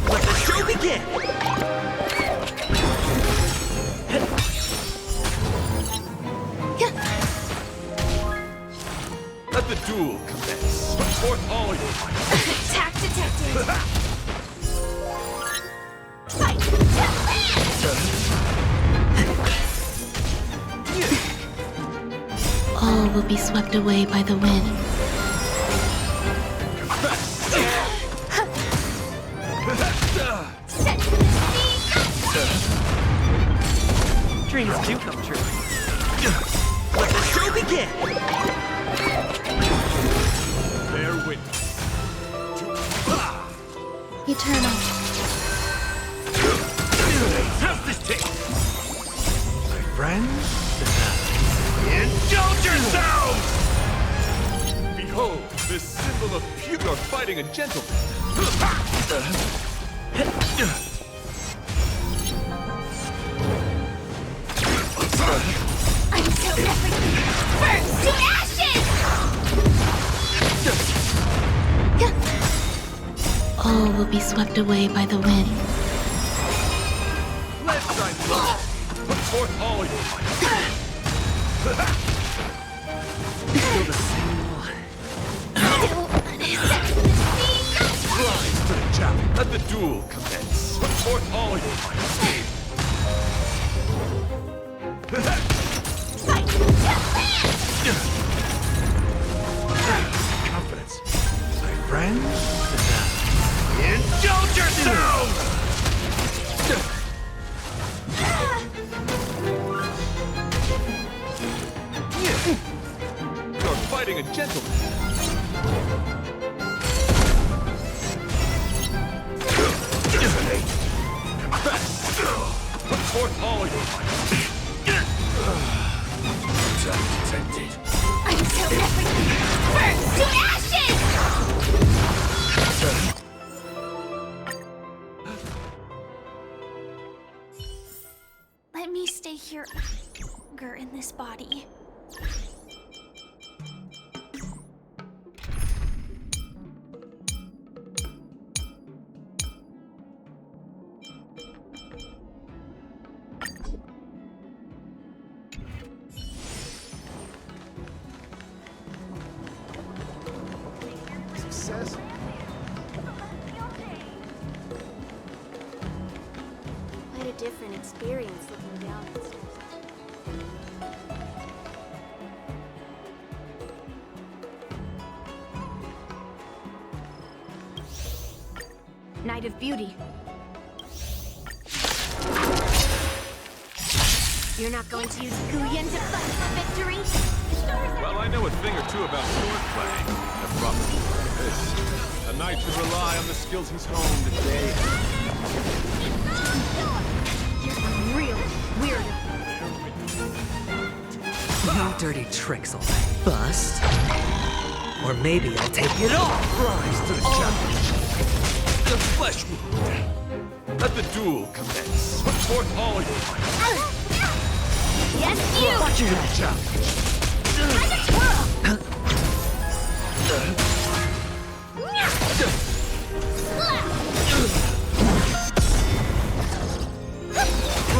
Let the show begin! Let the duel commence. Put forth all your might. Attack detected! All will be swept away by the wind. Dreams do come true. Let the show begin! Bear witness. Eternal. How's this taste? My friends, indulge yourselves! Behold, this symbol of pure fighting a gentleman. Until everything burns to ashes! All will be swept away by the wind. Let's try blood. Put forth all your might. Feel the same Rise to the challenge. Let the duel commence. Put forth all your might. Confidence. My friends, indulge yourselves! You're fighting a gentleman. Put forth all your might. Detected. Until everything burns to ashes! Let me stay here longer in this body. Success. Quite a different experience looking down at stairs. Night of Beauty. You're not going to use Guyon to fight for victory? Well, I know a thing or two about swordplay. In a proper duel like this, a knight should rely on the skills he's honed day You're a real weirdo. No dirty tricks I'll bust. Or maybe I'll take it all. Rise to the challenge. The flesh wound. Let the duel commence. Put forth all your might. Yes, you! Watch your challenge.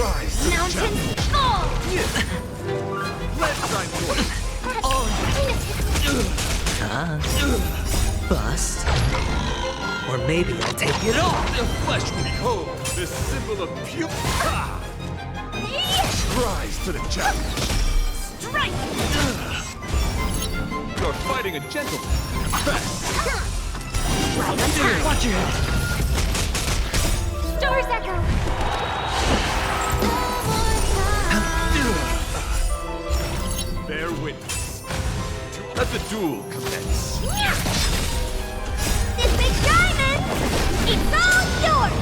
Rise to the Mountains challenge. fall! Let's try Bust. Or maybe I'll take it off! The flesh behold, the symbol of beauty. Rise to the challenge. Strike! You're fighting a gentleman. Right on time. Watch your head! Stars Echo! Bear witness. Let the duel commence. This big diamond! It's all yours!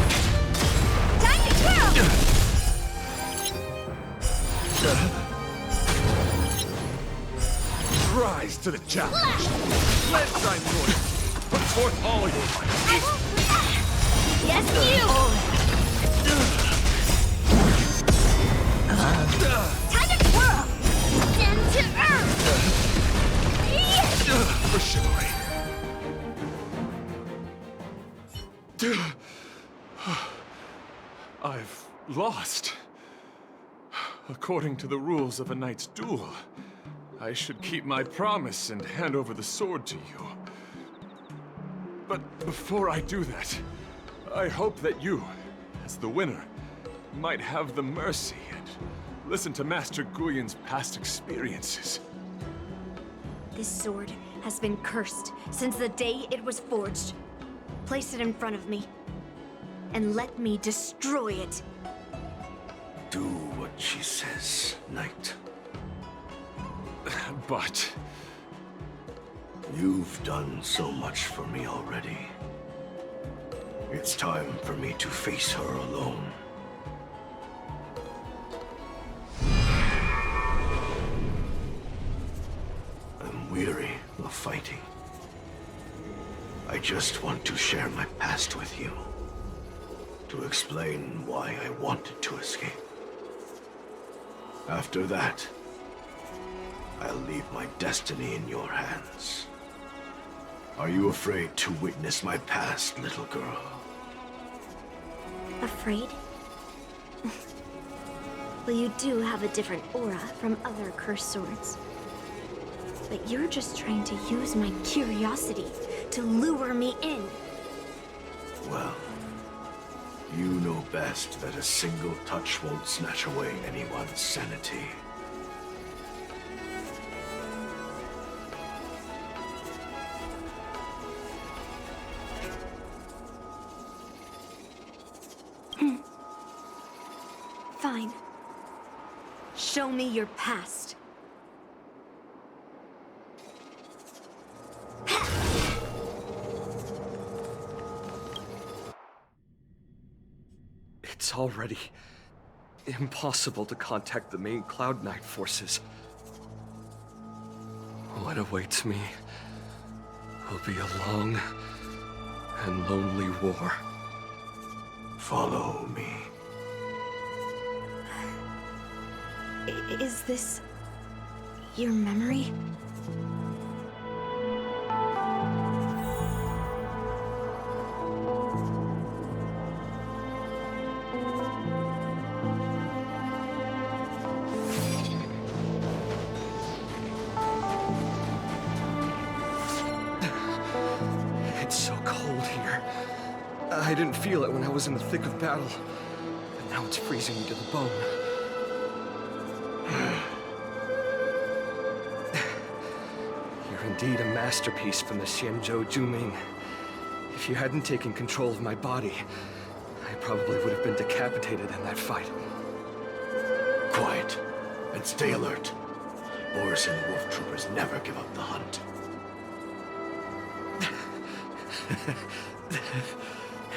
Time to twirl! Rise to the challenge. Let thy voice. Put forth all your might. Yes, you! Time to twirl! Down to earth! For chivalry. I've lost. According to the rules of a knight's duel, I should keep my promise and hand over the sword to you. But before I do that, I hope that you, as the winner, might have the mercy and listen to Master Guyun's past experiences. This sword has been cursed since the day it was forged. Place it in front of me, and let me destroy it. Do what she says, Knight. But... You've done so much for me already. It's time for me to face her alone. I'm weary of fighting. I just want to share my past with you. To explain why I wanted to escape. After that, I'll leave my destiny in your hands. Are you afraid to witness my past, little girl? Afraid? Well, you do have a different aura from other cursed swords. But you're just trying to use my curiosity to lure me in. Well, you know best that a single touch won't snatch away anyone's sanity. Fine. Show me your past. It's already impossible to contact the main Cloud Knight forces. What awaits me will be a long and lonely war. Follow me. Is this your memory? It's so cold here. I didn't feel it when I was in the thick of battle, but now it's freezing me to the bone. You're indeed a masterpiece from the Xianzhou Juming. If you hadn't taken control of my body, I probably would have been decapitated in that fight. Quiet, and stay alert. Boris and Wolf Troopers never give up the hunt.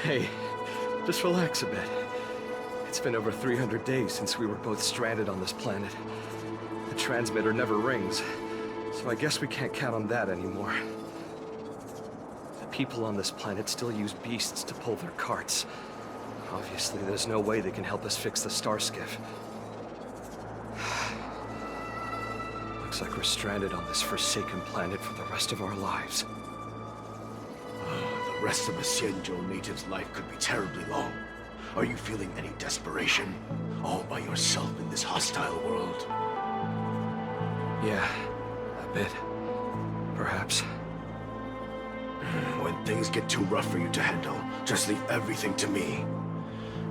Hey, just relax a bit. It's been over 300 days since we were both stranded on this planet. The transmitter never rings, so I guess we can't count on that anymore. The people on this planet still use beasts to pull their carts. Obviously, there's no way they can help us fix the star skiff. Looks like we're stranded on this forsaken planet for the rest of our lives. The rest of a Xianzhou native's life could be terribly long. Are you feeling any desperation? All by yourself in this hostile world? Yeah, a bit. Perhaps. When things get too rough for you to handle, just leave everything to me.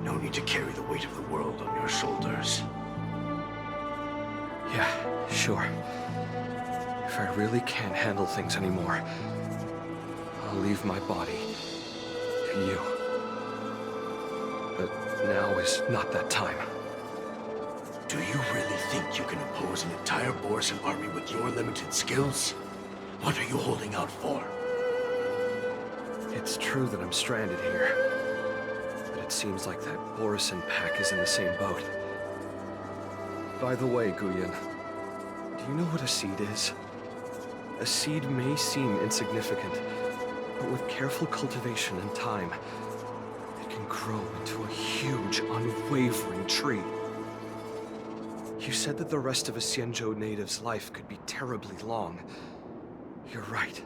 No need to carry the weight of the world on your shoulders. Yeah, sure. If I really can't handle things anymore, I'll leave my body to you. But now is not that time. Do you really think you can oppose an entire Borisin army with your limited skills? What are you holding out for? It's true that I'm stranded here, but it seems like that Borisin pack is in the same boat. By the way, Guyan, do you know what a seed is? A seed may seem insignificant, but with careful cultivation and time, it can grow into a huge, unwavering tree. You said that the rest of a Xianzhou native's life could be terribly long. You're right.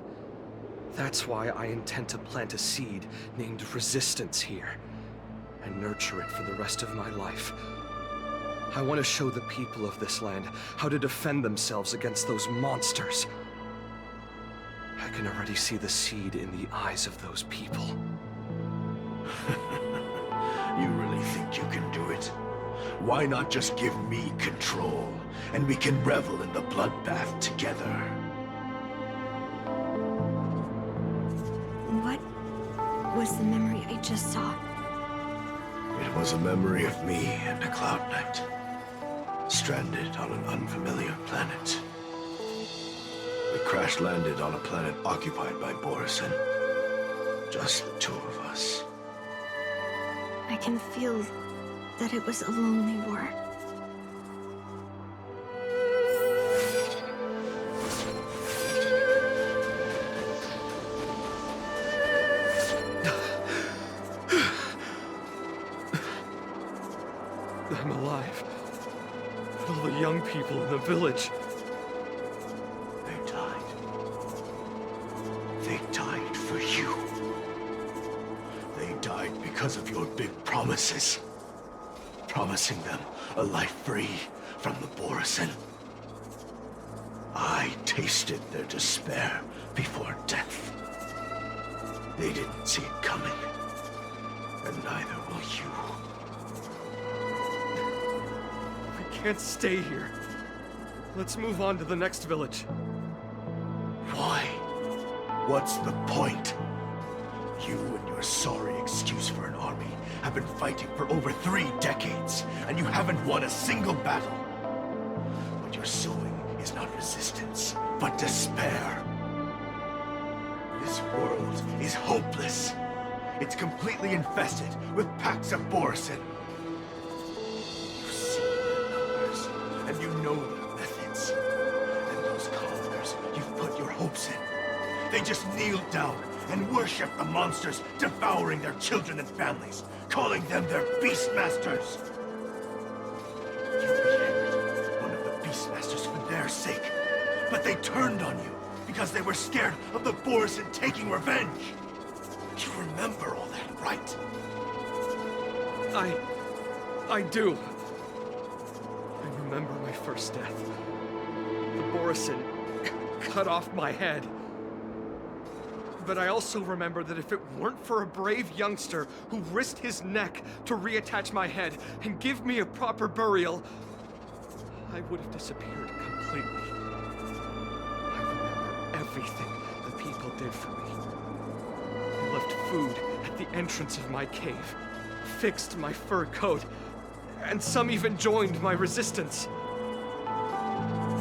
That's why I intend to plant a seed named Resistance here, and nurture it for the rest of my life. I want to show the people of this land how to defend themselves against those monsters. I can already see the seed in the eyes of those people. You really think you can do it? Why not just give me control, and we can revel in the bloodbath together? What was the memory I just saw? It was a memory of me and a Cloud Knight, stranded on an unfamiliar planet. We crash-landed on a planet occupied by Borisin. Just the two of us. I can feel that it was a lonely war. I'm alive. All the young people in the village. They died. They died for you. They died because of your big promises. Promising them a life free from the Borisin. I tasted their despair before death. They didn't see it coming, and neither will you. I can't stay here. Let's move on to the next village. Why? What's the point? You and your sorry excuse for an army have been fighting for over 3 decades, and you haven't won a single battle. What you're sowing is not resistance, but despair. This world is hopeless. It's completely infested with packs of Borisin. You see their numbers, and you know their methods. And those coloners you've put your hopes in, they just kneel down and worship the monsters devouring their children and families, calling them their Beastmasters. You beheaded one of the Beastmasters for their sake, but they turned on you because they were scared of the Borisin taking revenge. You remember all that, right? I do. I remember my first death. The Borisin cut off my head. But I also remember that if it weren't for a brave youngster who risked his neck to reattach my head and give me a proper burial, I would have disappeared completely. I remember everything the people did for me. They left food at the entrance of my cave, fixed my fur coat, and some even joined my resistance.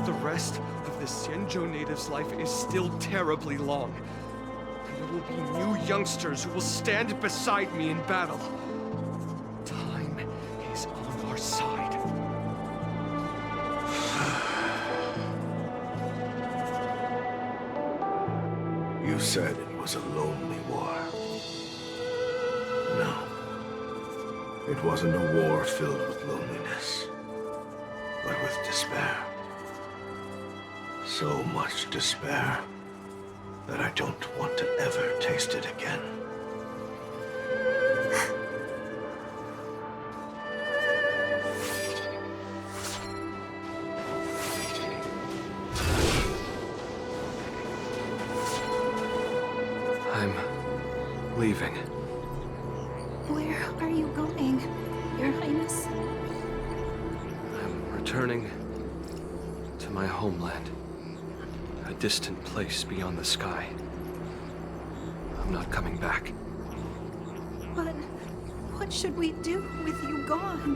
The rest of the Xianzhou native's life is still terribly long. There will be new youngsters who will stand beside me in battle. Time is on our side. You said it was a lonely war. No. It wasn't a war filled with loneliness, but with despair. So much despair that I don't want to ever taste it again. I'm Where are you going, Your Highness? I'm returning to my homeland. A distant place beyond the sky. I'm not coming back. But what should we do with you gone?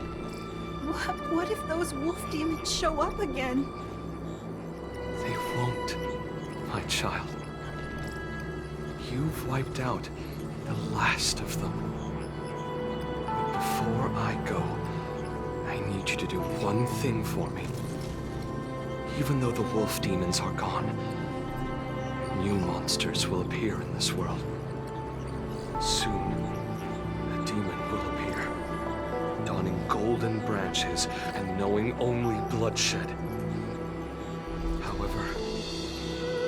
What if those wolf demons show up again? They won't, my child. You've wiped out the last of them. But before I go, I need you to do one thing for me. Even though the wolf demons are gone, new monsters will appear in this world. Soon, a demon will appear, donning golden branches and knowing only bloodshed. However,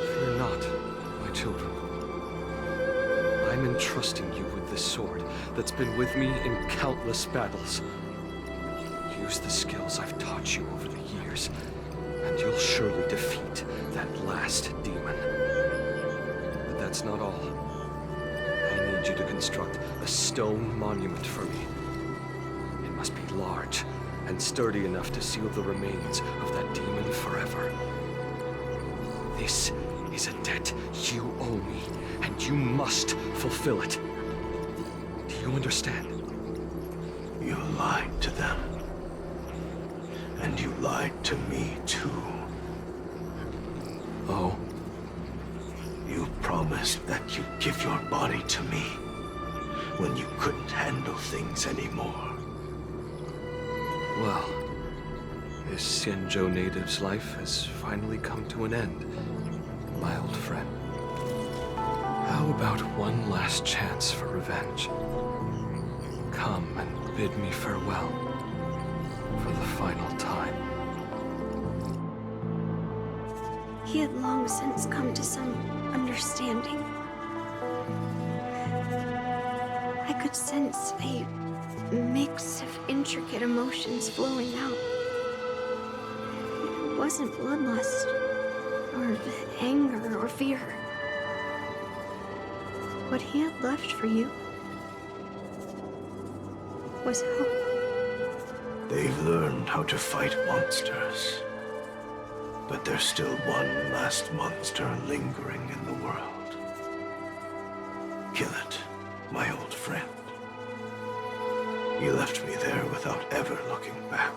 fear not, my children. I'm entrusting you with this sword that's been with me in countless battles. Use the skills I've taught you over the years, and you'll surely defeat that last demon. But that's not all. I need you to construct a stone monument for me. It must be large and sturdy enough to seal the remains of that demon forever. This is a debt you owe me, and you must fulfill it. Do you understand? You lied to them. And you lied to me, too. Oh? You promised that you'd give your body to me when you couldn't handle things anymore. Well, this Xianzhou native's life has finally come to an end, my old friend. How about one last chance for revenge? Come and bid me farewell for the final time. He had long since come to some understanding. I could sense a mix of intricate emotions flowing out. It wasn't bloodlust, or anger, or fear. What he had left for you was hope. They've learned how to fight monsters. But there's still one last monster lingering in the world. Kill it, my old friend. You left me there without ever looking back.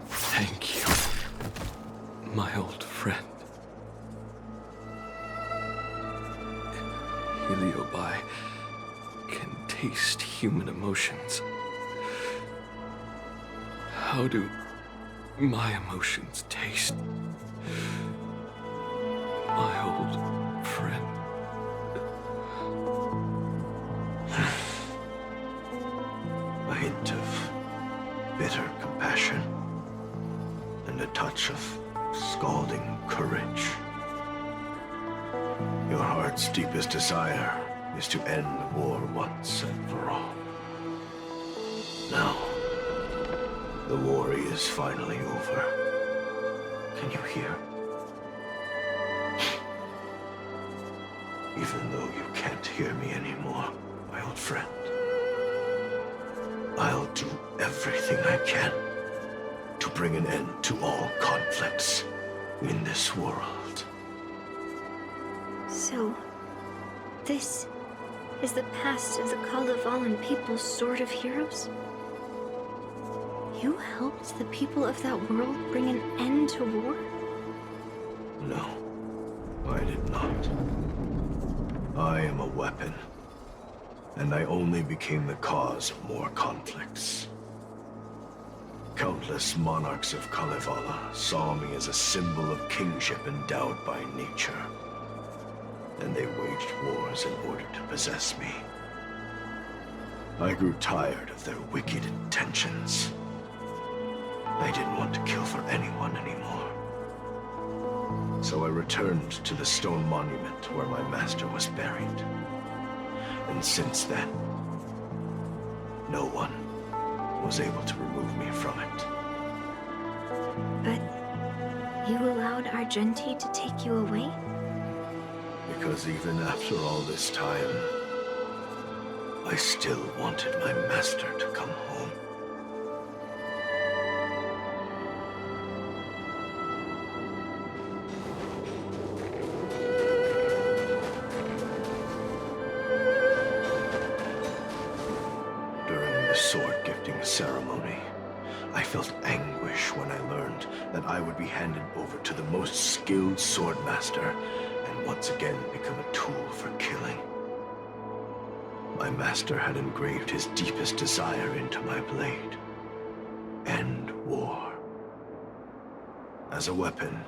Thank you, my old friend. Heliobi can taste human emotions. How do my emotions taste? My old friend. A hint of bitter compassion and a touch of scalding courage. Your heart's deepest desire is to end the war once and for all. Now, the war is finally over. Can you hear? Even though you can't hear me anymore, my old friend, I'll do everything I can to bring an end to all conflicts in this world. So, this is the past of the Kalevalan people's Sword of Heroes? You helped the people of that world bring an end to war? No, I did not. I am a weapon, and I only became the cause of more conflicts. Countless monarchs of Kalevala saw me as a symbol of kingship endowed by nature, and they waged wars in order to possess me. I grew tired of their wicked intentions. I didn't want to kill for anyone anymore. So I returned to the stone monument where my master was buried. And since then, no one, was able to remove me from it. But you allowed Argenti to take you away? Because even after all this time, I still wanted my master to come home. During the sword gifting ceremony, I felt anguish when I learned that I would be handed over to the most skilled swordmaster and once again become a tool for killing. My master had engraved his deepest desire into my blade. End war. As a weapon,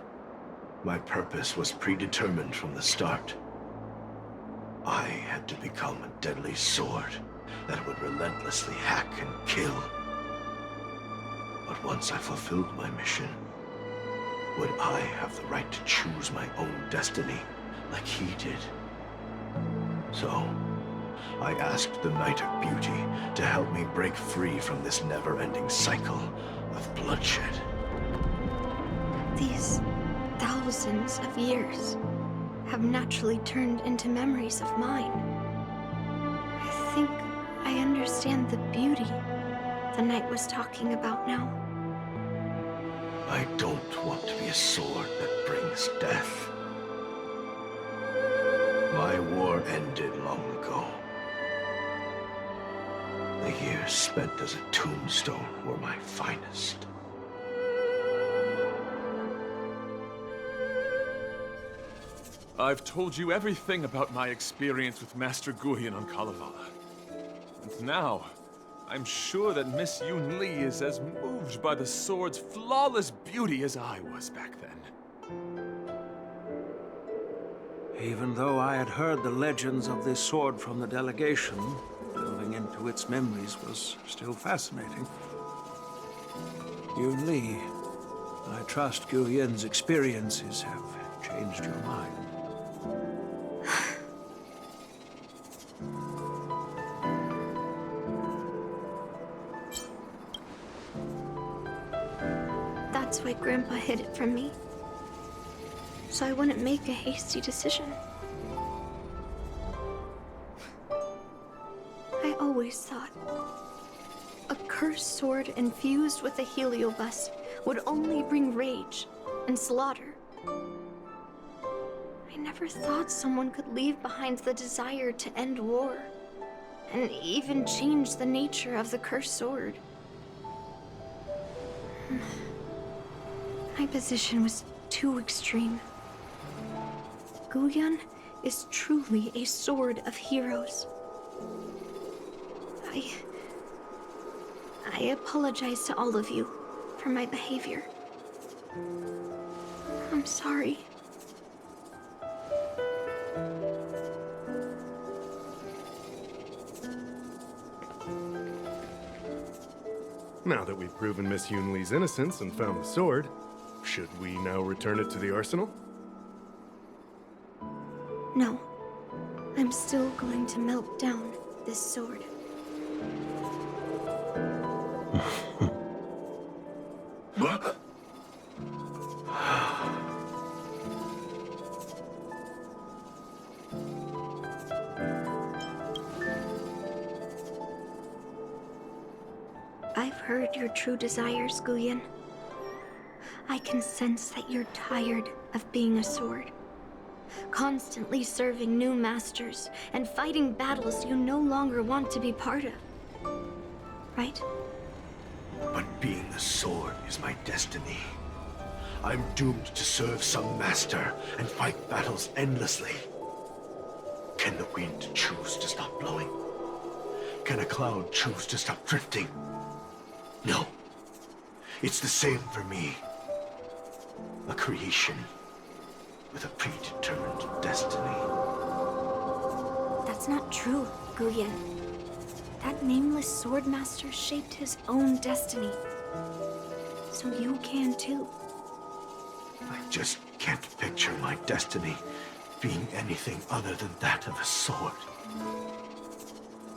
my purpose was predetermined from the start. I had to become a deadly sword that would relentlessly hack and kill. But once I fulfilled my mission, would I have the right to choose my own destiny like he did? So, I asked the Knight of Beauty to help me break free from this never-ending cycle of bloodshed. These thousands of years have naturally turned into memories of mine. I think I understand the beauty the knight was talking about now. I don't want to be a sword that brings death. My war ended long ago. The years spent as a tombstone were my finest. I've told you everything about my experience with Master Guyan on Kalevala. And now, I'm sure that Miss Yun Li is as moved by the sword's flawless beauty as I was back then. Even though I had heard the legends of this sword from the delegation, delving into its memories was still fascinating. Yun Li, I trust Guyin's experiences have changed your mind. That's why Grandpa hid it from me. So I wouldn't make a hasty decision. I always thought a cursed sword infused with a heliobus would only bring rage and slaughter. I never thought someone could leave behind the desire to end war and even change the nature of the cursed sword. My position was too extreme. Guyan is truly a sword of heroes. I apologize to all of you for my behavior. I'm sorry. Now that we've proven Miss Yun Li's innocence and found the sword, should we now return it to the arsenal? No. I'm still going to melt down this sword. I've heard your true desires, Guyan. I can sense that you're tired of being a sword. Constantly serving new masters and fighting battles you no longer want to be part of. Right? But being a sword is my destiny. I'm doomed to serve some master and fight battles endlessly. Can the wind choose to stop blowing? Can a cloud choose to stop drifting? No. It's the same for me. A creation with a predetermined destiny. That's not true, Guyan. That nameless swordmaster shaped his own destiny. So you can too. I just can't picture my destiny being anything other than that of a sword.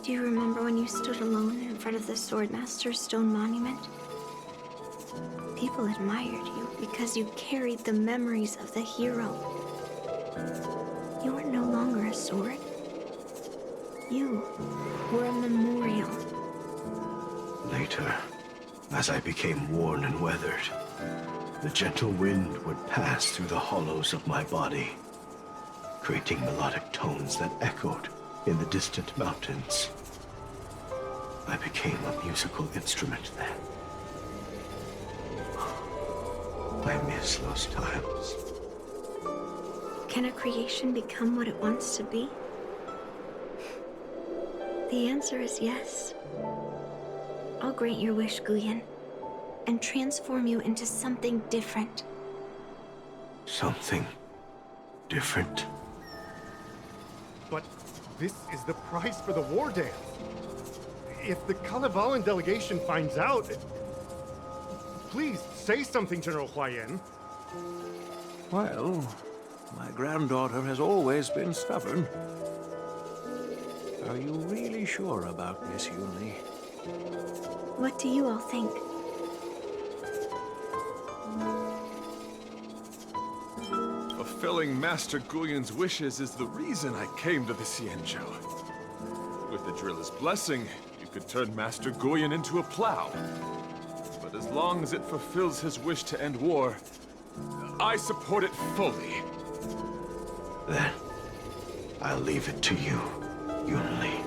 Do Do you remember when you stood alone in front of the Swordmaster's stone monument? People admired you because you carried the memories of the hero. You were no longer a sword. You were a memorial. Later, as I became worn and weathered, the gentle wind would pass through the hollows of my body, creating melodic tones that echoed in the distant mountains. I became a musical instrument then. I miss those times. Can a creation become what it wants to be? The answer is yes. I'll grant your wish, Guyan, and transform you into something different. Something different? But this is the price for the war dance. If the Kalevalan delegation finds out... Please, say something, General Huayan. Well, my granddaughter has always been stubborn. Are you really sure about this, Yunli? What do you all think? Fulfilling Master Guyan's wishes is the reason I came to the Xianzhou. With the Drilla's blessing, you could turn Master Guyan into a plow. But as long as it fulfills his wish to end war, I support it fully. Then, I'll leave it to you, Yunli.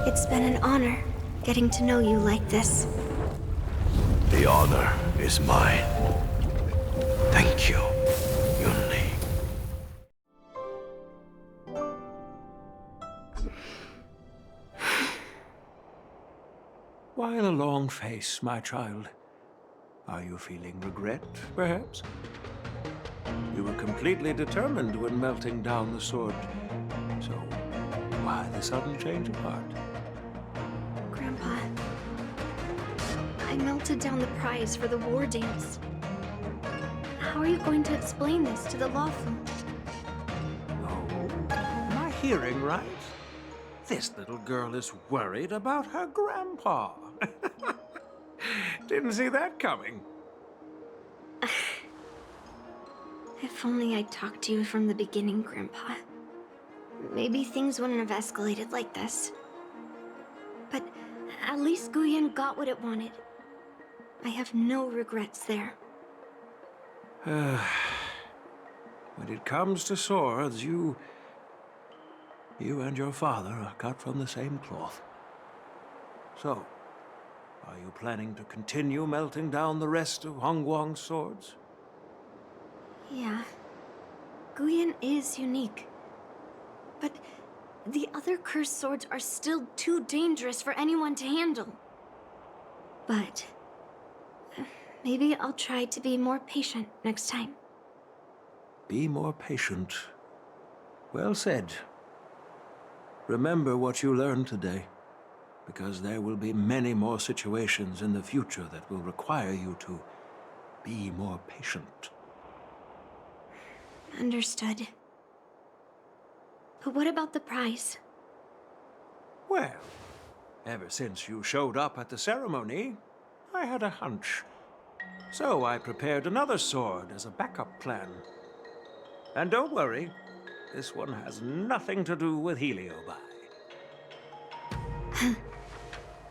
It's been an honor getting to know you like this. The honor is mine. Thank you, Yunli. Why the long face, my child? Are you feeling regret, perhaps? You were completely determined when melting down the sword. So, why the sudden change of heart? Grandpa, I melted down the prize for the war dance. How are you going to explain this to the lawful? Oh, am I hearing right? This little girl is worried about her grandpa. Didn't see that coming. If only I'd talked to you from the beginning, Grandpa. Maybe things wouldn't have escalated like this. But at least Guyan got what it wanted. I have no regrets there. When it comes to swords, you and your father are cut from the same cloth. So, are you planning to continue melting down the rest of Hongguang's swords? Yeah. Guyan is unique. But the other cursed swords are still too dangerous for anyone to handle. But maybe I'll try to be more patient next time. Be more patient. Well said. Remember what you learned today, because there will be many more situations in the future that will require you to be more patient. Understood. But what about the prize? Well, ever since you showed up at the ceremony, I had a hunch. So I prepared another sword as a backup plan. And don't worry, this one has nothing to do with Heliobi.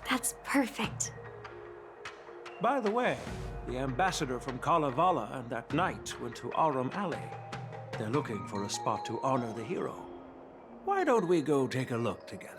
That's perfect. By the way, the ambassador from Kalevala and that knight went to Arum Alley. They're looking for a spot to honor the hero. Why don't we go take a look together?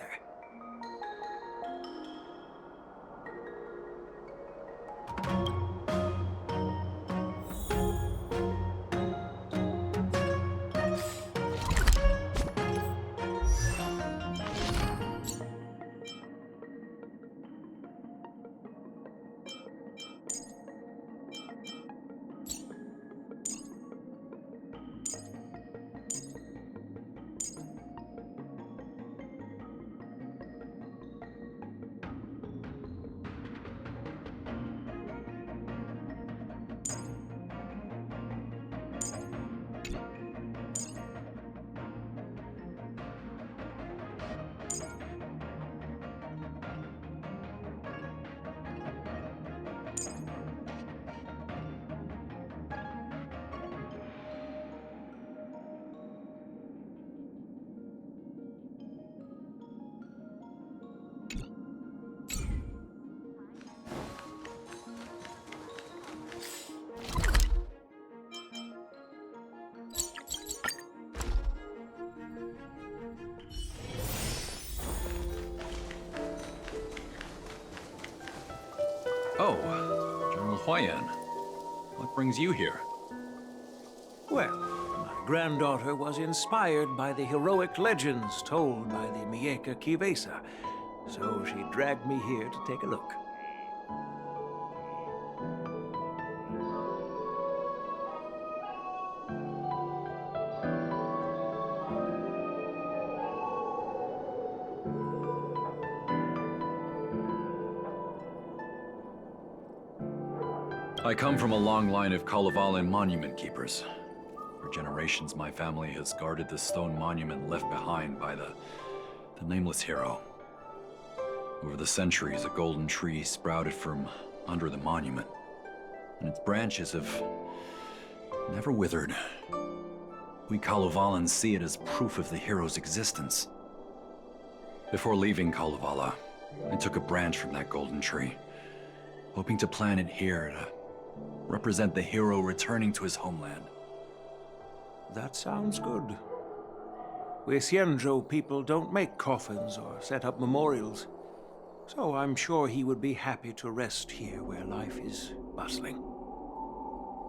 So, General Huayan, what brings you here? Well, my granddaughter was inspired by the heroic legends told by the Mieka Kivesa, so she dragged me here to take a look. I come from a long line of Kalevalan monument keepers. For generations, my family has guarded the stone monument left behind by the nameless hero. Over the centuries, a golden tree sprouted from under the monument, and its branches have never withered. We Kalevalans see it as proof of the hero's existence. Before leaving Kalevala, I took a branch from that golden tree, hoping to plant it here to represent the hero returning to his homeland. That sounds good. We Xianzhou people don't make coffins or set up memorials, so I'm sure he would be happy to rest here where life is bustling.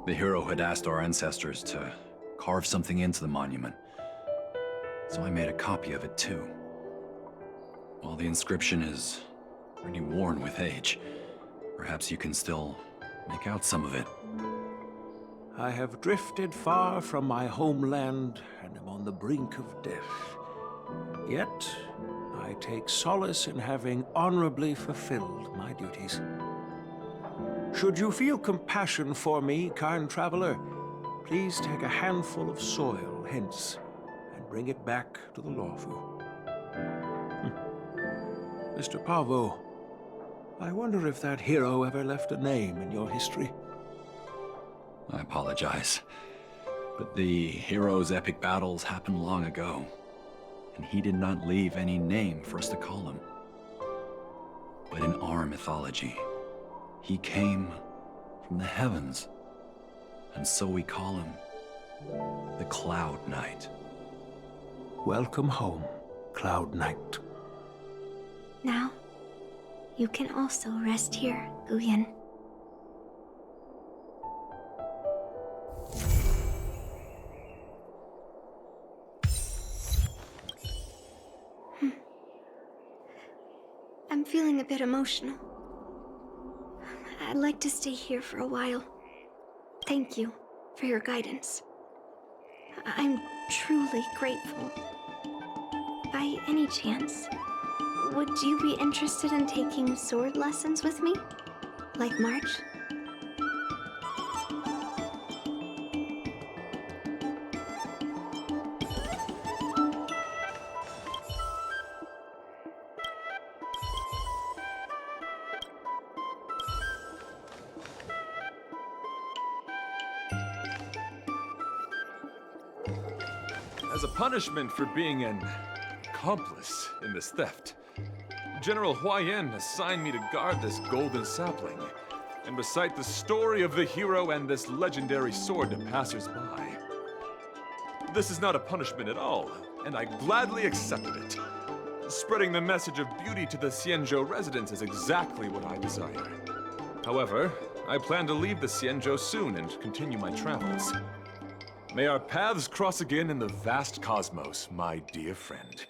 The hero had asked our ancestors to carve something into the monument, so I made a copy of it too. While the inscription is pretty worn with age, perhaps you can still make out some of it. I have drifted far from my homeland and am on the brink of death. Yet, I take solace in having honorably fulfilled my duties. Should you feel compassion for me, kind traveler, please take a handful of soil hence and bring it back to the Lawfu. Mr. Pavo, I wonder if that hero ever left a name in your history. I apologize, but the hero's epic battles happened long ago, and he did not leave any name for us to call him. But in our mythology, he came from the heavens, and so we call him the Cloud Knight. Welcome home, Cloud Knight. Now, you can also rest here, Guyan. I'm feeling a bit emotional. I'd like to stay here for a while. Thank you for your guidance. I'm truly grateful. By any chance, would you be interested in taking sword lessons with me? Like March? As a punishment for being an accomplice in this theft, General Huayan assigned me to guard this golden sapling and recite the story of the hero and this legendary sword to passers-by. This is not a punishment at all, and I gladly accepted it. Spreading the message of beauty to the Xianzhou residents is exactly what I desire. However, I plan to leave the Xianzhou soon and continue my travels. May our paths cross again in the vast cosmos, my dear friend.